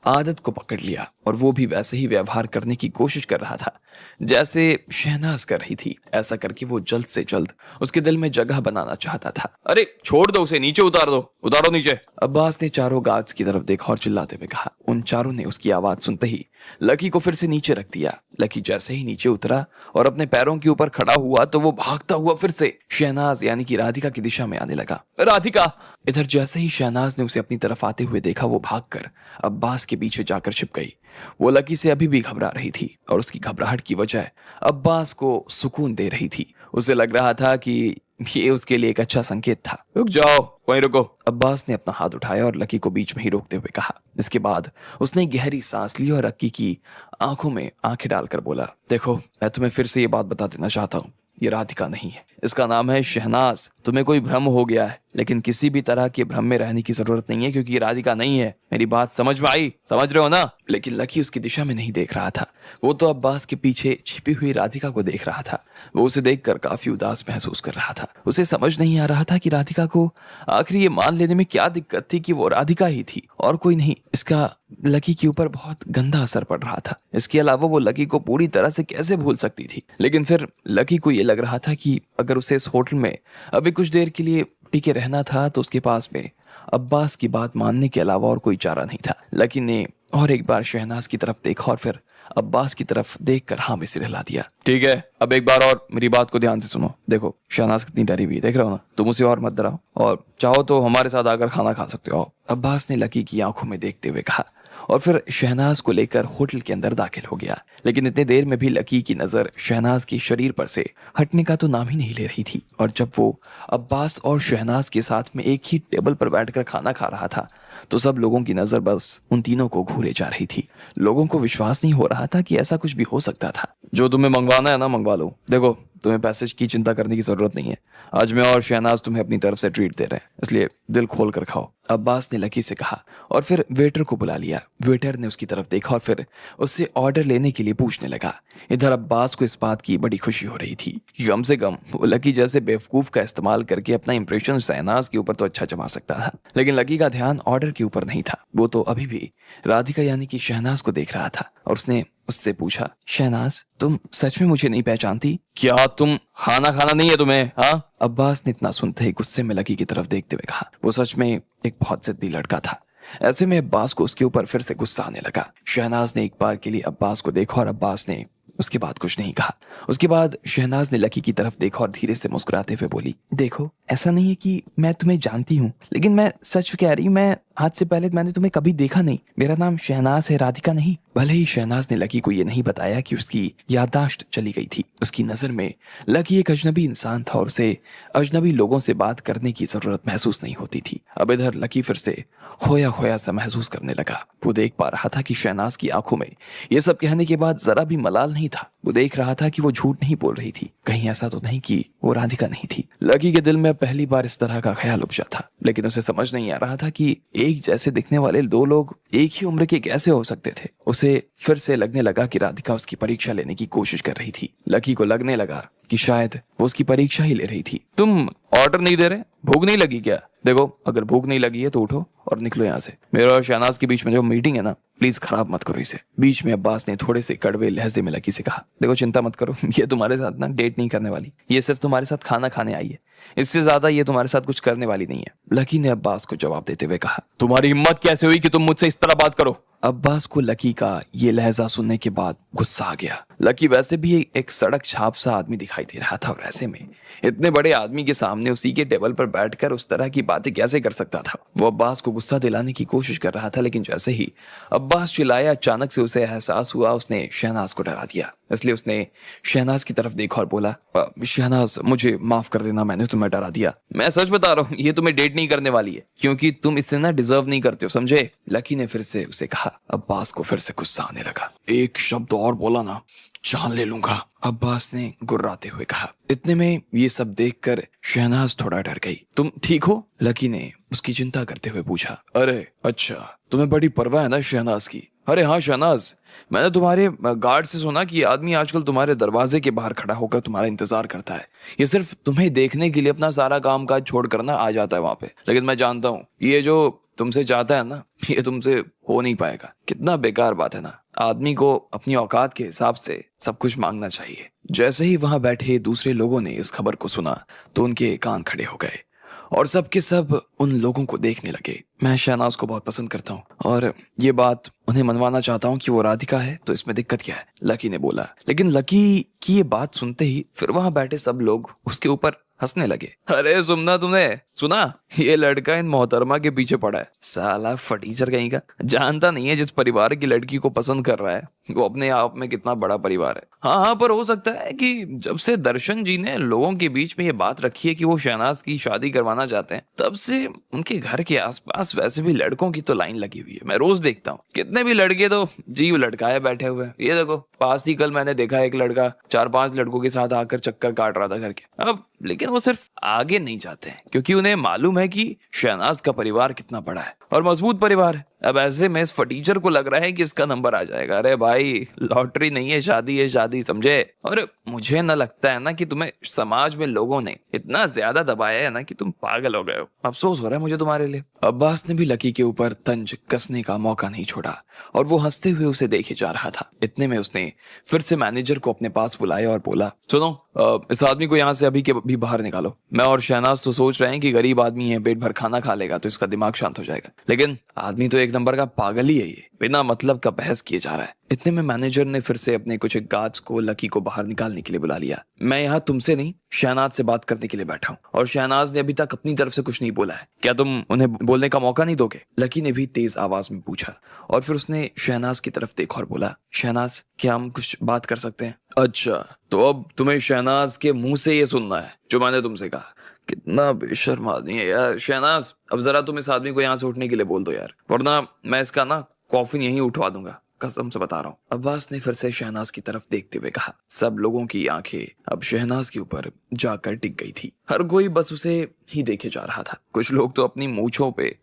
आदत को पकड़ लिया और वो भी वैसे ही व्यवहार करने की कोशिश कर रहा था जैसे शहनाज कर रही थी। ऐसा करके वो जल्द से जल्द उसके दिल में जगह बनाना चाहता था। अरे छोड़ दो उसे, नीचे उतार दो, उतारो नीचे। अब्बास ने चारों गार्ड्स की तरफ देखा और चिल्लाते हुए कहा। उन चारों ने उसकी आवाज सुनते ही लकी को फिर से नीचे रख दिया। लकी जैसे ही नीचे उतरा और अपने पैरों के ऊपर खड़ा हुआ तो वो भागता हुआ फिर से शहनाज यानी कि राधिका की दिशा में आने लगा। राधिका। इधर जैसे ही शहनाज ने उसे अपनी तरफ आते हुए देखा वो भागकर अब्बास के पीछे जाकर छिप गई। वो लकी से अभी भी घबरा रही थी और उसकी घबराहट की वजह अब्बास को सुकून दे रही थी। उसे लग रहा था कि ये उसके लिए एक अच्छा संकेत था। रुक जाओ, वहीं रुको। अब्बास ने अपना हाथ उठाया और लकी को बीच में ही रोकते हुए कहा। इसके बाद उसने गहरी सांस ली और लकी की आंखों में आंखें डालकर बोला, देखो मैं तुम्हें फिर से ये बात बता देना चाहता हूँ, ये राधिका नहीं है, इसका नाम है शहनाज। तुम्हें कोई भ्रम हो गया है, लेकिन किसी भी तरह के भ्रम में रहने की जरूरत नहीं है, क्योंकि ये राधिका नहीं है। मेरी बात समझ में आई? समझ रहे हो ना? लेकिन लकी उसकी दिशा में नहीं देख रहा था। वो तो अब्बास के पीछे छिपी हुई राधिका को देख रहा था। वो उसे देखकर काफी उदास महसूस कर रहा था। उसे समझ नहीं आ रहा था कि राधिका को आखिर ये मान लेने में क्या दिक्कत थी कि वो राधिका ही थी और कोई नहीं। इसका लकी के ऊपर बहुत गंदा असर पड़ रहा था। इसके अलावा वो लकी को पूरी तरह से कैसे भूल सकती थी? लेकिन फिर लकी को ये लग रहा था कि अगर उसे इस होटल में अभी कुछ देर के लिए टिके रहना था तो उसके पास में अब्बास की बात मानने के अलावा और कोई चारा नहीं था। लकी ने और एक बार शहनाज की तरफ देखा और फिर अब्बास की तरफ देखकर हाँ में सिर हिला दिया। ठीक है, अब एक बार और मेरी बात को ध्यान से सुनो। देखो शहनाज कितनी डरी हुई है, देख रहे हो ना? तुम उसे और मत डराओ, और चाहो तो हमारे साथ आकर खाना खा सकते हो, अब्बास ने लकी की आंखों में देखते हुए कहा। और फिर शहनाज को लेकर होटल के अंदर दाखिल हो गया। लेकिन इतने देर में भी लकी की नजर शहनाज के शरीर पर से हटने का तो नाम ही नहीं ले रही थी। और जब वो अब्बास और शहनाज के साथ में एक ही टेबल पर बैठकर खाना खा रहा था तो सब लोगों की नजर बस उन तीनों को घूरे जा रही थी। लोगों को विश्वास नहीं हो रहा था कि ऐसा कुछ भी हो सकता था। जो तुम्हें मंगवाना है ना मंगवा लो। देखो तुम्हें पैसे की चिंता करने की जरूरत नहीं है। आज मैं और शहनाज तुम्हें अपनी तरफ से ट्रीट दे रहे हैं, इसलिए दिल खोल कर खाओ, अब्बास ने लकी से कहा। और फिर वेटर को बुला लिया। वेटर ने उसकी तरफ देखा और फिर उससे ऑर्डर लेने के लिए पूछने लगा। इधर अब्बास को इस बात की बड़ी खुशी हो रही थी कि कम से कम वो लकी जैसे बेवकूफ का इस्तेमाल करके अपना इंप्रेशन शहनाज के ऊपर तो अच्छा जमा सकता था। लेकिन लकी का ध्यान ऑर्डर के ऊपर नहीं था। वो तो अभी भी राधिका यानी कि शहनाज को देख रहा था और उसने उससे पूछा, शहनाज तुम सच में मुझे नहीं पहचानती? क्या तुम खाना खाना नहीं है तुम्हें? हाँ, अब्बास ने इतना सुनते ही गुस्से में लकी की तरफ देखते हुए कहा। वो सच में एक बहुत जिद्दी लड़का था। ऐसे में अब्बास को उसके ऊपर फिर से गुस्सा आने लगा। शहनाज ने एक बार के लिए अब्बास को देखा और अब्बास ने उसके बाद कुछ नहीं कहा। उसके बाद शहनाज ने लकी की तरफ देखा और धीरे से मुस्कुराते हुए बोली, देखो ऐसा नहीं है कि मैं तुम्हें जानती हूँ, लेकिन मैं सच कह रही हूँ, मैं आज से पहले मैंने तुम्हें कभी देखा नहीं। मेरा नाम शहनाज है, राधिका नहीं। भले ही शहनाज ने लकी को ये नहीं बताया कि उसकी याददाश्त चली गई थी। उसकी नजर में लकी एक अजनबी इंसान था और उसे अजनबी लोगों से बात करने की जरूरत महसूस नहीं होती थी। अब इधर लकी फिर से खोया खोया सा महसूस करने लगा। वो देख पा रहा था कि शहनाज की आंखों में ये सब कहने के बाद जरा भी मलाल नहीं था। वो देख रहा था कि वो झूठ नहीं बोल रही थी। कहीं ऐसा तो नहीं कि वो राधिका नहीं थी। लकी के दिल में पहली बार इस तरह का ख्याल उपजा था, लेकिन उसे समझ नहीं आ रहा था कि एक जैसे दिखने वाले दो लोग एक ही उम्र के कैसे हो सकते थे। उसे फिर से लगने लगा कि राधिका उसकी परीक्षा लेने की कोशिश कर रही थी। लकी को लगने लगा कि शायद वो उसकी परीक्षा ही ले रही थी। तुम ऑर्डर नहीं दे रहे? भूख नहीं लगी क्या? देखो अगर भूख नहीं लगी है तो उठो और निकलो यहाँ से। मेरा और शहनाज के बीच में जो मीटिंग है ना, प्लीज खराब मत करो इसे। बीच में अब्बास ने थोड़े से कड़वे लहजे में लकी से कहा, देखो चिंता मत करो, ये तुम्हारे साथ ना डेट नहीं करने वाली, ये सिर्फ तुम्हारे साथ खाना खाने आई है। इससे ज्यादा ये तुम्हारे साथ कुछ करने वाली नहीं है। लकी ने अब्बास को जवाब देते हुए कहा, तुम्हारी हिम्मत कैसे हुई कि तुम मुझसे इस तरह बात करो? अब्बास को लकी का ये लहजा सुनने के बाद गुस्सा आ गया। लकी वैसे भी एक सड़क छाप सा आदमी दिखाई दे रहा था और ऐसे में इतने बड़े आदमी के सामने उसी के टेबल पर बैठकर उस तरह की बातें कैसे कर सकता था? वो अब्बास को गुस्सा दिलाने की कोशिश कर रहा था, लेकिन जैसे ही अब्बास चिल्लाया अचानक से उसे एहसास हुआ उसने शहनाज को डरा दिया। इसलिए उसने शहनाज की तरफ देखा और बोला, शहनाज मुझे माफ कर देना, मैंने तुम्हें डरा दिया। मैं सच बता रहा हूँ, ये तुम्हें डेट नहीं करने वाली है, क्योंकि तुम इससे ना डिजर्व नहीं करते हो, समझे? लकी ने फिर से उसे कहा। अब्बास को फिर से गुस्सा आने लगा। एक शब्द और बोला ना, जान ले लूंगा, अब्बास ने गुर्राते हुए कहा। इतने में ये सब देखकर शहनाज थोड़ा डर गई। तुम ठीक हो? लकी ने उसकी चिंता करते हुए पूछा। अरे अच्छा, तुम्हें बड़ी परवाह है ना शहनाज की। अरे हाँ शहनाज, मैंने तुम्हारे गार्ड से सुना कि आदमी आजकल तुम्हारे दरवाजे के बाहर खड़ा होकर तुम्हारा इंतजार करता है। ये सिर्फ तुम्हें देखने के लिए अपना सारा काम काज छोड़ कर ना आ जाता है वहां पे। लेकिन मैं जानता हूँ ये जो तुमसे चाहता है ना, ये तुमसे हो नहीं पाएगा। कितना बेकार बात है ना, आदमी को अपनी औकात के हिसाब से सब कुछ मांगना चाहिए। जैसे ही वहां बैठे दूसरे लोगों ने इस खबर को सुना तो उनके कान खड़े हो गए और सब के सब उन लोगों को देखने लगे। मैं शहनाज को बहुत पसंद करता हूँ और ये बात उन्हें मनवाना चाहता हूँ कि वो राधिका है, तो इसमें दिक्कत क्या है? लकी ने बोला। लेकिन लकी की ये बात सुनते ही फिर वहां बैठे सब लोग उसके ऊपर हंसने लगे। अरे सुनना, तुमने सुना? ये लड़का इन मोहतरमा के पीछे पड़ा है। साला फटीचर कहीं का, जानता नहीं है जिस परिवार की लड़की को पसंद कर रहा है वो अपने आप में कितना बड़ा परिवार है। हाँ हाँ, पर हो सकता है कि जब से दर्शन जी ने लोगों के बीच में ये बात रखी है कि वो शहनाज की शादी करवाना चाहते हैं, तब से उनके घर के आसपास वैसे भी लड़कों की तो लाइन लगी हुई है। मैं रोज देखता हूँ कितने भी लड़के तो जीव लटकाए बैठे हुए हैं। ये देखो, पास ही कल मैंने देखा एक लड़का 4-5 लड़कों के साथ आकर चक्कर काट रहा था घर के। अब लेकिन वो सिर्फ आगे नहीं जाते हैं क्योंकि उन्हें मालूम है कि शहनाज का परिवार कितना बड़ा है और मजबूत परिवार है। अब ऐसे में इस फटीचर को लग रहा है कि इसका नंबर आ जाएगा। अरे भाई, लॉटरी नहीं है शादी, समझे? और मुझे न लगता है ना कि तुम्हें समाज में लोगों ने इतना ज्यादा दबाया है ना कि तुम पागल हो गए हो। अफसोस हो रहा है मुझे तुम्हारे लिए। अब्बास ने भी लकी के ऊपर तंज कसने का मौका नहीं छोड़ा और वो हंसते हुए उसे देखे जा रहा था। इतने में उसने फिर से मैनेजर को अपने पास बुलाया और बोला, सुनो, इस आदमी को यहाँ से अभी के अभी बाहर निकालो। मैं और शहनाज तो सोच रहे हैं कि गरीब आदमी है, पेट भर खाना खा लेगा तो इसका दिमाग शांत हो जाएगा, लेकिन आदमी तो एक नंबर का पागल ही है, ये बिना मतलब का बहस किए जा रहा है। इतने में मैनेजर ने फिर से अपने कुछ गार्ड्स को लकी को बाहर निकालने के लिए बुला लिया। मैं यहाँ तुमसे नहीं, शहनाज से बात करने के लिए बैठा हूँ और शहनाज ने अभी तक अपनी तरफ से कुछ नहीं बोला है। क्या तुम उन्हें बोलने का मौका नहीं दोगे? लकी ने भी तेज आवाज में पूछा और फिर उसने शहनाज की तरफ देखा और बोला, शहनाज, क्या हम कुछ बात कर सकते हैं? अच्छा, तो अब तुम्हें शहनाज के मुंह से ये सुनना है जो मैंने तुमसे कहा। कितना बेशर्म आदमी है यार। शहनाज, अब जरा तुम इस आदमी को यहाँ से उठने के लिए बोल दो यार, वरना मैं इसका ना कॉफिन यहीं उठवा दूंगा, कसम से बता रहा हूँ। अब्बास ने फिर से शहनाज की तरफ देखते हुए कहा। सब लोगों की आंखें अब शहनाज के ऊपर जाकर टिक गई थी। हर कोई बस उसे ही देखे जा रहा था। कुछ लोग तो अपनी मूंछों पे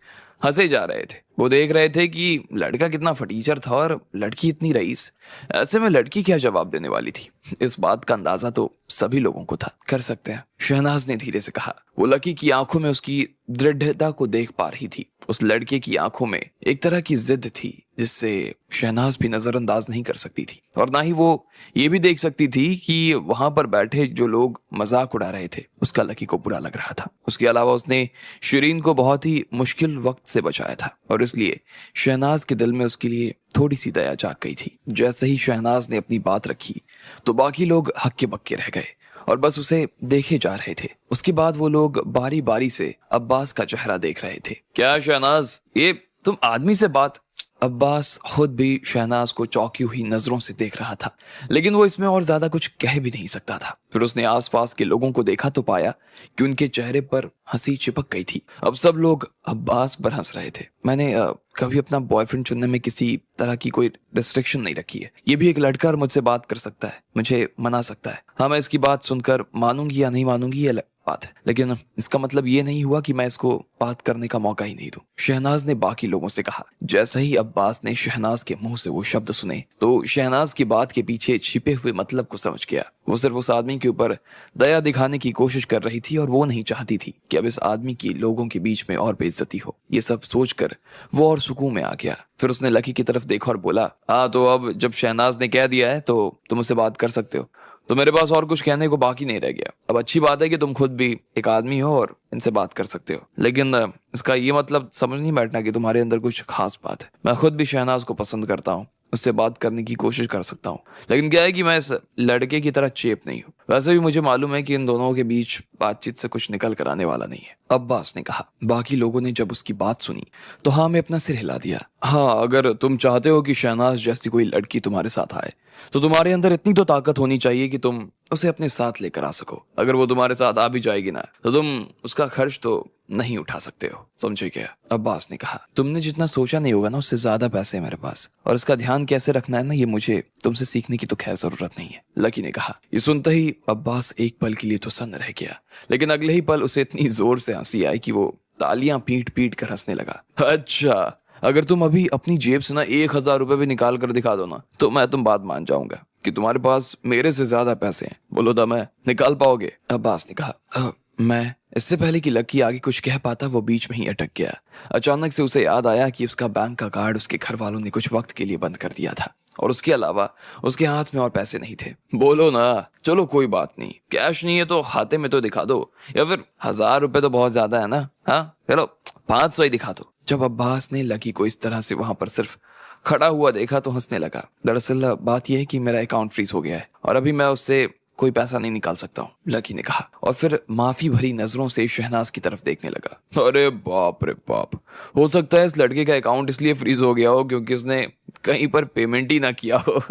हंसे जा रहे थे। वो देख रहे थे कि लड़का कितना फटीचर था और लड़की इतनी रईस। ऐसे में लड़की क्या जवाब देने वाली थी, इस बात का अंदाजा तो सभी लोगों को था। कर सकते हैं, शहनाज ने धीरे से कहा। वो लकी की आंखों में उसकी दृढ़ता को देख पा रही थी। उस लड़के की आंखों में एक तरह की जिद थी जिससे शहनाज भी नजरअंदाज नहीं कर सकती थी, और ना ही वो ये भी देख सकती थी कि वहां पर बैठे जो लोग मजाक उड़ा रहे थे उसका लकी को बुरा लग रहा था। उसके अलावा उसने शिरीन को बहुत ही मुश्किल वक्त से बचाया था और इसलिए शहनाज के दिल में उसके लिए थोड़ी सी दया जाग गई थी। जैसे ही शहनाज ने अपनी बात रखी तो बाकी लोग हक्के बक्के रह गए और बस उसे देखे जा रहे थे। उसके बाद वो लोग बारी बारी से अब्बास का चेहरा देख रहे थे। क्या शहनाज, ये तुम आदमी से बात? अब्बास खुद भी शहनाज को चौंकी हुई नजरों से देख रहा था, लेकिन वो इसमें और ज्यादा कुछ कह भी नहीं सकता था। फिर उसने आसपास के लोगों को देखा तो पाया कि उनके चेहरे पर हंसी चिपक गई थी। अब सब लोग अब्बास पर हंस रहे थे। मैंने कभी अपना बॉयफ्रेंड चुनने में किसी तरह की कोई रिस्ट्रिक्शन नहीं रखी है। ये भी एक लड़का और मुझसे बात कर सकता है, मुझे मना सकता है। हाँ, मैं इसकी बात सुनकर मानूंगी या नहीं मानूंगी ये बात है, लेकिन इसका मतलब ये नहीं हुआ कि मैं इसको बात करने का मौका ही नहीं दूं। शहनाज ने बाकी लोगों से कहा। जैसे ही अब्बास ने शहनाज के मुंह से वो शब्द सुने तो शहनाज की बात के पीछे छिपे हुए मतलब को समझ गया। वो सिर्फ उस आदमी के ऊपर दया दिखाने की कोशिश कर रही थी और वो नहीं चाहती थी कि अब इस आदमी की लोगों के बीच में और बेइज्जती हो। ये सब सोचकर वो और सुकून में आ गया। फिर उसने लकी की तरफ देखा और बोला, हाँ तो अब जब शहनाज ने कह दिया है तो तुम उससे बात कर सकते हो, तो मेरे पास और कुछ कहने को बाकी नहीं रह गया। अब अच्छी बात है कि तुम खुद भी एक आदमी हो और इनसे बात कर सकते हो, लेकिन इसका ये मतलब समझ नहीं बैठना कि तुम्हारे अंदर कुछ खास बात है। मैं खुद भी शहनाज को पसंद करता हूँ, उससे बात करने की कोशिश कर सकता हूँ, लेकिन क्या है कि मैं इस लड़के की तरह चेप नहीं हूँ। वैसे भी मुझे मालूम है कि इन दोनों के बीच बातचीत से कुछ निकल कर आने वाला नहीं है। अब्बास ने कहा। बाकी लोगों ने जब उसकी बात सुनी तो हाँ में अपना सिर हिला दिया। हाँ, अगर तुम चाहते हो कि शहनाज जैसी कोई लड़की तुम्हारे साथ आए तो तुम्हारे अंदर इतनी तो ताकत होनी चाहिए कि तुम उसे अपने साथ लेकर आ सको। अगर वो तुम्हारे साथ आ भी जाएगी ना तो तुम उसका खर्च तो नहीं उठा सकते हो, समझे क्या? अब्बास ने कहा। तुमने जितना सोचा नहीं होगा ना उससे ज्यादा पैसे है मेरे पास, और इसका ध्यान कैसे रखना है ना ये मुझे तुमसे सीखने की तो खैर जरूरत नहीं है, लकी ने कहा। ये सुनते ही अब्बास एक पल के लिए तो सन्न रह गया, लेकिन अगले ही पल उसे इतनी जोर से हंसी आई कि वो तालियां पीट पीट कर हंसने लगा। अच्छा, अगर तुम अभी अपनी जेब से ना 1,000 रुपए भी निकाल कर दिखा दो ना तो मैं तुम बात मान जाऊंगा कि तुम्हारे पास मेरे से ज्यादा पैसे हैं। बोलो तो मैं निकाल पाओगे? अब्बास ने कहा। मैं इससे पहले कि लकी आगे कुछ कह पाता वो बीच में ही अटक गया। अचानक से उसे याद आया कि उसका बैंक का कार्ड उसके घर वालों ने कुछ वक्त के लिए बंद कर दिया था और उसके अलावा उसके हाथ में और पैसे नहीं थे। बोलो ना, चलो कोई बात नहीं, कैश नहीं है तो खाते में तो दिखा दो, या फिर 1,000 रुपए तो बहुत ज्यादा है ना। हाँ चलो 500 ही दिखा दो। जब अब्बास ने लकी को इस तरह से वहां पर सिर्फ खड़ा हुआ देखा तो हंसने लगा। दरअसल बात यह है कि मेरा अकाउंट फ्रीज हो गया है और अभी मैं उससे कोई पैसा नहीं निकाल सकता हूँ, लकी ने कहा और फिर माफी भरी नजरों से शहनाज की तरफ देखने लगा। अरे बाप रे बाप, हो सकता है इस लड़के का अकाउंट इसलिए फ्रीज हो गया हो क्योंकि इसने कहीं पर पेमेंट ही ना किया हो।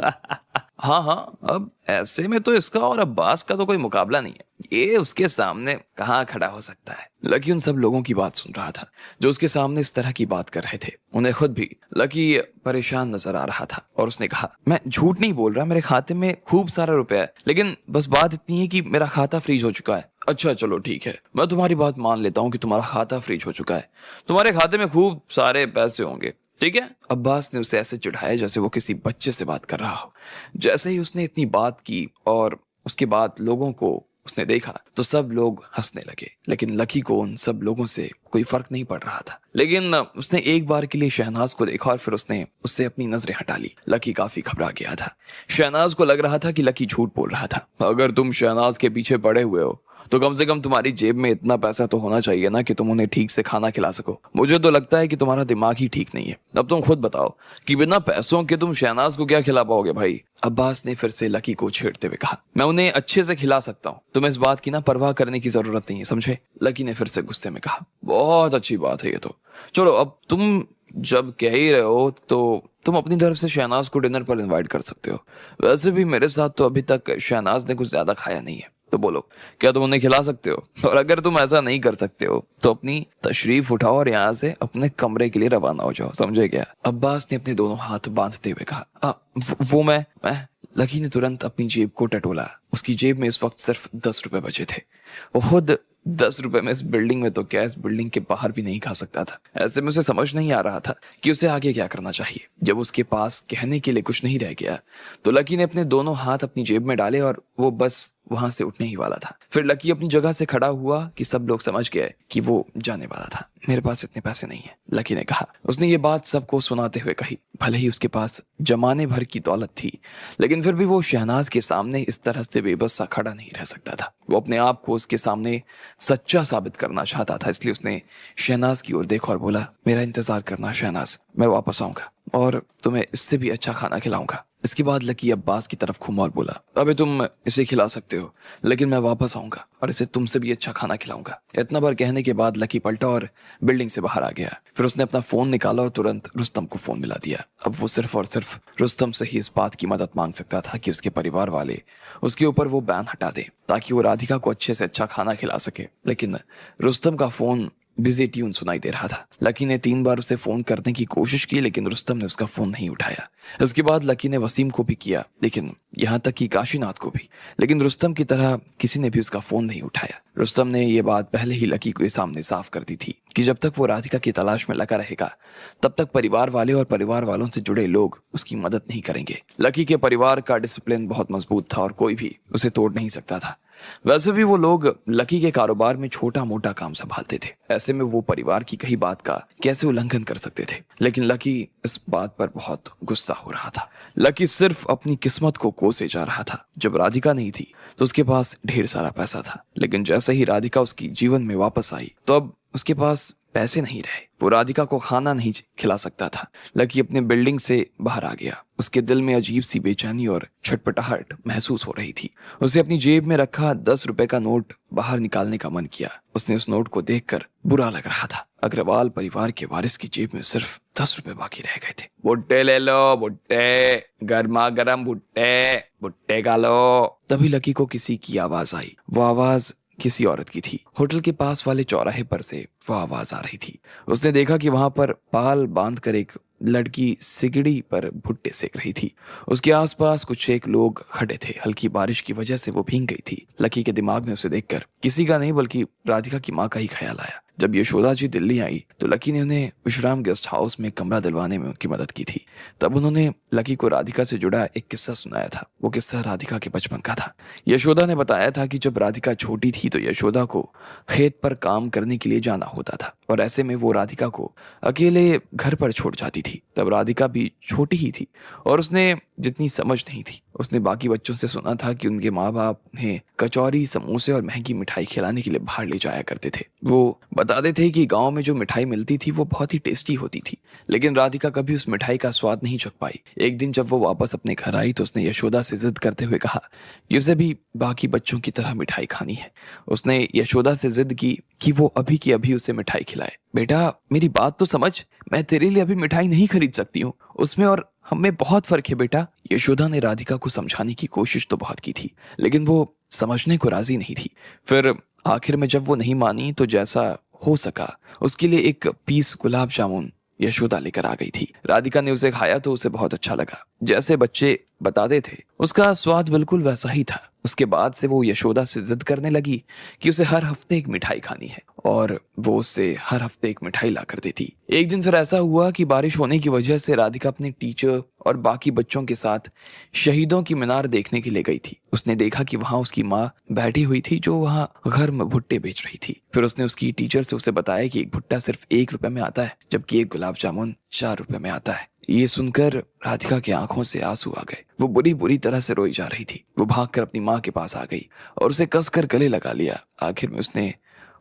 हाँ हाँ, अब ऐसे में तो इसका और अब्बास का तो कोई मुकाबला नहीं है, ये उसके सामने कहाँ खड़ा हो सकता है। लकी उन सब लोगों की बात सुन रहा था जो उसके सामने इस तरह की बात कर रहे थे। उन्हें खुद भी लकी परेशान नजर आ रहा था और उसने कहा, मैं झूठ नहीं बोल रहा, मेरे खाते में खूब सारा रुपया है, लेकिन बस बात इतनी है कि मेरा खाता फ्रीज हो चुका है। अच्छा चलो ठीक है, मैं तुम्हारी बात मान लेता हूँ कि तुम्हारा खाता फ्रीज हो चुका है, तुम्हारे खाते में खूब सारे पैसे होंगे, ठीक है। अब्बास ने उसे ऐसे चिढ़ाया जैसे वो किसी बच्चे से बात कर रहा हो। जैसे ही उसने इतनी बात की और उसके बाद लोगों को उसने देखा तो सब लोग हंसने लगे, लेकिन लकी को उन सब लोगों से कोई फर्क नहीं पड़ रहा था। लेकिन उसने एक बार के लिए शहनाज को देखा और फिर उसने उससे अपनी नजरें हटा ली। लकी काफी घबरा गया था। शहनाज को लग रहा था कि लकी झूठ बोल रहा था। अगर तुम शहनाज के पीछे पड़े हुए हो तो कम से कम तुम्हारी जेब में इतना पैसा तो होना चाहिए ना कि तुम उन्हें ठीक से खाना खिला सको। मुझे तो लगता है कि तुम्हारा दिमाग ही ठीक नहीं है। अब तुम खुद बताओ कि बिना पैसों के तुम शहनाज को क्या खिला पाओगे भाई। अब्बास ने फिर से लकी को छेड़ते हुए कहा, मैं उन्हें अच्छे से खिला सकता हूँ, तुम्हें इस बात की ना परवाह करने की जरूरत नहीं है, समझे। लकी ने फिर से गुस्से में कहा, बहुत अच्छी बात है ये तो। चलो अब तुम जब कह ही रहे हो तो तुम अपनी तरफ से शहनाज को डिनर पर इनवाइट कर सकते हो। वैसे भी मेरे साथ तो अभी तक शहनाज ने कुछ ज्यादा खाया नहीं है, तो बोलो क्या तुम उन्हें खिला सकते हो। और अगर तुम ऐसा नहीं कर सकते हो तो अपनी तशरीफ उठाओ और यहाँ से अपने कमरे के लिए रवाना हो जाओ, समझे क्या। अब्बास ने अपने दोनों हाथ बांधते हुए कहा, वो मैं लकी ने तुरंत अपनी जेब को टटोला। उसकी जेब में इस वक्त सिर्फ 10 रुपए बचे थे। वो खुद 10 रुपए में इस बिल्डिंग में तो क्या इस बिल्डिंग के बाहर भी नहीं खा सकता था। ऐसे में उसे समझ नहीं आ रहा था कि उसे आगे क्या करना चाहिए। जब उसके पास कहने के लिए कुछ नहीं रह गया तो लकी ने अपने दोनों हाथ अपनी जेब में डाले और वो बस वहां से उठने ही वाला था। फिर लकी अपनी जगह से खड़ा हुआ कि सब लोग समझ गए कि वो जाने वाला था। मेरे पास इतने पैसे नहीं है, लकी ने कहा। उसने ये बात सबको सुनाते हुए कही। भले ही उसके पास जमाने भर की दौलत थी, लेकिन फिर भी वो शहनाज के सामने इस तरह से बेबस सा खड़ा नहीं रह सकता था। वो अपने आप को उसके सामने सच्चा साबित करना चाहता था। इसलिए उसने शहनाज की ओर देखा और बोला, मेरा इंतजार करना शहनाज, मैं वापस आऊंगा और तुम्हें इससे भी अच्छा खाना खिलाऊंगा। इसके बाद लकी अब्बास की तरफ घूमा और बोला, अबे तुम इसे खिला सकते हो, लेकिन मैं वापस आऊंगा और इसे तुमसे भी अच्छा खाना खिलाऊंगा। इतना बार कहने के बाद लकी पलटा और बिल्डिंग से बाहर आ गया। फिर उसने अपना फोन निकाला और तुरंत रुस्तम को फोन मिला दिया। अब वो सिर्फ और सिर्फ रुस्तम से ही इस बात की मदद मांग सकता था कि उसके परिवार वाले उसके ऊपर वो बैन हटा दे ताकि वो राधिका को अच्छे से अच्छा खाना खिला सके। लेकिन रुस्तम का फोन बिजी ट्यून सुनाई दे रहा था। लकी ने 3 बार उसे फोन करने की कोशिश की, लेकिन रुस्तम ने उसका फोन नहीं उठाया। इसके बाद लकी ने वसीम को भी किया, लेकिन यहाँ तक कि काशीनाथ को भी, लेकिन रुस्तम की तरह किसी ने भी उसका फोन नहीं उठाया। रुस्तम ने ये बात पहले ही लकी के सामने साफ कर दी थी कि जब तक वो राधिका की तलाश में लगा रहेगा तब तक परिवार वाले और परिवार वालों से जुड़े लोग उसकी मदद नहीं करेंगे। लकी के परिवार का डिसिप्लिन बहुत मजबूत था और कोई भी उसे तोड़ नहीं सकता था। वैसे भी वो लोग लकी के कारोबार में छोटा मोटा काम संभालते थे। ऐसे में वो परिवार की कही बात का कैसे उल्लंघन कर सकते थे। लेकिन लकी इस बात पर बहुत गुस्सा हो रहा था। लकी सिर्फ अपनी किस्मत को कोसे जा रहा था। जब राधिका नहीं थी तो उसके पास ढेर सारा पैसा था, लेकिन जैसे ही राधिका उसकी जीवन में वापस आई तो अब उसके पास पैसे नहीं रहे। वो राधिका को खाना नहीं खिला सकता था। लकी अपने बिल्डिंग से बाहर आ गया। उसके दिल में अजीब सी बेचैनी और छटपटाहट महसूस हो रही थी। उसे अपनी जेब में रखा 10 रुपए का नोट बाहर निकालने का मन किया। उसने उस नोट को देखकर बुरा लग रहा था। अग्रवाल परिवार के वारिस की जेब में सिर्फ 10 रुपए बाकी रह गए थे। भुट्टे ले लो, भुट्टे, गर्मा गर्म भुट्टे, भुट्टे खा लो। तभी लकी को किसी की आवाज आई। वो आवाज किसी औरत की थी। होटल के पास वाले चौराहे पर से वो आवाज आ रही थी। उसने देखा कि वहां पर पाल बांधकर एक लड़की सिगड़ी पर भुट्टे सेक रही थी। उसके आसपास कुछ एक लोग खड़े थे। हल्की बारिश की वजह से वो भीग गई थी। लकी के दिमाग में उसे देखकर किसी का नहीं बल्कि राधिका की माँ का ही ख्याल आया। जब यशोदा जी दिल्ली आई तो लकी ने उन्हें विश्राम गेस्ट हाउस में कमरा दिलवाने में उनकी मदद की थी। तब उन्होंने लकी को राधिका से जुड़ा एक किस्सा सुनाया था। वो किस्सा राधिका के बचपन का था। यशोदा ने बताया था कि जब राधिका छोटी थी तो यशोदा को खेत पर काम करने के लिए जाना होता था और ऐसे में वो राधिका को अकेले घर पर छोड़ जाती थी। तब राधिका भी छोटी ही थी और उसने जितनी समझ नहीं थी। उसने बाकी बच्चों से सुना था कि उनके माँ बाप उन्हें कचौरी, समोसे और महंगी मिठाई खिलाने के लिए बाहर ले जाया करते थे। वो बताते थे कि गांव में जो मिठाई मिलती थी वो बहुत ही टेस्टी होती थी, लेकिन राधिका कभी उस मिठाई का स्वाद नहीं चख पाई। एक दिन जब वो वापस अपने घर आई तो उसने यशोदा से जिद करते हुए कहा कि उसे भी बाकी बच्चों की तरह मिठाई खानी है। उसने यशोदा से जिद की कि वो अभी की अभी उसे मिठाई खिलाए। बेटा, मेरी बात तो समझ, मैं तेरे लिए अभी मिठाई नहीं खरीद सकती हूँ, उसमें और हमें बहुत फर्क है बेटा। यशोदा ने राधिका को समझाने की कोशिश तो बहुत की थी, लेकिन वो समझने को राजी नहीं थी। फिर आखिर में जब वो नहीं मानी तो जैसा हो सका उसके लिए एक पीस गुलाब जामुन यशोदा लेकर आ गई थी। राधिका ने उसे खाया तो उसे बहुत अच्छा लगा। जैसे बच्चे बताते थे उसका स्वाद बिल्कुल वैसा ही था। उसके बाद से वो यशोदा से जिद करने लगी कि उसे हर हफ्ते एक मिठाई खानी है, और वो उससे हर हफ्ते एक मिठाई ला कर देती। एक दिन फिर ऐसा हुआ कि बारिश होने की वजह से राधिका अपने टीचर और बाकी बच्चों के साथ शहीदों की मीनार देखने के लिए गई थी। उसने देखा कि वहां उसकी माँ बैठी हुई थी जो वहां घर में भुट्टे बेच रही थी। फिर उसने उसकी टीचर से उसे बताया कि एक भुट्टा सिर्फ 1 रुपए में आता है, जबकि एक गुलाब जामुन 4 रुपए में आता है। ये सुनकर राधिका की आंखों से आंसू आ गए। वो बुरी बुरी तरह से रोई जा रही थी। वो भागकर अपनी माँ के पास आ गई और उसे कसकर गले लगा लिया। आखिर में उसने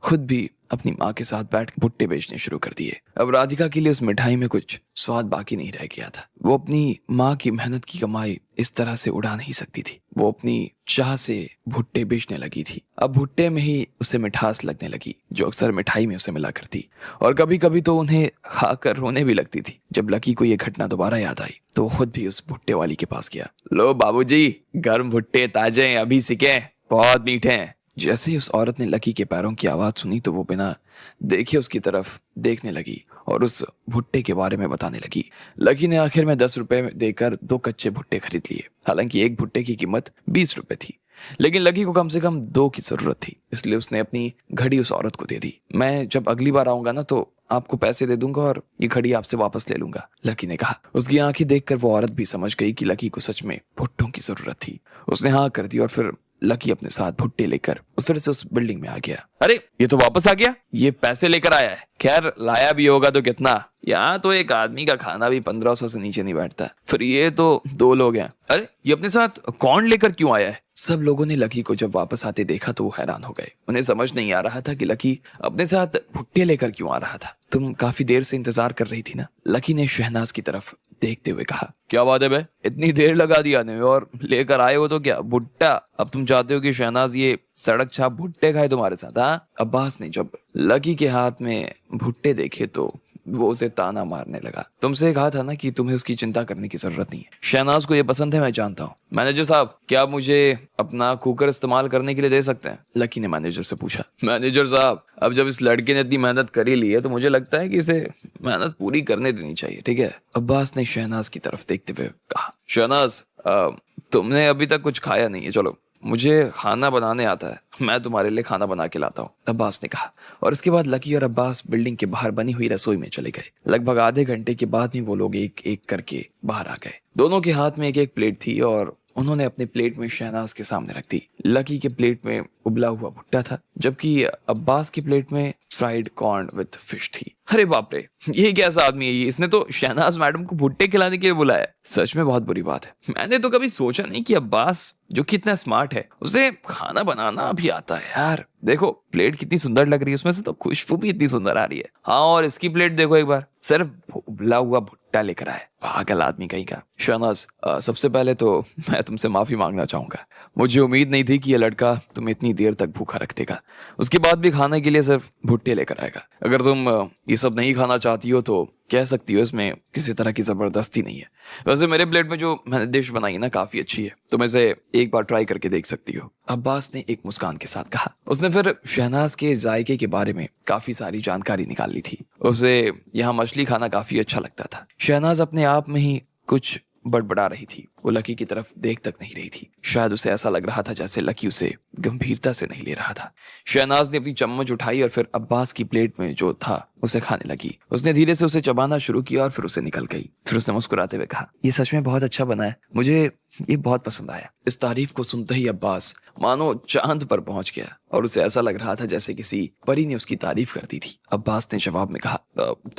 खुद भी अपनी माँ के साथ बैठ भुट्टे बेचने शुरू कर दिए। अब राधिका के लिए उस मिठाई में कुछ स्वाद बाकी नहीं रह गया था। वो अपनी माँ की मेहनत की कमाई इस तरह से उड़ा नहीं सकती थी। वो अपनी चाह से भुट्टे बेचने लगी थी। अब भुट्टे में ही उसे मिठास लगने लगी जो अक्सर मिठाई में उसे मिला करती, और कभी कभी तो उन्हें खाकर रोने भी लगती थी। जब लकी को यह घटना दोबारा याद आई तो वो खुद भी उस भुट्टे वाली के पास गया। लो बाबूजी, गर्म भुट्टे ताजे हैं, अभी सिके, बहुत मीठे हैं। जैसे ही उस औरत ने लकी के पैरों की आवाज सुनी तो वो बिना देखे उसकी तरफ देखने लगी और उस भुट्टे के बारे में बताने लगी। लकी ने आखिर में 10 रुपए देकर 2 कच्चे भुट्टे खरीद लिए। हालांकि एक भुट्टे की कीमत 20 रुपए थी, लेकिन लकी को कम से कम 2 की जरूरत थी, इसलिए उसने अपनी घड़ी उस औरत को दे दी। मैं जब अगली बार आऊंगा ना तो आपको पैसे दे दूंगा और ये घड़ी आपसे वापस ले लूंगा, लकी ने कहा। उसकी आंखें देखकर वो औरत भी समझ गई कि लकी को सच में भुट्टों की जरूरत थी। उसने हाँ कर दी और फिर लकी अपने साथ भुट्टे लेकर फिर से उस बिल्डिंग में आ गया। अरे, ये तो वापस आ गया, ये पैसे लेकर आया है। खैर, लाया भी होगा तो कितना, यहाँ तो एक आदमी का खाना भी 1500 से नीचे नहीं बैठता, फिर ये तो 2 लोग हैं। अरे, ये अपने साथ कौन लेकर क्यों आया है? सब लोगों ने लकी को जब वापस आते देखा तो वो हैरान हो गए। उन्हें समझ नहीं आ रहा था कि लकी अपने साथ भुट्टे लेकर क्यों आ रहा था। तुम काफी देर से इंतजार कर रही थी ना, लकी ने शहनाज की तरफ देखते हुए कहा। क्या बात है बे, इतनी देर लगा दी आने में और लेकर आए हो तो क्या भुट्टा? अब तुम चाहते हो कि शहनाज ये सड़क छाप भुट्टे खाए तुम्हारे साथ? हाँ? अब्बास ने जब लकी के हाथ में भुट्टे देखे तो वो उसे ताना मारने लगा। तुमसे कहा था ना कि तुम्हें उसकी चिंता करने की जरूरत नहीं है। शहनाज को ये पसंद है, मैं जानता हूँ। मैनेजर साहब, क्या आप मुझे अपना कुकर इस्तेमाल करने के लिए दे सकते हैं? लकी ने मैनेजर से पूछा। मैनेजर साहब, अब जब इस लड़के ने इतनी मेहनत करी ली है तो मुझे लगता है कि इसे मेहनत पूरी करने देनी चाहिए, ठीक है? अब्बास ने शहनाज की तरफ देखते हुए कहा। शहनाज, तुमने अभी तक कुछ खाया नहीं है, चलो मुझे खाना बनाने आता है, मैं तुम्हारे लिए खाना बना के लाता हूँ, अब्बास ने कहा। और इसके बाद लकी और अब्बास बिल्डिंग के बाहर बनी हुई रसोई में चले गए। लगभग आधे घंटे के बाद ही वो लोग एक एक करके बाहर आ गए। दोनों के हाथ में एक एक प्लेट थी और उन्होंने अपने प्लेट में शहनाज के सामने रख दी। लकी के प्लेट में उबला हुआ भुट्टा था, जबकि अब्बास की प्लेट में फ्राइड कॉर्न विद फिश थी। अरे बाप रे, ये कैसा आदमी है ये? इसने तो शहनाज मैडम को भुट्टे खिलाने के लिए बुलाया। सच में बहुत बुरी बात है। मैंने तो कभी सोचा नहीं कि अब्बास, जो कि इतना स्मार्ट है, उसे खाना बनाना भी आता है यार। देखो प्लेट कितनी सुंदर लग रही है, उसमें से तो खुशबू भी इतनी सुंदर आ रही है। हाँ, और इसकी प्लेट देखो एक बार, सिर्फ उबला हुआ भुट्टा लेकर आए। पागल आदमी कहीं का। शहनाज, सबसे पहले तो मैं तुमसे माफी मांगना चाहूंगा। मुझे उम्मीद नहीं थी कि ये लड़का तुम्हें इतनी देर तक भूखा रख देगा, उसके बाद भी खाने के लिए सिर्फ भुट्टे लेकर आएगा। अगर तुम ये सब नहीं खाना चाहती हो तो कह सकती हो, इसमें किसी तरह की जबरदस्ती नहीं है। वैसे मेरे प्लेट में जो मैंने डिश बनाई है ना, काफी अच्छी है, तुम इसे एक बार ट्राई करके देख सकती हो, अब्बास ने एक मुस्कान के साथ कहा। उसने फिर शहनाज के जायके के बारे में काफी सारी जानकारी निकाल ली थी। उसे यहाँ मछली खाना काफी अच्छा लगता था। शहनाज अपने आप में ही कुछ बड़बड़ा रही थी। वो लकी की तरफ देख तक नहीं रही थी। शायद उसे ऐसा लग रहा था जैसे लकी उसे गंभीरता से नहीं ले रहा था। शहनाज ने अपनी चम्मच उठाई और फिर अब्बास की प्लेट में जो था उसे खाने लगी। उसने धीरे से उसे चबाना शुरू किया और फिर उसे निकल गई। फिर उसने मुस्कुराते हुए कहा, ये सच में बहुत अच्छा बना है, मुझे ये बहुत पसंद आया। इस तारीफ को सुनते ही अब्बास मानो चांद पर पहुंच गया और उसे ऐसा लग रहा था जैसे किसी परी ने उसकी तारीफ कर दी थी। अब्बास ने जवाब में कहा,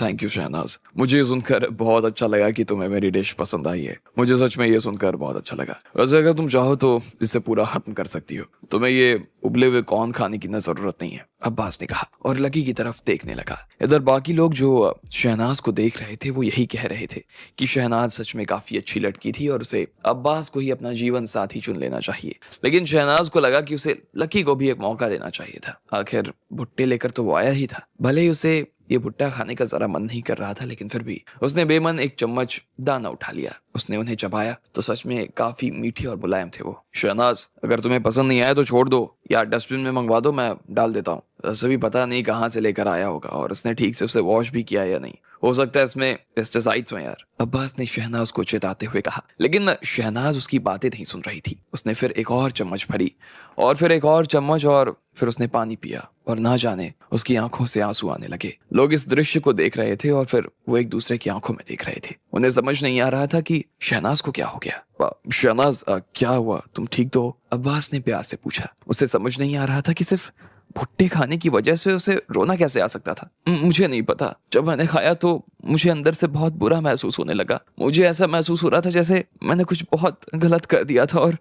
थैंक यू शहनाज, मुझे सुनकर बहुत अच्छा लगा कि तुम्हें मेरी डिश पसंद आई है। मुझे सच में ये सुन सुनकर बहुत अच्छा लगा। वैसे अगर तुम चाहो तो इसे पूरा खत्म कर सकती हो, तुम्हें ये उबले हुए कॉर्न खाने की ना जरूरत नहीं है, अब्बास ने कहा और लकी की तरफ देखने लगा। इधर बाकी लोग जो शहनाज को देख रहे थे वो यही कह रहे थे कि शहनाज सच में काफी अच्छी लड़की थी और उसे अब्बास को ही अपना जीवन साथी चुन लेना चाहिए। लेकिन शहनाज को लगा कि उसे लकी को भी एक मौका देना चाहिए था। आखिर भुट्टे लेकर तो वो आया ही था, भले ही उसे ये भुट्टा खाने का जरा मन नहीं कर रहा था, लेकिन फिर भी उसने बेमन एक चम्मच दाना उठा लिया। उसने उन्हें चबाया तो सच में काफी मीठी और मुलायम थे वो। शहनाज, अगर तुम्हें पसंद नहीं आया तो छोड़ दो या डस्टबिन में मंगवा दो, मैं डाल देता हूँ। वैसे भी पता नहीं कहाँ से लेकर आया होगा और उसने ठीक से उसे वॉश भी किया या नहीं, हो सकता है इसमें पेस्टिसाइड्स हो यार, अब्बास ने शहनाज को चेताते हुए कहा। लेकिन शहनाज उसकी बातें नहीं सुन रही थी। उसने फिर एक और चम्मच भरी और फिर एक और चम्मच और फिर उसने पानी पिया और ना जाने उसकी आंखों से आंसू आने लगे। लोग इस दृश्य को देख रहे थे और फिर वो एक दूसरे की आंखों में देख रहे थे। उन्हें समझ नहीं आ रहा था कि शहनाज को क्या हो गया। शहनाज, क्या हुआ, तुम ठीक तो हो? अब्बास ने प्यार से पूछा। उसे समझ नहीं आ रहा था कि सिर्फ भुट्टे खाने की वजह से उसे रोना कैसे आ सकता था। मुझे नहीं पता, जब मैंने खाया तो मुझे अंदर से बहुत बुरा महसूस होने लगा। मुझे ऐसा महसूस हो रहा था जैसे मैंने कुछ बहुत गलत कर दिया था और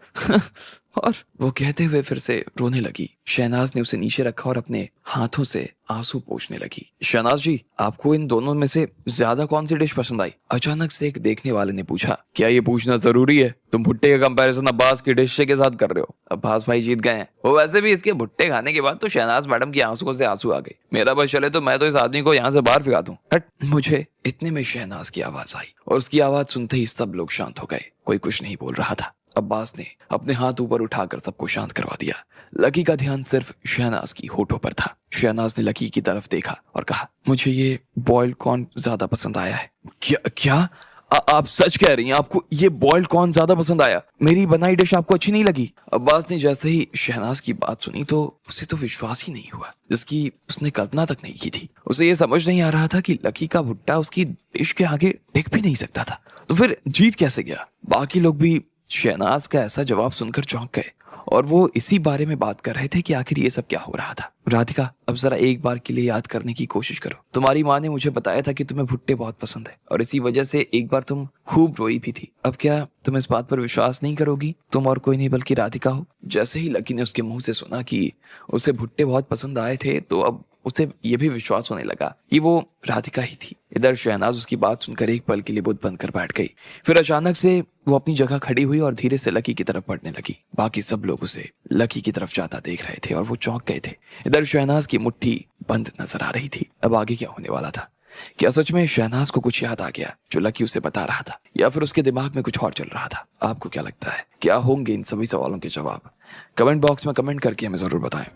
और वो कहते हुए फिर से रोने लगी। शहनाज ने उसे नीचे रखा और अपने हाथों से आंसू पोंछने लगी। शहनाज जी, आपको इन दोनों में से ज्यादा कौन सी डिश पसंद आई? अचानक से एक देखने वाले ने पूछा। क्या ये पूछना जरूरी है? तुम भुट्टे का कंपैरिजन अब्बास की डिश के साथ कर रहे हो। अब्बास भाई जीत गए हैं। वो वैसे भी इसके भुट्टे खाने के बाद तो शहनाज मैडम की आंसुओं से आंसू आ गए। मेरा बस चले तो मैं तो इस आदमी को यहाँ से बाहर फिरा दूं। मुझे इतने में शहनाज की आवाज आई और उसकी आवाज सुनते ही सब लोग शांत हो गए। कोई कुछ नहीं बोल रहा था। अब्बास ने अपने हाथ ऊपर उठाकर सबको शांत करवा दिया। लकी का ध्यान सिर्फ शहनाज की होठों पर था। शहनाज ने लकी की तरफ देखा और कहा, मुझे ये बॉइल्ड कॉर्न ज्यादा पसंद आया है। क्या आप सच कह रही हैं? आपको ये बॉइल्ड कॉर्न ज्यादा पसंद आया? मेरी बनाई डिश आपको अच्छी नहीं लगी? अब्बास ने जैसे ही शहनाज की बात सुनी तो उसे तो विश्वास ही नहीं हुआ, जिसकी उसने कल्पना तक नहीं की थी। उसे ये समझ नहीं आ रहा था कि लकी का भुट्टा उसकी डिश के आगे टिक भी नहीं सकता था, तो फिर जीत कैसे गया? बाकी लोग भी शहनाज का ऐसा जवाब सुनकर चौंक गए और वो इसी बारे में बात कर रहे थे कि आखिर ये सब क्या हो रहा था। राधिका, अब जरा एक बार के लिए याद करने की कोशिश करो। तुम्हारी माँ ने मुझे बताया था कि तुम्हें भुट्टे बहुत पसंद है और इसी वजह से एक बार तुम खूब रोई भी थी। अब क्या तुम इस बात पर विश्वास नहीं करोगी? तुम और कोई नहीं बल्कि राधिका हो। जैसे ही लकी ने उसके मुंह से सुना कि उसे भुट्टे बहुत पसंद आए थे तो अब उसे ये भी विश्वास होने लगा कि वो राधिका ही थी। इधर शहनाज उसकी बात सुनकर एक पल के लिए बुत बनकर बैठ गई। फिर अचानक से वो अपनी जगह खड़ी हुई और धीरे से लकी की तरफ बढ़ने लगी। बाकी सब लोग उसे लकी की तरफ जाता देख रहे थे और वो चौंक गए थे। इधर शहनाज की मुट्ठी बंद नजर आ रही थी। अब आगे क्या होने वाला था? क्या सच में शहनाज को कुछ याद आ गया जो लकी उसे बता रहा था, या फिर उसके दिमाग में कुछ और चल रहा था? आपको क्या लगता है, क्या होंगे इन सभी सवालों के जवाब? कमेंट बॉक्स में कमेंट करके हमें जरूर बताएं।